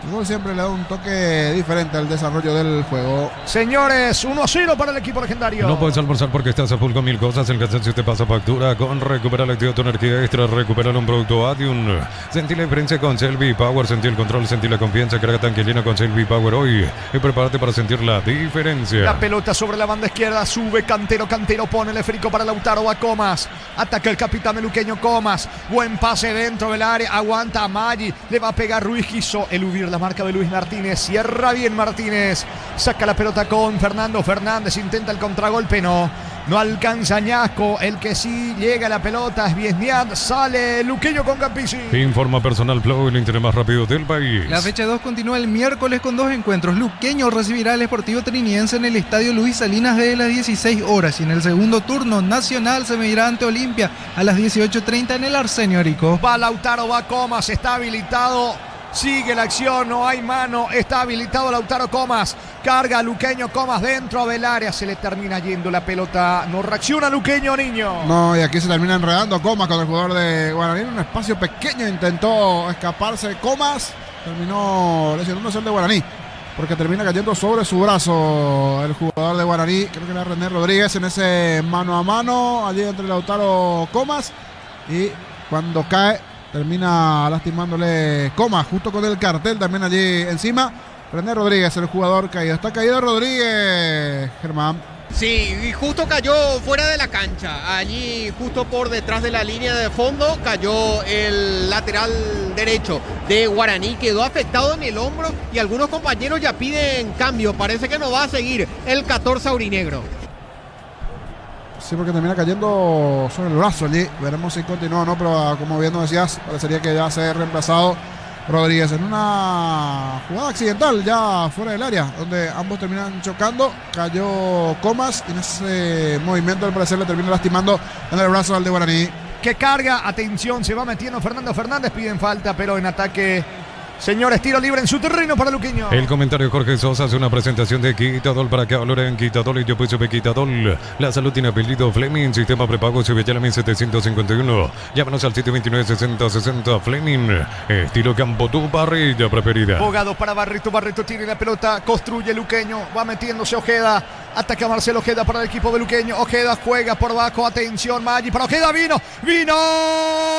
el gol siempre le da un toque diferente al desarrollo del juego. Señores, 1-0 para el equipo legendario. No puedes almorzar porque estás a full con mil cosas. El cansancio te pasa factura. Con Recupera la actividad tu energía extra. Recupera un producto Adium. Sentí la diferencia con Selvi Power. Sentí el control, sentí la confianza. Carga tanque lleno con Selvi Power hoy. Y prepárate para sentir la diferencia. La pelota sobre la banda izquierda. Sube Cantero pone el esférico para Lautaro. Va Comas. Ataca el capitán de Luqueño Comas. Buen pase dentro del área. Aguanta a Maggi. Le va a pegar Ruiz. Quiso eludir la marca de Luis Martínez. Cierra bien Martínez. Saca la pelota con Fernando Fernández. Intenta el contragolpe. No alcanza Ñasco. El que sí llega a la pelota es Viesniat. Sale Luqueño con Campisi. Informa Personal Flow, el internet más rápido del país. La fecha 2 continúa el miércoles con 2 encuentros. Luqueño recibirá al Sportivo Triniense en el Estadio Luis Salinas de las 16 horas. Y en el segundo turno, Nacional se medirá ante Olimpia a las 18:30 en el Arsenio Arico. Va Lautaro, va Comas. Está habilitado. Sigue la acción, no hay mano, está habilitado Lautaro Comas, carga Luqueño Comas dentro del área, se le termina yendo la pelota, no reacciona Luqueño, niño. No, y aquí se termina enredando Comas con el jugador de Guaraní, en un espacio pequeño intentó escaparse Comas, terminó lesionándose el de Guaraní, porque termina cayendo sobre su brazo el jugador de Guaraní, creo que era René Rodríguez en ese mano a mano, allí entre Lautaro Comas, y cuando cae termina lastimándole Comas, justo con el cartel también allí encima. René Rodríguez, el jugador caído. Está caído Rodríguez, Germán. Sí, y justo cayó fuera de la cancha. Allí, justo por detrás de la línea de fondo, cayó el lateral derecho de Guaraní. Quedó afectado en el hombro y algunos compañeros ya piden cambio. Parece que no va a seguir el 14 aurinegro. Sí, porque termina cayendo sobre el brazo allí. Veremos si continúa o no, pero como bien nos decías, parecería que ya se ha reemplazado Rodríguez en una jugada accidental ya fuera del área, donde ambos terminan chocando. Cayó Comas y en ese movimiento al parecer le termina lastimando en el brazo al de Guaraní. Que carga, atención, se va metiendo Fernando Fernández, piden falta, pero en ataque, señores, tiro libre en su terreno para Luqueño. El comentario de Jorge Sosa hace una presentación de Quitadol para que valoren Quitadol y yo puse Quitadol. La salud tiene apellido Fleming, sistema prepago Civillamin 751. Llámanos al 729-6060 Fleming. Estilo campo, tu parrilla preferida. Bogado para Barreto, Barreto tiene la pelota, construye Luqueño, va metiéndose Ojeda, ataca Marcelo Ojeda para el equipo de Luqueño. Ojeda juega por abajo, atención, Maggi para Ojeda, vino,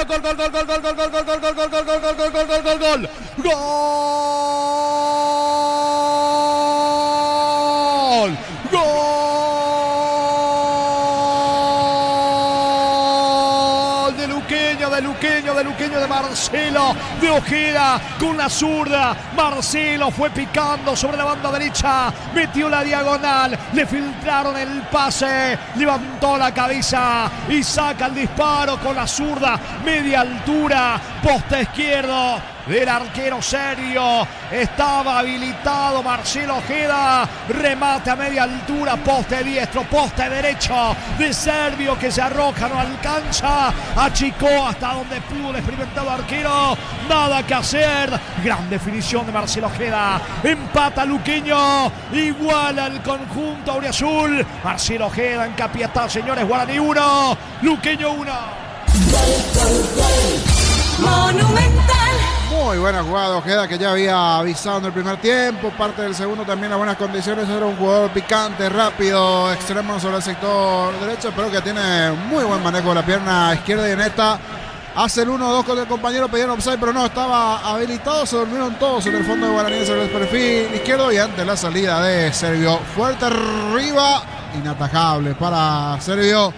gol, gol, gol, gol, gol, gol, gol, gol, gol, gol, gol, gol, gol, gol, gol, gol, gol. ¡Gol! ¡Gol! De Luqueño, de Marcelo, de Ojeda, con la zurda. Marcelo fue picando sobre la banda derecha, metió la diagonal, le filtraron el pase, levantó la cabeza y saca el disparo con la zurda, media altura, poste izquierdo del arquero serbio. Estaba habilitado Marcelo Ojeda, remate a media altura, poste diestro, poste derecho de Serbio que se arroja, no alcanza, achicó hasta donde pudo el experimentado arquero, nada que hacer. Gran definición de Marcelo Ojeda, empata Luqueño, iguala el conjunto auriazul. Marcelo Ojeda en Capiatá, señores. Guaraní 1, Luqueño 1. Monumental. Muy buena jugada de Ojeda, que ya había avisado en el primer tiempo. Parte del segundo también las buenas condiciones. Era un jugador picante, rápido, extremo sobre el sector derecho, pero que tiene muy buen manejo de la pierna izquierda. Y en esta hace el 1-2 con el compañero, pedían offside, pero no, estaba habilitado. Se durmieron todos en el fondo de Guaraní sobre el perfil izquierdo. Y ante la salida de Serbio, fuerte arriba, inatajable para Serbio.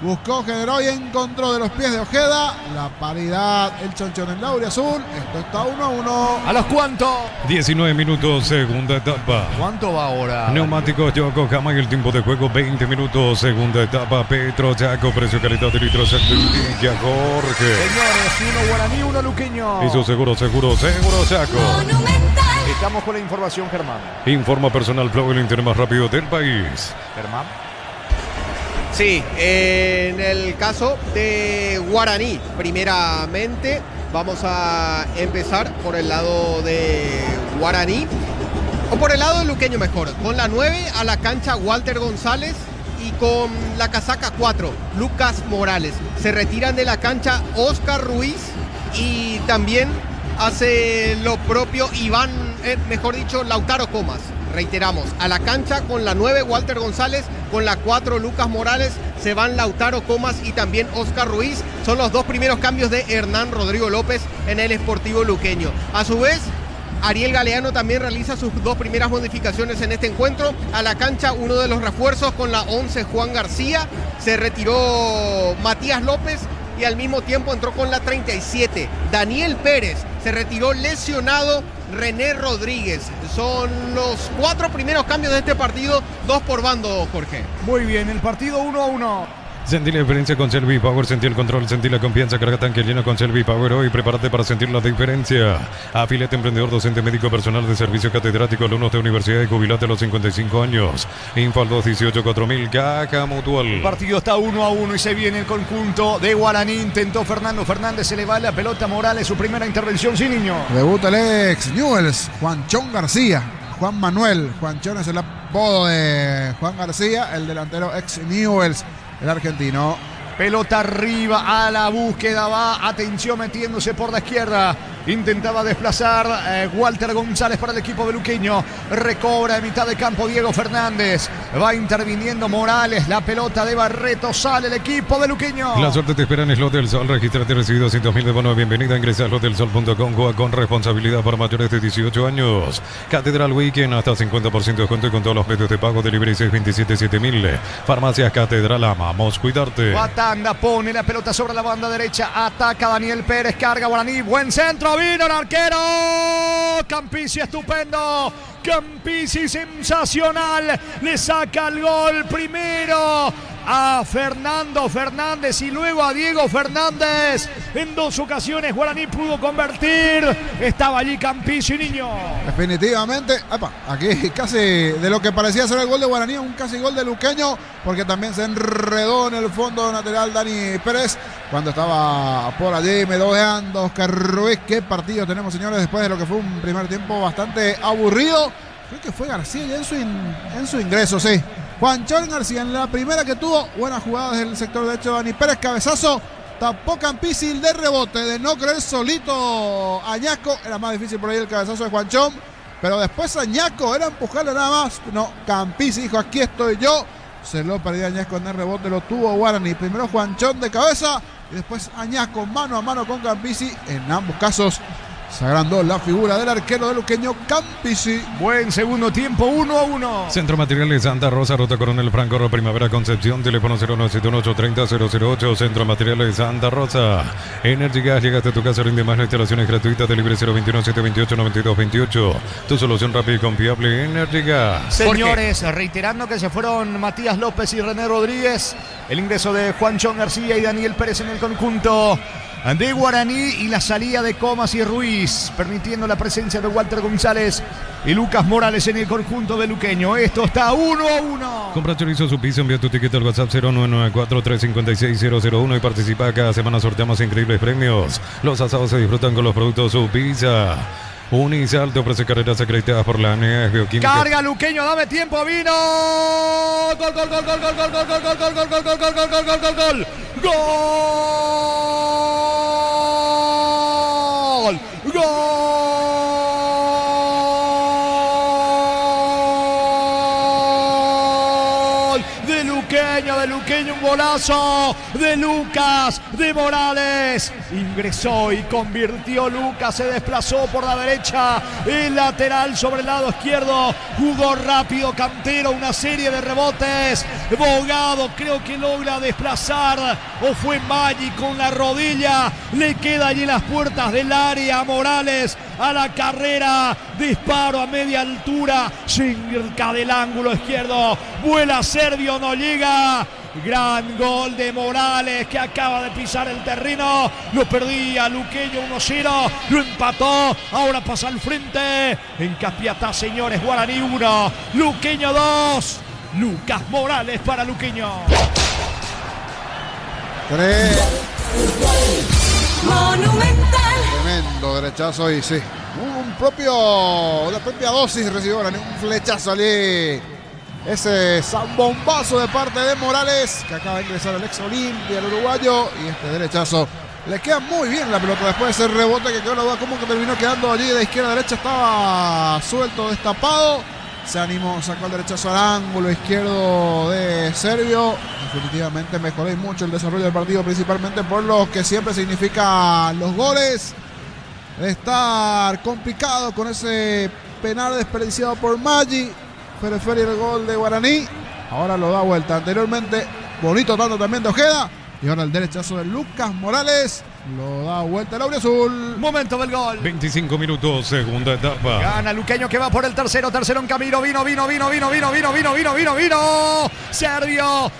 Buscó, generó y encontró de los pies de Ojeda la paridad, el chonchón en la auriazul. Esto está 1-1. ¿A los cuántos? 19 minutos, segunda etapa. ¿Cuánto va ahora? Neumáticos Yokohama y el tiempo de juego 20 minutos, segunda etapa. Petro Chaco, precio calidad de litros, certifica Jorge. Señores, 1 Guaraní, 1 Luqueño. Y su seguro Chaco. Estamos con la información, Germán. Informa Personal Flow, el internet más rápido del país. Germán. Sí, en el caso de Guaraní, primeramente vamos a empezar por el lado de Guaraní, o por el lado de Luqueño mejor, con la 9 a la cancha Walter González y con la casaca 4, Lucas Morales. Se retiran de la cancha Oscar Ruiz y también hace lo propio Lautaro Comas. Reiteramos, a la cancha con la 9 Walter González, con la 4 Lucas Morales, se van Lautaro Comas y también Oscar Ruiz. Son los dos primeros cambios de Hernán Rodrigo López en el Sportivo Luqueño. A su vez, Ariel Galeano también realiza sus dos primeras modificaciones en este encuentro. A la cancha uno de los refuerzos con la 11 Juan García, se retiró Matías López y al mismo tiempo entró con la 37 Daniel Pérez. Se retiró lesionado René Rodríguez. Son los 4 primeros cambios de este partido, 2 por bando, Jorge. Muy bien, el partido 1-1. Sentí la diferencia con Selvi Power, sentí el control, sentí la confianza, carga tanque lleno con Selvi Power hoy, prepárate para sentir la diferencia. Afiliate emprendedor, docente, médico, personal de servicio, catedrático, alumnos de universidad y jubilate a los 55 años. Info al 218-4000, Caja Mutual. El partido está 1-1 y se viene el conjunto de Guaraní. Intentó Fernando Fernández, se le va la pelota a Morales, su primera intervención, sí, niño. Debuta el ex Newell's, Juanchón García. Juan Manuel, Juanchón es el apodo de Juan García, el delantero ex Newell's, el argentino. Pelota arriba, a la búsqueda va. Atención, metiéndose por la izquierda. Intentaba desplazar Walter González para el equipo beluqueño. Recobra en mitad de campo Diego Fernández. Va interviniendo Morales. La pelota de Barreto. Sale el equipo beluqueño. La suerte te espera en Slot del Sol. Regístrate, recibe 200.000 de bono. Bienvenida. Ingresa a slotdelsol.com. Juega con responsabilidad para mayores de 18 años. Catedral Weekend hasta 50% de descuento y con todos los medios de pago. Delivery 627-7000. Farmacias Catedral. Amamos cuidarte. Batanda pone la pelota sobre la banda derecha. Ataca Daniel Pérez. Carga Guaraní. Buen centro. Vino el arquero. Campisi estupendo. Campisi sensacional. Le saca el gol primero a Fernando Fernández y luego a Diego Fernández. En 2 ocasiones Guaraní pudo convertir. Estaba allí Campisi, niño. Definitivamente, aquí casi de lo que parecía ser el gol de Guaraní, un casi gol de luqueño, porque también se enredó en el fondo lateral Dani Pérez cuando estaba por allí merodeando Oscar Ruiz. Qué partido tenemos, señores, después de lo que fue un primer tiempo bastante aburrido. Creo que fue García ya en su ingreso, sí. Juanchón García en la primera que tuvo, buena jugada desde el sector derecho de Dani Pérez, cabezazo, tapó Campisi de rebote, de no creer solito Añasco, era más difícil por ahí el cabezazo de Juanchón, pero después Añasco era empujarle nada más, no, Campisi dijo aquí estoy yo, se lo perdió Añasco en el rebote, lo tuvo Guaraní, primero Juanchón de cabeza y después Añasco mano a mano con Campisi, en ambos casos se agrandó la figura del arquero de luqueño Campisi. Buen segundo tiempo, 1-1. Centro Materiales Santa Rosa, Ruta Coronel Franco, Primavera Concepción, teléfono 0971-830-008, Centro Materiales Santa Rosa. Energy Gas, llegaste a tu casa, rinde más, la instalación es gratuita, delivery 021-728-9228. Tu solución rápida y confiable, Energy Gas. Señores, reiterando que se fueron Matías López y René Rodríguez, el ingreso de Juanchón García y Daniel Pérez en el conjunto de Guaraní y la salida de Comas y Ruiz, permitiendo la presencia de Walter González y Lucas Morales en el conjunto de luqueño. Esto está 1-1. Compra chorizo su piso, envía tu ticket al WhatsApp 0994-356-001 y participa. Cada semana sorteamos increíbles premios. Los asados se disfrutan con los productos su pizza. Unisal te ofrece carreras acreditadas por la ANEA Bioquímica. Carga luqueño, dame tiempo, vino. Gol, gol, gol, gol, gol, gol, gol, gol, gol, gol, gol, gol, gol, gol, gol, gol, gol, gol. ¡Gol! ¡Gol! De Luqueño, un golazo de Lucas, de Morales. Ingresó y convirtió Lucas, se desplazó por la derecha, el lateral sobre el lado izquierdo, jugó rápido Cantero, una serie de rebotes. Bogado creo que logra desplazar, o fue Maggi con la rodilla, le queda allí en las puertas del área a Morales, a la carrera, disparo a media altura, cerca del ángulo izquierdo, vuela Servio, no llega. Gran gol de Morales que acaba de pisar el terreno, lo perdía Luqueño 1-0, lo empató, ahora pasa al frente en Capiatá, señores. Guaraní 1, Luqueño 2, Lucas Morales para Luqueño. 3. Monumental. Tremendo derechazo y sí, una propia dosis recibió Guaraní, un flechazo allí. Ese zambombazo de parte de Morales, que acaba de ingresar el ex Olimpia, el uruguayo, y este derechazo le queda muy bien la pelota después de ese rebote que quedó la duda como que terminó quedando allí de izquierda a derecha, estaba suelto, destapado, se animó, sacó el derechazo al ángulo izquierdo de Servio. Definitivamente mejoró mucho el desarrollo del partido, principalmente por lo que siempre significan los goles, de estar complicado con ese penal desperdiciado por Maggi. Prefiere el gol de Guaraní, ahora lo da vuelta. Anteriormente, bonito tanto también de Ojeda, y ahora el derechazo de Lucas Morales lo da vuelta el auriazul. Momento del gol. 25 minutos, segunda etapa. Gana Luqueño que va por el tercero en camino. Vino. Servio,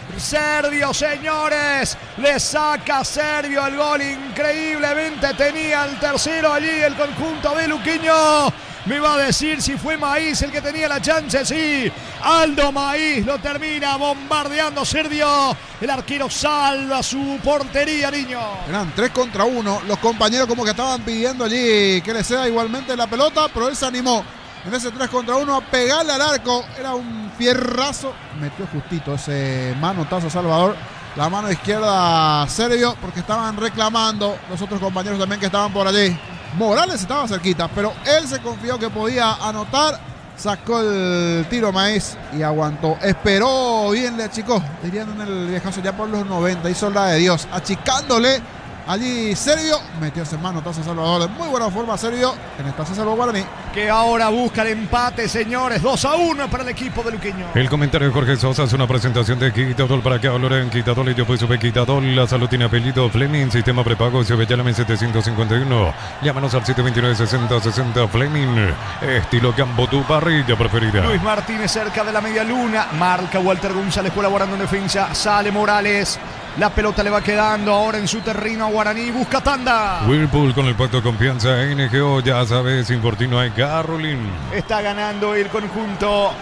señores. Le saca Servio el gol. Increíblemente tenía el tercero allí el conjunto de Luqueño. Me va a decir si fue Maíz el que tenía la chance. Sí, Aldo Maíz lo termina bombardeando Servio. El arquero salva su portería, niño. Eran 3 contra 1. Los compañeros como que estaban pidiendo allí que le sea igualmente la pelota, pero él se animó en ese 3 contra 1 a pegarle al arco. Era un fierrazo. Metió justito ese manotazo Salvador la mano izquierda serbio, porque estaban reclamando los otros compañeros también que estaban por allí. Morales estaba cerquita, pero él se confió que podía anotar, sacó el tiro Maíz y aguantó. Esperó bien, le achicó, dirían en el viejazo, ya por los 90, hizo la de Dios, achicándole. Allí Serbio metió ese manotazo a Salvador de muy buena forma. Serbio, en esta se salvó Guaraní, que ahora busca el empate, señores. 2-1 para el equipo de Luqueño. El comentario de Jorge Sosa es una presentación de Quitadol para que hablen Quitadol y yo pues sube Quitadol. La salud tiene apellido Fleming, sistema prepago Llame 751. Llámanos al 729-6060 Fleming. Estilo campo, tu parrilla preferida. Luis Martínez cerca de la media luna. Marca Walter González colaborando en defensa. Sale Morales. La pelota le va quedando ahora en su terreno a Guaraní. Busca tanda. Whirlpool con el pacto de confianza. NGO, ya sabes, Infortino hay Carolyn. Está ganando el conjunto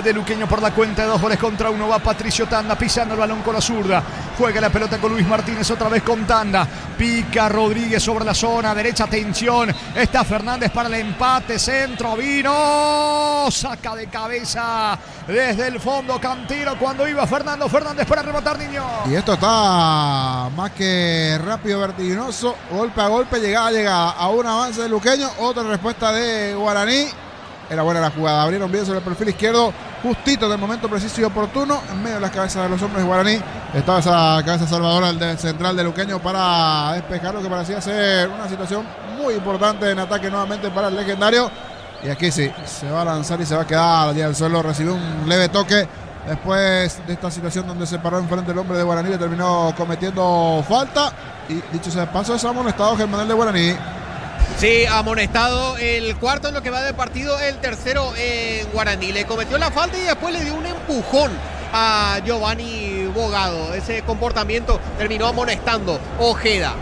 de Luqueño por la cuenta de 2-1. Va Patricio Tanda pisando el balón con la zurda. Juega la pelota con Luis Martínez otra vez con Tanda. Pica Rodríguez sobre la zona derecha. Atención. Está Fernández para el empate. Centro. Vino. Saca de cabeza desde el fondo Cantero cuando iba Fernando Fernández para rematar, niño. Y esto está más que rápido, vertiginoso. Golpe a golpe, llegada a un avance de Luqueño. Otra respuesta de Guaraní. Era buena la jugada, abrieron bien sobre el perfil izquierdo, justito en el momento preciso y oportuno, en medio de las cabezas de los hombres de Guaraní. Estaba esa cabeza salvadora del central de Luqueño para despejar lo que parecía ser una situación muy importante en ataque nuevamente para el legendario. Y aquí sí, se va a lanzar y se va a quedar allí al suelo, recibió un leve toque después de esta situación donde se paró enfrente el hombre de Guaraní y terminó cometiendo falta. Y dicho sea de paso, es amonestado Germanel de Guaraní. Sí, amonestado el cuarto en lo que va de partido, el tercero en Guaraní. Le cometió la falta y después le dio un empujón a Giovanni Bogado. Ese comportamiento terminó amonestando Ojeda.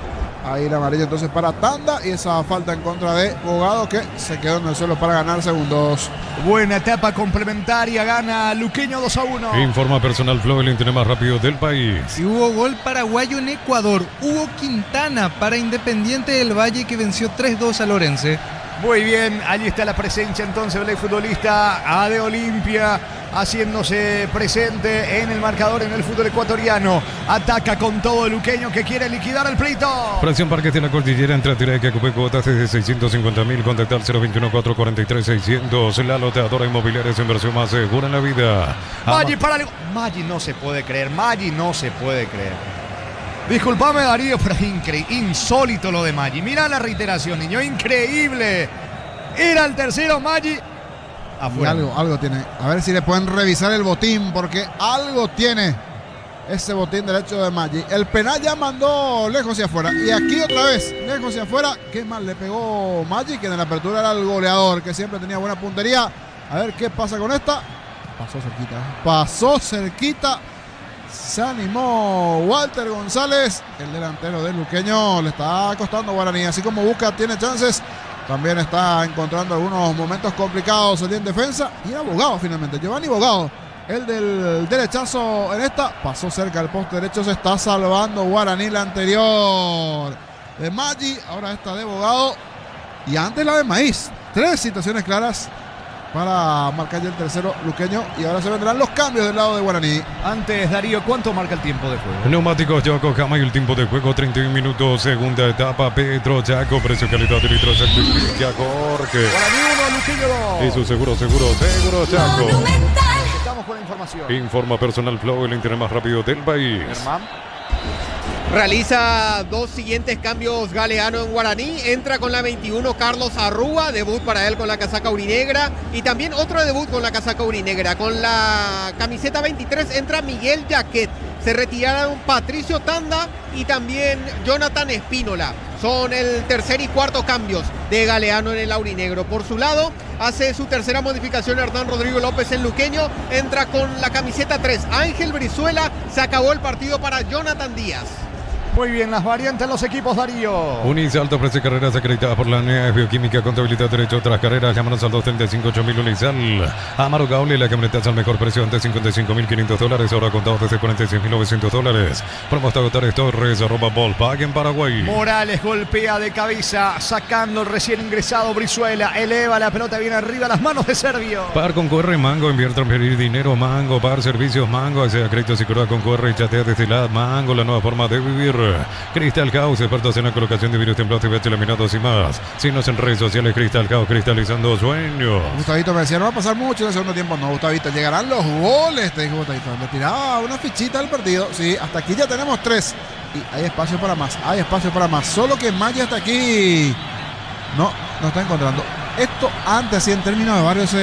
Ahí la amarilla entonces para Tanda y esa falta en contra de Bogado que se quedó en el suelo para ganar segundos. Buena etapa complementaria, gana Luqueño 2-1. Informa Personal Flow, el internet más rápido del país. Y hubo gol paraguayo en Ecuador. Hugo Quintana para Independiente del Valle que venció 3-2 a Lorense. Muy bien, allí está la presencia entonces del futbolista de Olimpia haciéndose presente en el marcador en el fútbol ecuatoriano. Ataca con todo el Luqueño que quiere liquidar el pleito. Fracción Parques de la Cordillera, entra a que ocupé cuotas desde 650.000, contactar 021-443-600. La loteadora inmobiliaria es inversión más segura en la vida. Maggi para el... Maggi no se puede creer, Maggi no se puede creer. Disculpame, Darío, pero insólito lo de Maggi. Mira la reiteración, niño, increíble. Era el tercero Maggi. Y algo tiene. A ver si le pueden revisar el botín, porque algo tiene ese botín derecho de Maggi. El penal ya mandó lejos hacia afuera. Y aquí otra vez, lejos hacia afuera. Qué mal le pegó Maggi, que en la apertura era el goleador, que siempre tenía buena puntería. A ver qué pasa con esta. Pasó cerquita. Se animó Walter González, el delantero del Luqueño. Le está costando Guaraní, así como busca, tiene chances. También está encontrando algunos momentos complicados allí en defensa. Y era Bogado finalmente, Giovanni Bogado, el del derechazo en esta. Pasó cerca al poste derecho, se está salvando Guaraní. La anterior de Maggi, ahora esta de Bogado. Y antes la de Maíz. 3 situaciones claras para marcar ya el tercero Luqueño. Y ahora se vendrán los cambios del lado de Guaraní. Antes, Darío, ¿cuánto marca el tiempo de juego? Neumáticos Yokohama y el tiempo de juego 31 minutos. Segunda etapa, Petro Chaco, precio calidad de litro Chaco. Jorge. Guaraní 1, Luqueño 2. Y su seguro Chaco. Estamos con la información. Informa Personal Flow, el internet más rápido del país. Germán. Realiza 2 siguientes cambios Galeano en Guaraní. Entra con la 21 Carlos Arrúa, debut para él con la casaca aurinegra. Y también otro debut con la casaca aurinegra. Con la camiseta 23 entra Miguel Jaquet. Se retiraron Patricio Tanda y también Jonathan Espínola. Son el tercer y cuarto cambios de Galeano en el aurinegro. Por su lado, hace su tercera modificación Hernán Rodrigo López en Luqueño. Entra con la camiseta 3 Ángel Brizuela. Se acabó el partido para Jonathan Díaz. Muy bien, las variantes en los equipos, Darío. Unisal te ofrece carreras acreditadas por la NEA, Bioquímica, Contabilidad, Derecho, otras carreras. Llámanos al 235-8000 Unisal. Amaro Gauli, la camioneta al mejor precio, antes $55.500, ahora contados desde $46.900. Promo hasta agotar Torres, @Volpac en Paraguay. Morales golpea de cabeza, sacando el recién ingresado Brizuela. Eleva la pelota bien arriba, las manos de Servio. Par con QR Mango, enviar, transferir dinero Mango, Par servicios Mango, accede a créditos y cobrar con QR y chatea desde la Mango, la nueva forma de vivir. Crystal House, expertos en la colocación de virus templados, TVH, laminados y más. Síguenos en redes sociales, Crystal House, cristalizando sueños. Gustavito me decía, no va a pasar mucho en el segundo tiempo. No, Gustavito, llegarán los goles, te dijo Gustavito. Le tiraba una fichita al partido. Sí, hasta aquí ya tenemos 3. Y hay espacio para más, hay espacio para más. Solo que Maya hasta aquí no está encontrando. Esto antes, así en términos de barrio, se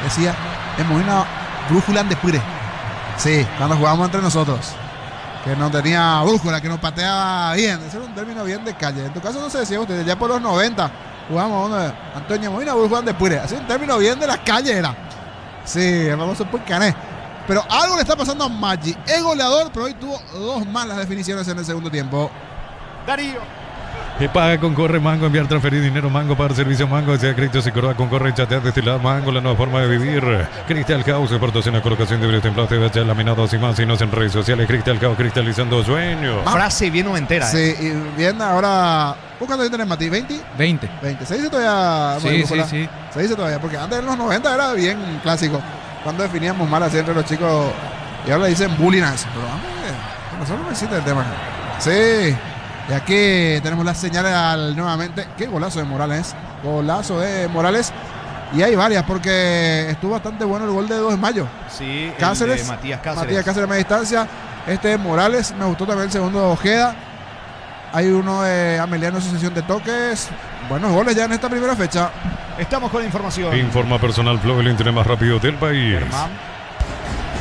decía, es una brújula de pure. Sí, cuando jugábamos entre nosotros. Que no tenía brújula, que nos pateaba bien. Ese era un término bien de calle. En tu caso no se decía usted, ya por los 90 jugamos uno, Antonio Molina, brújula de pure. Así un término bien de la calle era. Sí, el famoso Pucané. Pero algo le está pasando a Maggi. Es goleador, pero hoy tuvo 2 malas definiciones en el segundo tiempo. Darío. Que paga con Corre Mango, enviar, transferir dinero Mango, para servicio Mango, sea créditos y coroa con Corre, chatear, destilar Mango, la nueva forma de vivir. Crystal House, expertos en la colocación de vidrios templados, TVH, laminados y más, y nos en redes sociales. Crystal House, cristalizando sueños. Frase bien noventera. Sí, y bien ahora. ¿Cuánto tenés, Mati? ¿20? 20. ¿Se dice todavía? Sí. Se dice todavía, porque antes en los 90 era bien clásico. Cuando definíamos mal así entre los chicos, y ahora le dicen bullying a eso. Pero nosotros no existe el tema. Sí. Y aquí tenemos las señales nuevamente. Qué golazo de Morales. Golazo de Morales. Y hay varias porque estuvo bastante bueno el gol de 2 de mayo. Sí, Cáceres. el de Matías Cáceres. Matías Cáceres a media distancia. Este de Morales. Me gustó también el segundo de Ojeda. Hay uno de Ameliano, asociación de toques. Buenos goles ya en esta primera fecha. Estamos con información. Informa Personal Flow, el internet más rápido del país.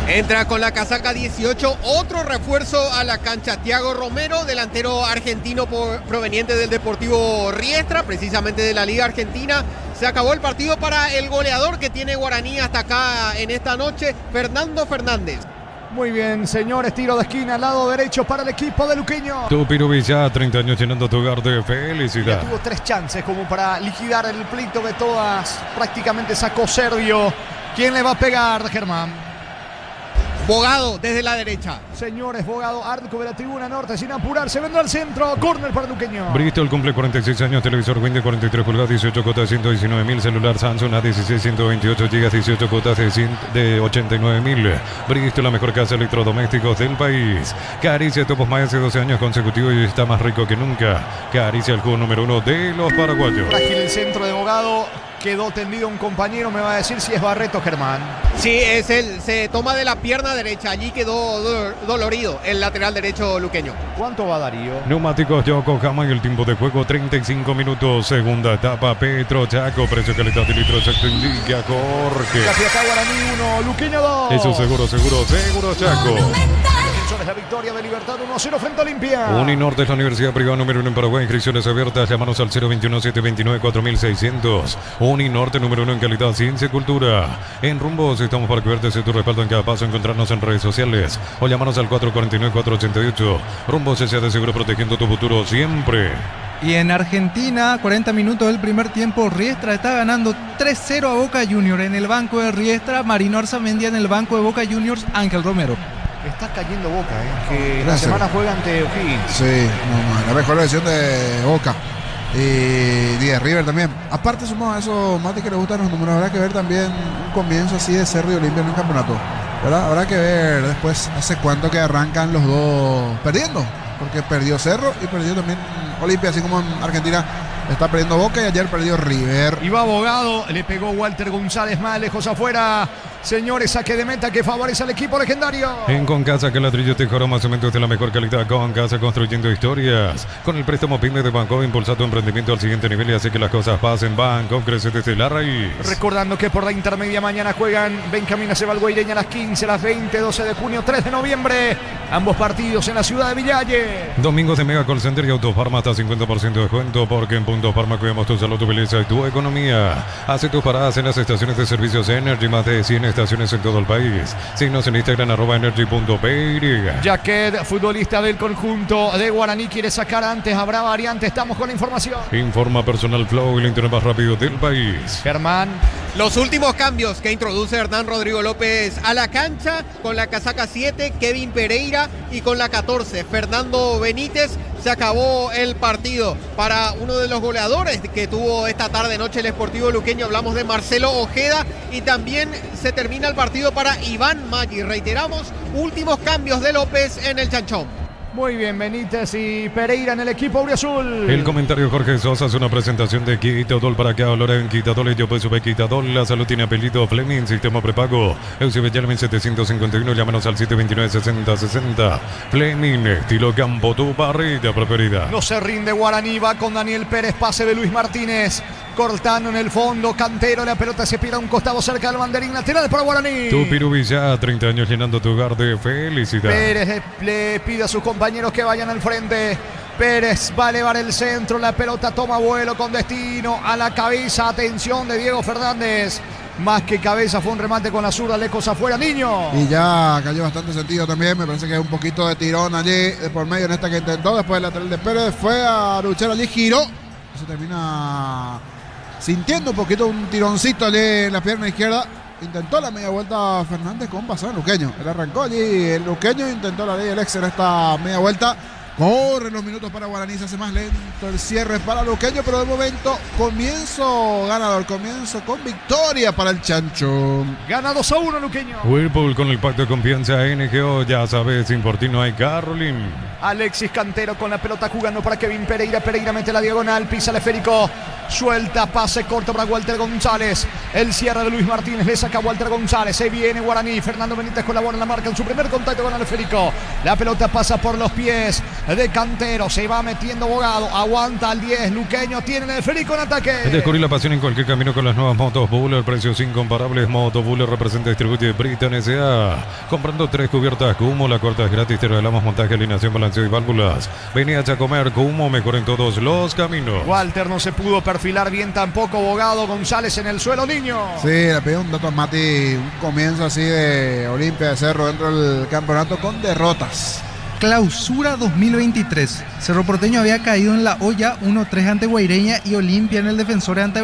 Entra con la casaca 18, otro refuerzo a la cancha. Thiago Romero, delantero argentino proveniente del Deportivo Riestra, precisamente de la Liga Argentina. Se acabó el partido para el goleador que tiene Guaraní hasta acá en esta noche, Fernando Fernández. Muy bien, señores, tiro de esquina al lado derecho para el equipo de Luqueño. Tupiru Villa, 30 años llenando tu hogar de felicidad. Ya tuvo 3 chances como para liquidar el pleito de todas. Prácticamente sacó Servio. ¿Quién le va a pegar, Germán? Bogado desde la derecha. Señores, Bogado, arco de la tribuna norte sin apurarse. Vendrá al centro. Córner para Luqueño. Bristol cumple 46 años. Televisor Win de 43 pulgadas, 18 cuotas de 119.000. Celular Samsung A16, 128 GB, 18 cuotas de 89.000. Bristol, la mejor casa de electrodomésticos del país. Caricia Topos más hace 12 años consecutivos y está más rico que nunca. Caricia, el juego número 1 de los paraguayos. Frágil el centro de Bogado. Quedó tendido un compañero, me va a decir si es Barreto, Germán. Sí, es él, se toma de la pierna derecha, allí quedó dolorido el lateral derecho luqueño. ¿Cuánto va Darío? Neumáticos Yokohama en el tiempo de juego, 35 minutos, segunda etapa, Petro Chaco, precio, calidad de litro, exacto, indica Jorge. Capiatá Guaraní 1, Luqueño 2. Eso seguro Chaco. Defensores la victoria de Libertad 1-0 frente a Olimpia. Uninorte es la universidad privada número 1 en Paraguay, inscripciones abiertas, llámanos al 021-729-4600. Uninorte número 1 en calidad, ciencia y cultura. En Rumbos estamos para que verte tu respaldo en cada paso, encontrarnos en redes sociales o llamarnos al 449-488. Rumbos S.A. de seguro, protegiendo tu futuro siempre. Y en Argentina, 40 minutos del primer tiempo, Riestra está ganando 3-0 a Boca Juniors. En el banco de Riestra, Marino Arzamendia. En el banco de Boca Juniors, Ángel Romero. Está cayendo Boca, que la semana juega ante O'Higgins. Sí, la mejor versión de Boca. Y de River también. Aparte, sumamos a eso, Mati, que le gustan los números. Habrá que ver también un comienzo así de Cerro y Olimpia en un campeonato, ¿verdad? Habrá que ver después hace cuánto que arrancan los dos perdiendo. Porque perdió Cerro y perdió también Olimpia, así como en Argentina está perdiendo Boca y ayer perdió River. Y va Abogado, le pegó Walter González más lejos afuera. Señores, saque de meta que favorece al equipo legendario. En Concasa, que ladrillo te joroma cementos de la mejor calidad. Concasa, construyendo historias. Con el préstamo PYME de Banco, impulsa tu emprendimiento al siguiente nivel y hace que las cosas pasen. Banco, crece desde la raíz. Recordando que por la intermedia mañana juegan Benjamín Acebalgueireña a las 15, a las 20, 12 de junio, 3 de noviembre. Ambos partidos en la ciudad de Villalle. Domingos de Mega Call Center y Autofarma hasta 50% de descuento, porque en Punto Farma cuidamos tu salud, tu belleza y tu economía. Hace tus paradas en las estaciones de servicios Energy, más de 100 estaciones en todo el país. Síguenos en Instagram @energy.py. Jaquet, futbolista del conjunto de Guaraní, quiere sacar antes. Habrá variante. Estamos con la información. Informa Personal Flow, el internet más rápido del país. Germán. Los últimos cambios que introduce Hernán Rodrigo López a la cancha, con la casaca 7, Kevin Pereira, y con la 14, Fernando Benítez. Se acabó el partido para uno de los goleadores que tuvo esta tarde-noche el Sportivo Luqueño. Hablamos de Marcelo Ojeda, y también se termina el partido para Iván Maggi. Reiteramos, últimos cambios de López en el Chanchón. Muy bien, Benítez y Pereira en el equipo auriazul. El comentario Jorge Sosa es una presentación de Quitadol para acá. Loren Quitadol, yo pues sube Quitadol. La salud tiene apellido Fleming, sistema prepago. Eusebio Yalmin 751, llámanos al 729-6060. Fleming, estilo campo, tu parrilla preferida. No se rinde Guaraní, va con Daniel Pérez, pase de Luis Martínez. Cortando en el fondo, Cantero, la pelota se pira a un costado cerca del banderín lateral para Guaraní. Tu Pirubilla, 30 años llenando tu hogar de felicidad. Pérez le pide a sus compañeros que vayan al frente. Pérez va a elevar el centro, la pelota toma vuelo con destino a la cabeza. Atención de Diego Fernández. Más que cabeza, fue un remate con la zurda, lejos afuera, Niño. Y ya cayó bastante sentido también. Me parece que hay un poquito de tirón allí de por medio en esta que intentó. Después del lateral de Pérez fue a luchar allí, giró. Se termina sintiendo un poquito un tironcito allí en la pierna izquierda. Intentó la media vuelta Fernández con pasar el Luqueño. Él arrancó allí el Luqueño, intentó la ley del ex en esta media vuelta. Corren los minutos para Guaraní, se hace más lento el cierre para Luqueño, pero de momento comienzo ganador, comienzo con victoria para el Chancho. Gana 2-1 Luqueño. Whirlpool con el pacto de confianza NGO, ya sabes, sin por ti no hay Carolyn. Alexis Cantero con la pelota jugando para Kevin Pereira. Pereira mete la diagonal, pisa el esférico, suelta, pase corto para Walter González. El cierre de Luis Martínez, le saca a Walter González. Se viene Guaraní, Fernando Benítez colabora en la marca en su primer contacto con el esférico. La pelota pasa por los pies de Cantero, se va metiendo Bogado, aguanta al 10, Luqueño tiene el esférico en ataque. Descubrí la pasión en cualquier camino con las nuevas motos Buller, precios incomparables. Moto Buller representa y distribuye Britain S.A. Comprando 3 cubiertas Kumo, la cuarta es gratis, te regalamos montaje, alineación, balanceo y válvulas. Vení a comer Kumo, mejor en todos los caminos. Walter no se pudo perfilar bien tampoco, Bogado, González en el suelo, Niño. Sí, le pidió un dato a Mati, un comienzo así de Olimpia de Cerro dentro del campeonato con derrotas. Clausura 2023. Cerro Porteño había caído en la olla 1-3 ante Guaireña y Olimpia en el defensor ante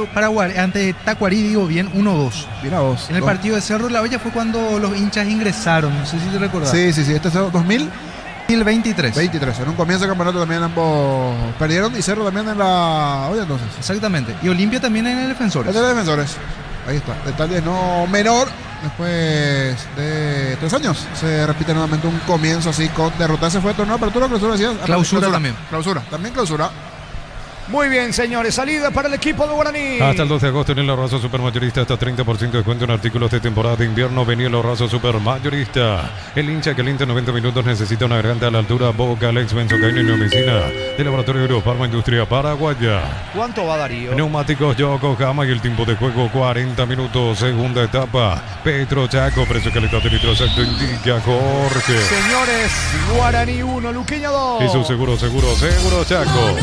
Tacuarí, digo bien, 1-2. Mira vos. En el partido de Cerro la olla fue cuando los hinchas ingresaron, no sé si te recordás. Sí, este es 2023. 23. En un comienzo de campeonato también ambos perdieron y Cerro también en la olla entonces. Exactamente. Y Olimpia también en el defensores. En el defensores. Ahí está. Detalles no menor. Después de 3 años se repite nuevamente un comienzo así con derrotas. Se fue torneo de apertura, clausura, decías. Clausura también. También clausura. Muy bien, señores, salida para el equipo de Guaraní. Hasta el 12 de agosto en el Arraso Supermayorista, hasta 30% de descuento en artículos de temporada de invierno. Venía el Arraso Supermayorista. El hincha caliente 90 minutos necesita una garganta a la altura. Boca, Alex, Benzocaína y Neomicina. De Laboratorio Eurofarma Industria Paraguaya. ¿Cuánto va Darío? Neumáticos Yokohama y el tiempo de juego 40 minutos. Segunda etapa. Petro Chaco, precio calidad de litro exacto indica Jorge. Señores, Guaraní 1, Luqueño 2. Y su seguro Chaco.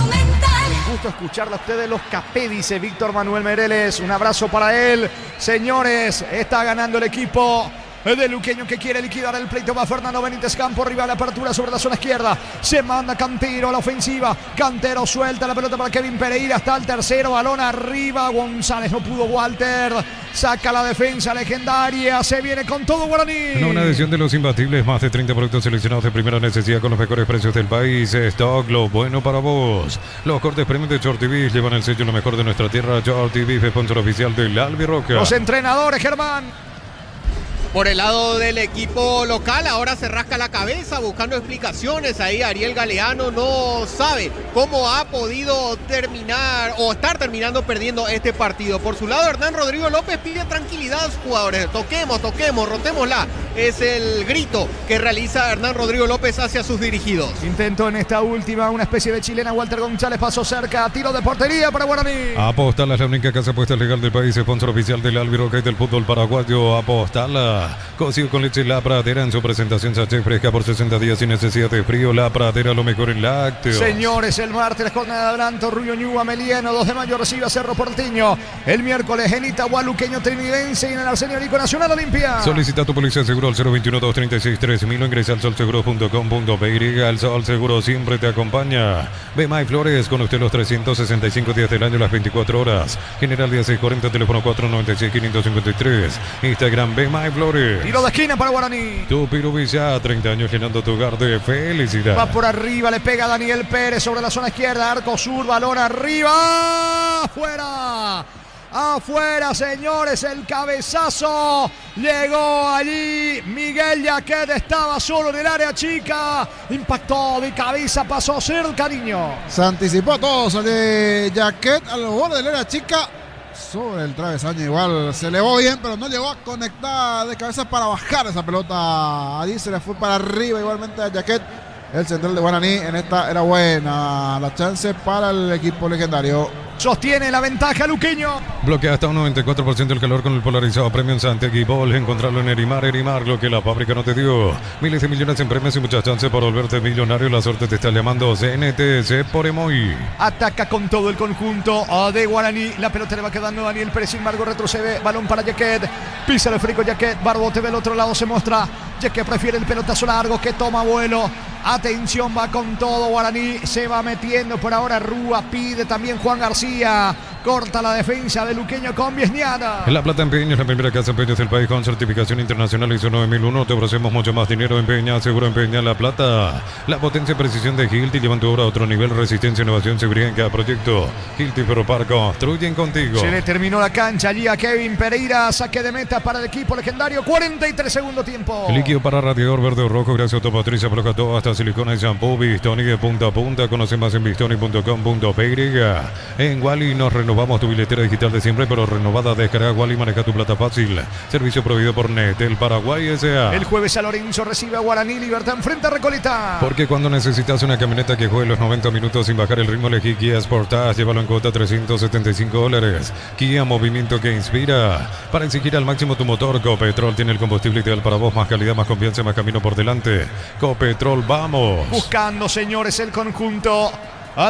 Un gusto escucharla a ustedes, los Capé, dice Víctor Manuel Mereles. Un abrazo para él. Señores, está ganando el equipo de Luqueño que quiere liquidar el pleito. Va Fernando Benítez, campo rival, apertura sobre la zona izquierda. Se manda Cantero a la ofensiva. Cantero suelta la pelota para Kevin Pereira. Está el tercero, balón arriba. González, no pudo Walter. Saca la defensa legendaria. Se viene con todo Guaraní. Una edición de los imbatibles. Más de 30 productos seleccionados de primera necesidad con los mejores precios del país. Stock, lo bueno para vos. Los cortes premium de Shorty Beef llevan el sello lo mejor de nuestra tierra. Shorty Beef, sponsor oficial del Albirroca. Los entrenadores, Germán. Por el lado del equipo local, ahora se rasca la cabeza buscando explicaciones. Ahí Ariel Galeano no sabe cómo ha podido terminar o estar terminando perdiendo este partido. Por su lado, Hernán Rodrigo López pide tranquilidad a sus jugadores. Toquemos, rotémosla. Es el grito que realiza Hernán Rodrigo López hacia sus dirigidos. Intentó en esta última una especie de chilena. Walter González pasó cerca. Tiro de portería para Guaraní. Apostala es la única casa apuesta legal del país. Sponsor oficial del Albirroca y del fútbol paraguayo. Apostala. Pradera. Cocido con leche La Pradera en su presentación sachet fresca por 60 días sin necesidad de frío. La Pradera, lo mejor en lácteos. Señores, el martes jornada de adelanto, Rubio Ñu, Ameliano, 2 de mayo recibe a Cerro Porteño. El miércoles en Itagua, Luqueño Trinidense y en el Arsenio Nico Nacional Olimpia. Solicita tu póliza de seguro al 021-236-3000 o ingresa al solseguro.com.py. El Sol Seguro siempre te acompaña. Bemay Flores, con usted los 365 días del año, las 24 horas. General 1640, teléfono 496-553. Instagram Bemay Flores. Tiro de esquina para Guaraní. Tu Pirubilla, 30 años llenando tu hogar de felicidad. Va por arriba, le pega Daniel Pérez sobre la zona izquierda. Arco sur, balón arriba. Afuera. Afuera, señores, el cabezazo. Llegó allí Miguel Yaquet, estaba solo en el área chica. Impactó de cabeza, pasó cerca, niño. Se anticipó todo, sale Yaquet al borde del área chica. Sobre el travesaño igual se elevó bien, pero no llegó a conectar de cabeza para bajar esa pelota. Allí se le fue para arriba igualmente a Yaquet. El central de Guaraní, en esta era buena la chance para el equipo legendario. Sostiene la ventaja Luqueño. Bloquea hasta un 94% el calor con el polarizado premio en Santiago y Bol. Encontrarlo en Erimar, lo que la fábrica no te dio. Miles de millones en premios y muchas chances para volverte millonario. La suerte te está llamando. CNTC por Emoy. Ataca con todo el conjunto de Guaraní. La pelota le va quedando a Daniel Pérez. Sin embargo, retrocede. Balón para Yaquet. Pisa el frico Yaquet. Barbote del otro lado se muestra. Yaquet prefiere el pelotazo largo que toma vuelo. Atención, va con todo Guaraní. Se va metiendo por ahora Rúa. Pide también Juan García. Corta la defensa de Luqueño con Viesniana. La Plata Empeños, la primera casa de empeños del país con certificación internacional ISO 9001. Te ofrecemos mucho más dinero. Empeña, seguro empeña La Plata. La potencia y precisión de Hilti llevan tu obra a otro nivel. Resistencia, innovación, seguridad en cada proyecto. Hilti Ferropar construyen contigo. Se le terminó la cancha allí a Kevin Pereira. Saque de meta para el equipo legendario. 43 segundo tiempo. Líquido para radiador verde o rojo. Gracias a Autopatricia. Proca todo hasta silicona y shampoo. Bistoni de punta a punta. Conoce más en bistoni.com.py. En Wally nos renovamos tu billetera digital de siempre, pero renovada. Descarga Wally, maneja tu plata fácil. Servicio proveído por NET, el Paraguay S.A. El jueves San Lorenzo recibe a Guaraní. Libertad enfrenta a Recoleta. Porque cuando necesitas una camioneta que juegue los 90 minutos sin bajar el ritmo, elegí Kia Sportage. Llévalo en cuota $375. Kia, movimiento que inspira. Para exigir al máximo tu motor, Copetrol tiene el combustible ideal para vos. Más calidad, más confianza, más camino por delante. Copetrol, vamos. Buscando, señores, el conjunto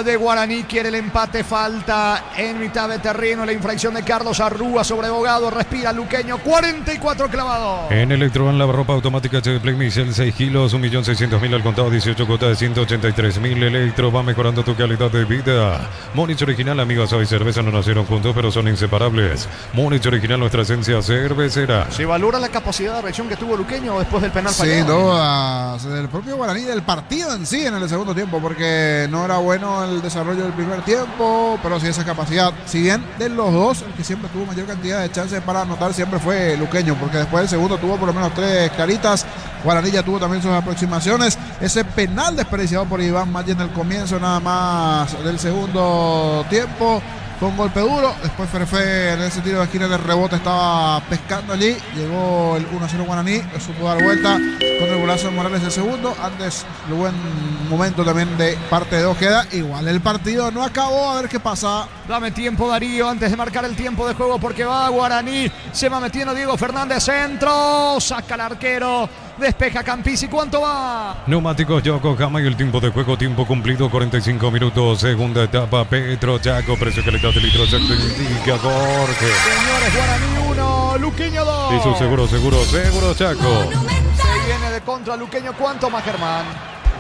de Guaraní. Quiere el empate, falta en mitad de terreno. La infracción de Carlos Arrúa sobre Bogado. Respira Luqueño, 44 clavado. En Electroban, la ropa automática HD Play Michel, 6 kilos, 1.600.000 al contado, 18 cuotas de 183.000. Electro va mejorando tu calidad de vida. Múnich Original, amigos, hoy cerveza no nacieron juntos, pero son inseparables. Múnich Original, nuestra esencia cervecera. ¿Se valora la capacidad de reacción que tuvo Luqueño después del penal fallado? Sin dudas, del propio Guaraní, del partido en sí en el segundo tiempo, porque no era bueno el desarrollo del primer tiempo, pero sí esa capacidad. Si bien de los dos, el que siempre tuvo mayor cantidad de chances para anotar siempre fue Luqueño, porque después del segundo tuvo por lo menos 3 claritas. Guaraní ya tuvo también sus aproximaciones. Ese penal desperdiciado por Iván Maggi en el comienzo nada más del segundo tiempo. Fue un golpe duro. Después Ferfe en ese tiro de esquina de rebote estaba pescando allí. Llegó el 1-0 Guaraní. Supo dar vuelta con el golazo de Morales el segundo. Antes el buen momento también de parte de Ojeda. Igual el partido no acabó. A ver qué pasa. Dame tiempo, Darío, antes de marcar el tiempo de juego, porque va Guaraní. Se va metiendo Diego Fernández, centro. Saca el arquero. Despeja Campisi. ¿Cuánto va? Neumáticos Yokohama y el tiempo de juego, tiempo cumplido, 45 minutos. Segunda etapa, Petro Chaco, precio calidad de litros, indicador. Señores, Guaraní 1, Luqueño 2. Y su seguro Chaco. Se viene de contra Luqueño. ¿Cuánto más, Germán?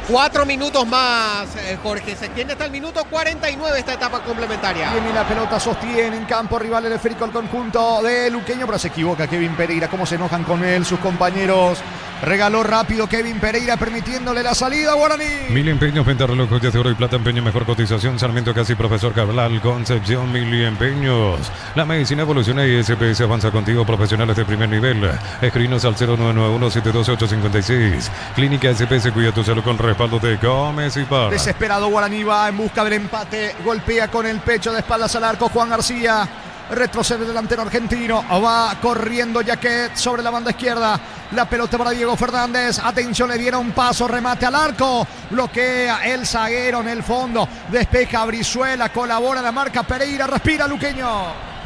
4 minutos más, Jorge. Se extiende hasta el minuto 49 esta etapa complementaria. Tiene la pelota, sostiene en campo rival el esférico al conjunto de Luqueño, pero se equivoca Kevin Pereira. Cómo se enojan con él sus compañeros. Regaló rápido Kevin Pereira, permitiéndole la salida a Guaraní. Mil empeños, venta reloj, joyas de oro y plata, empeño, mejor cotización. Sarmiento Casi, Profesor Cabral, Concepción, Mil empeños. La medicina evoluciona y SPS avanza contigo. Profesionales de primer nivel. Escribinos al 0991-728-56. Clínica SPS, cuida tu salud con respaldo de Gómez y Par. Desesperado Guaraní va en busca del empate. Golpea con el pecho de espaldas al arco Juan García. Retrocede el delantero argentino. Va corriendo Yaquet sobre la banda izquierda. La pelota para Diego Fernández. Atención, le dieron un paso. Remate al arco. Bloquea el zaguero en el fondo. Despeja Brizuela. Colabora la marca Pereira. Respira Luqueño.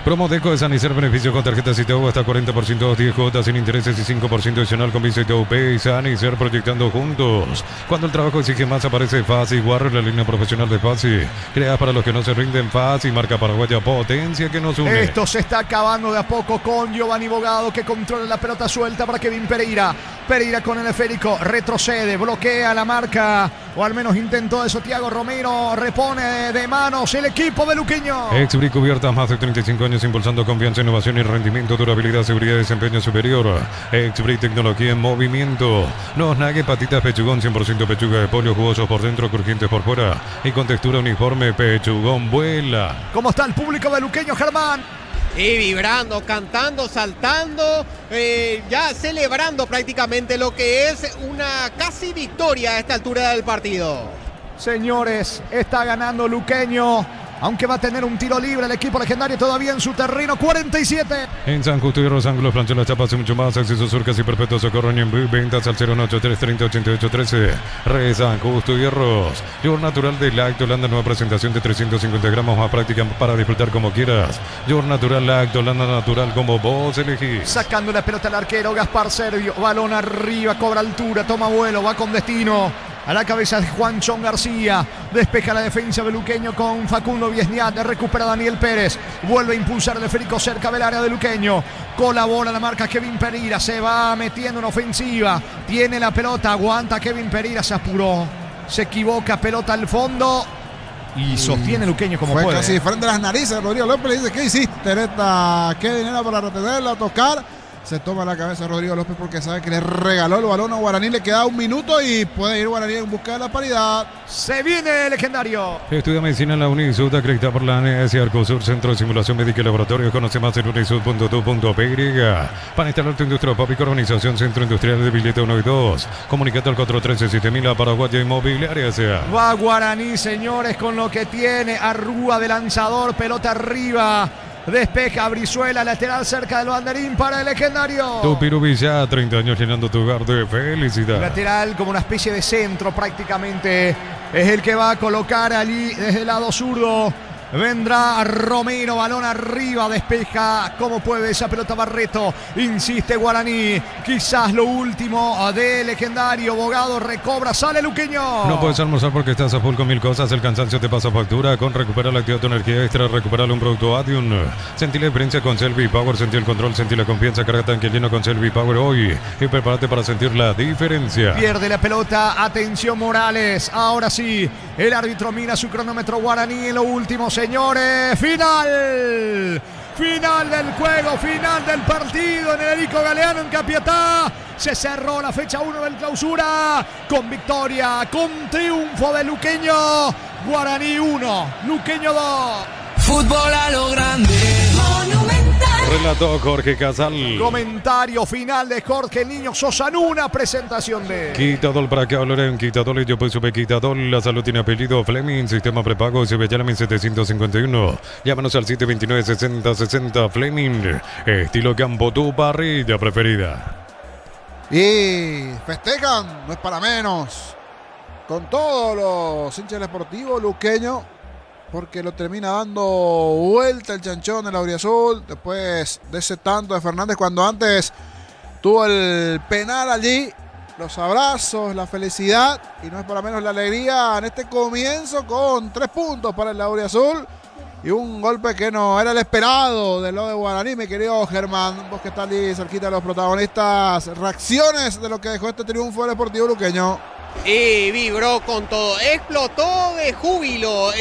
Promo Deco de San Isidro, beneficio con tarjetas Citeo hasta 40%, 10 cuotas sin intereses y 5% adicional con Visa Pay. San Isidro, proyectando juntos. Cuando el trabajo exige más, aparece Fácil. Warrior, la línea profesional de Fácil. Crea para los que no se rinden. Fácil, marca paraguaya, potencia que nos une. Esto se está acabando de a poco con Giovanni Bogado, que controla la pelota suelta para Kevin Pereira. Pereira con el esférico, retrocede, bloquea la marca, o al menos intentó eso. Thiago Romero repone de manos el equipo de Luqueño. Exbri cubiertas, más de 35 años impulsando confianza, innovación y rendimiento, durabilidad, seguridad y desempeño superior. Exbri, tecnología en movimiento. Nos nague, patitas, pechugón, 100% pechuga de pollo, jugosos por dentro, crujientes por fuera y con textura uniforme. Pechugón vuela. ¿Cómo está el público de Luqueño, Germán? Y vibrando, cantando, saltando, ya celebrando prácticamente lo que es una casi victoria a esta altura del partido. Señores, está ganando Luqueño, aunque va a tener un tiro libre el equipo legendario todavía en su terreno. 47. En San Justo y Los Ángulos, plancha las chapas y mucho más. Acceso surcas y perpetuo socorro en ventas al 093308813. Re San Justo y Hierros. Yogur natural de Lactolanda, nueva presentación de 350 gramos, más práctica para disfrutar como quieras. Yogur natural Lactolanda, natural como vos elegís. Sacando la pelota al arquero Gaspar Servio. Balón arriba, cobra altura, toma vuelo, va con destino. A la cabeza de Juanchón García. Despeja la defensa de Luqueño con Facundo Viesniat. Recupera Daniel Pérez. Vuelve a impulsar el esférico cerca del área de Luqueño. Colabora la marca Kevin Pereira. Se va metiendo en ofensiva. Tiene la pelota. Aguanta Kevin Pereira. Se apuró. Se equivoca. Pelota al fondo. Y sostiene Luqueño como fue puede. Casi frente a las narices. Rodrigo López le dice: ¿qué hiciste, neta? Kevin era para retenerla, tocar. Se toma la cabeza Rodrigo López porque sabe que le regaló el balón a Guaraní. Le queda un minuto y puede ir Guaraní en busca de la paridad. Se viene el legendario. Estudia medicina en la Unisud, acreditada por la ANS Arcosur, Centro de Simulación Médica y Laboratorio. Conoce más en unisud.tu.py. Para instalar tu industria Papico, organización Centro Industrial de Billete 1 y 2. Comunicate al 413-7000 a Paraguaya Inmobiliaria. Va Guaraní, señores, con lo que tiene. Arrúa de lanzador, pelota arriba. Despeja Brizuela, lateral cerca del banderín para el legendario. Tupirubi ya 30 años llenando tu hogar de felicidad. Lateral como una especie de centro prácticamente. Es el que va a colocar allí desde el lado zurdo. Vendrá Romero, balón arriba, despeja como puede esa pelota Barreto. Insiste Guaraní, quizás lo último de legendario. Bogado recobra, sale Luqueño. No puedes almorzar porque estás a full con mil cosas. El cansancio te pasa factura. Con Recupera la actividad tu energía extra, recuperar un producto Adium. Sentí la experiencia con Selvi Power, sentí el control, sentí la confianza. Carga tanque lleno con Selvi Power hoy y prepárate para sentir la diferencia. Pierde la pelota, atención Morales. Ahora sí, el árbitro mira su cronómetro. Guaraní en lo último. Señores, final del juego, final del partido en el Erico Galeano en Capiatá. Se cerró la fecha 1 del clausura con victoria, con triunfo de Luqueño. Guaraní 1, Luqueño 2. Fútbol a lo grande. Monumental. Relató Jorge Casal. Comentario final de Jorge Niño Sosa en una presentación de Quitadol para que hablarán. Quitadol y yo pues supe Quitadol. La salud tiene apellido Fleming. Sistema prepago Llame 751. Llámanos al 729-6060 Fleming. Estilo campo, tu parrilla preferida. Y festejan, no es para menos, con todos los hinchas del Sportivo Luqueño, porque lo termina dando vuelta el chanchón del auriazul después de ese tanto de Fernández, cuando antes tuvo el penal allí. Los abrazos, la felicidad y no es para menos la alegría en este comienzo con 3 puntos para el auriazul y un golpe que no era el esperado de lo de Guaraní, mi querido Germán. Vos que estás allí cerquita de los protagonistas, reacciones de lo que dejó este triunfo del Sportivo Luqueño. Y vibró con todo, explotó de júbilo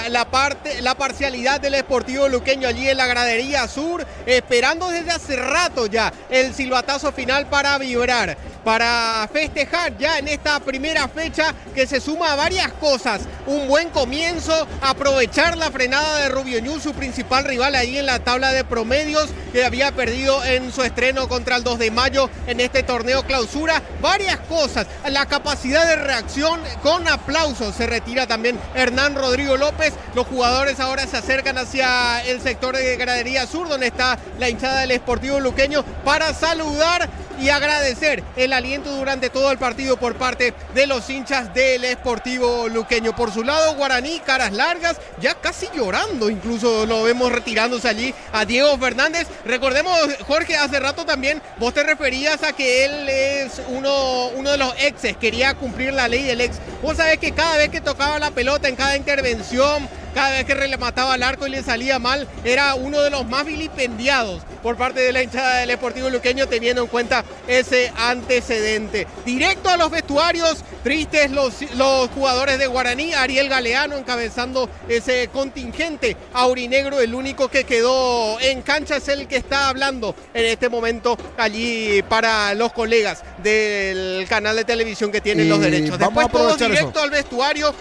la parcialidad del Sportivo Luqueño allí en la gradería sur, esperando desde hace rato ya el silbatazo final para vibrar, para festejar ya en esta primera fecha que se suma a varias cosas. Un buen comienzo, aprovechar la frenada de Rubio Ñu, su principal rival ahí en la tabla de promedios, que había perdido en su estreno contra el 2 de mayo en este torneo clausura. Varias cosas, la capacidad de reacción con aplausos. Se retira también Hernán Rodrigo López. Los jugadores ahora se acercan hacia el sector de gradería sur, donde está la hinchada del Sportivo Luqueño, para saludar y agradecer el aliento durante todo el partido por parte de los hinchas del Sportivo Luqueño. Por su lado, Guaraní, caras largas, ya casi llorando, incluso lo vemos retirándose allí a Diego Fernández. Recordemos, Jorge, hace rato también vos te referías a que él es uno de los exes, quería cumplir la ley del ex. Vos sabés que cada vez que tocaba la pelota en cada intervención, cada vez que remataba al arco y le salía mal, era uno de los más vilipendiados por parte de la hinchada del Sportivo Luqueño, teniendo en cuenta ese antecedente. Directo a los vestuarios, tristes los jugadores de Guaraní. Ariel Galeano encabezando ese contingente aurinegro. El único que quedó en cancha es el que está hablando en este momento allí para los colegas del canal de televisión que tienen los derechos. Después todos directo al vestuario.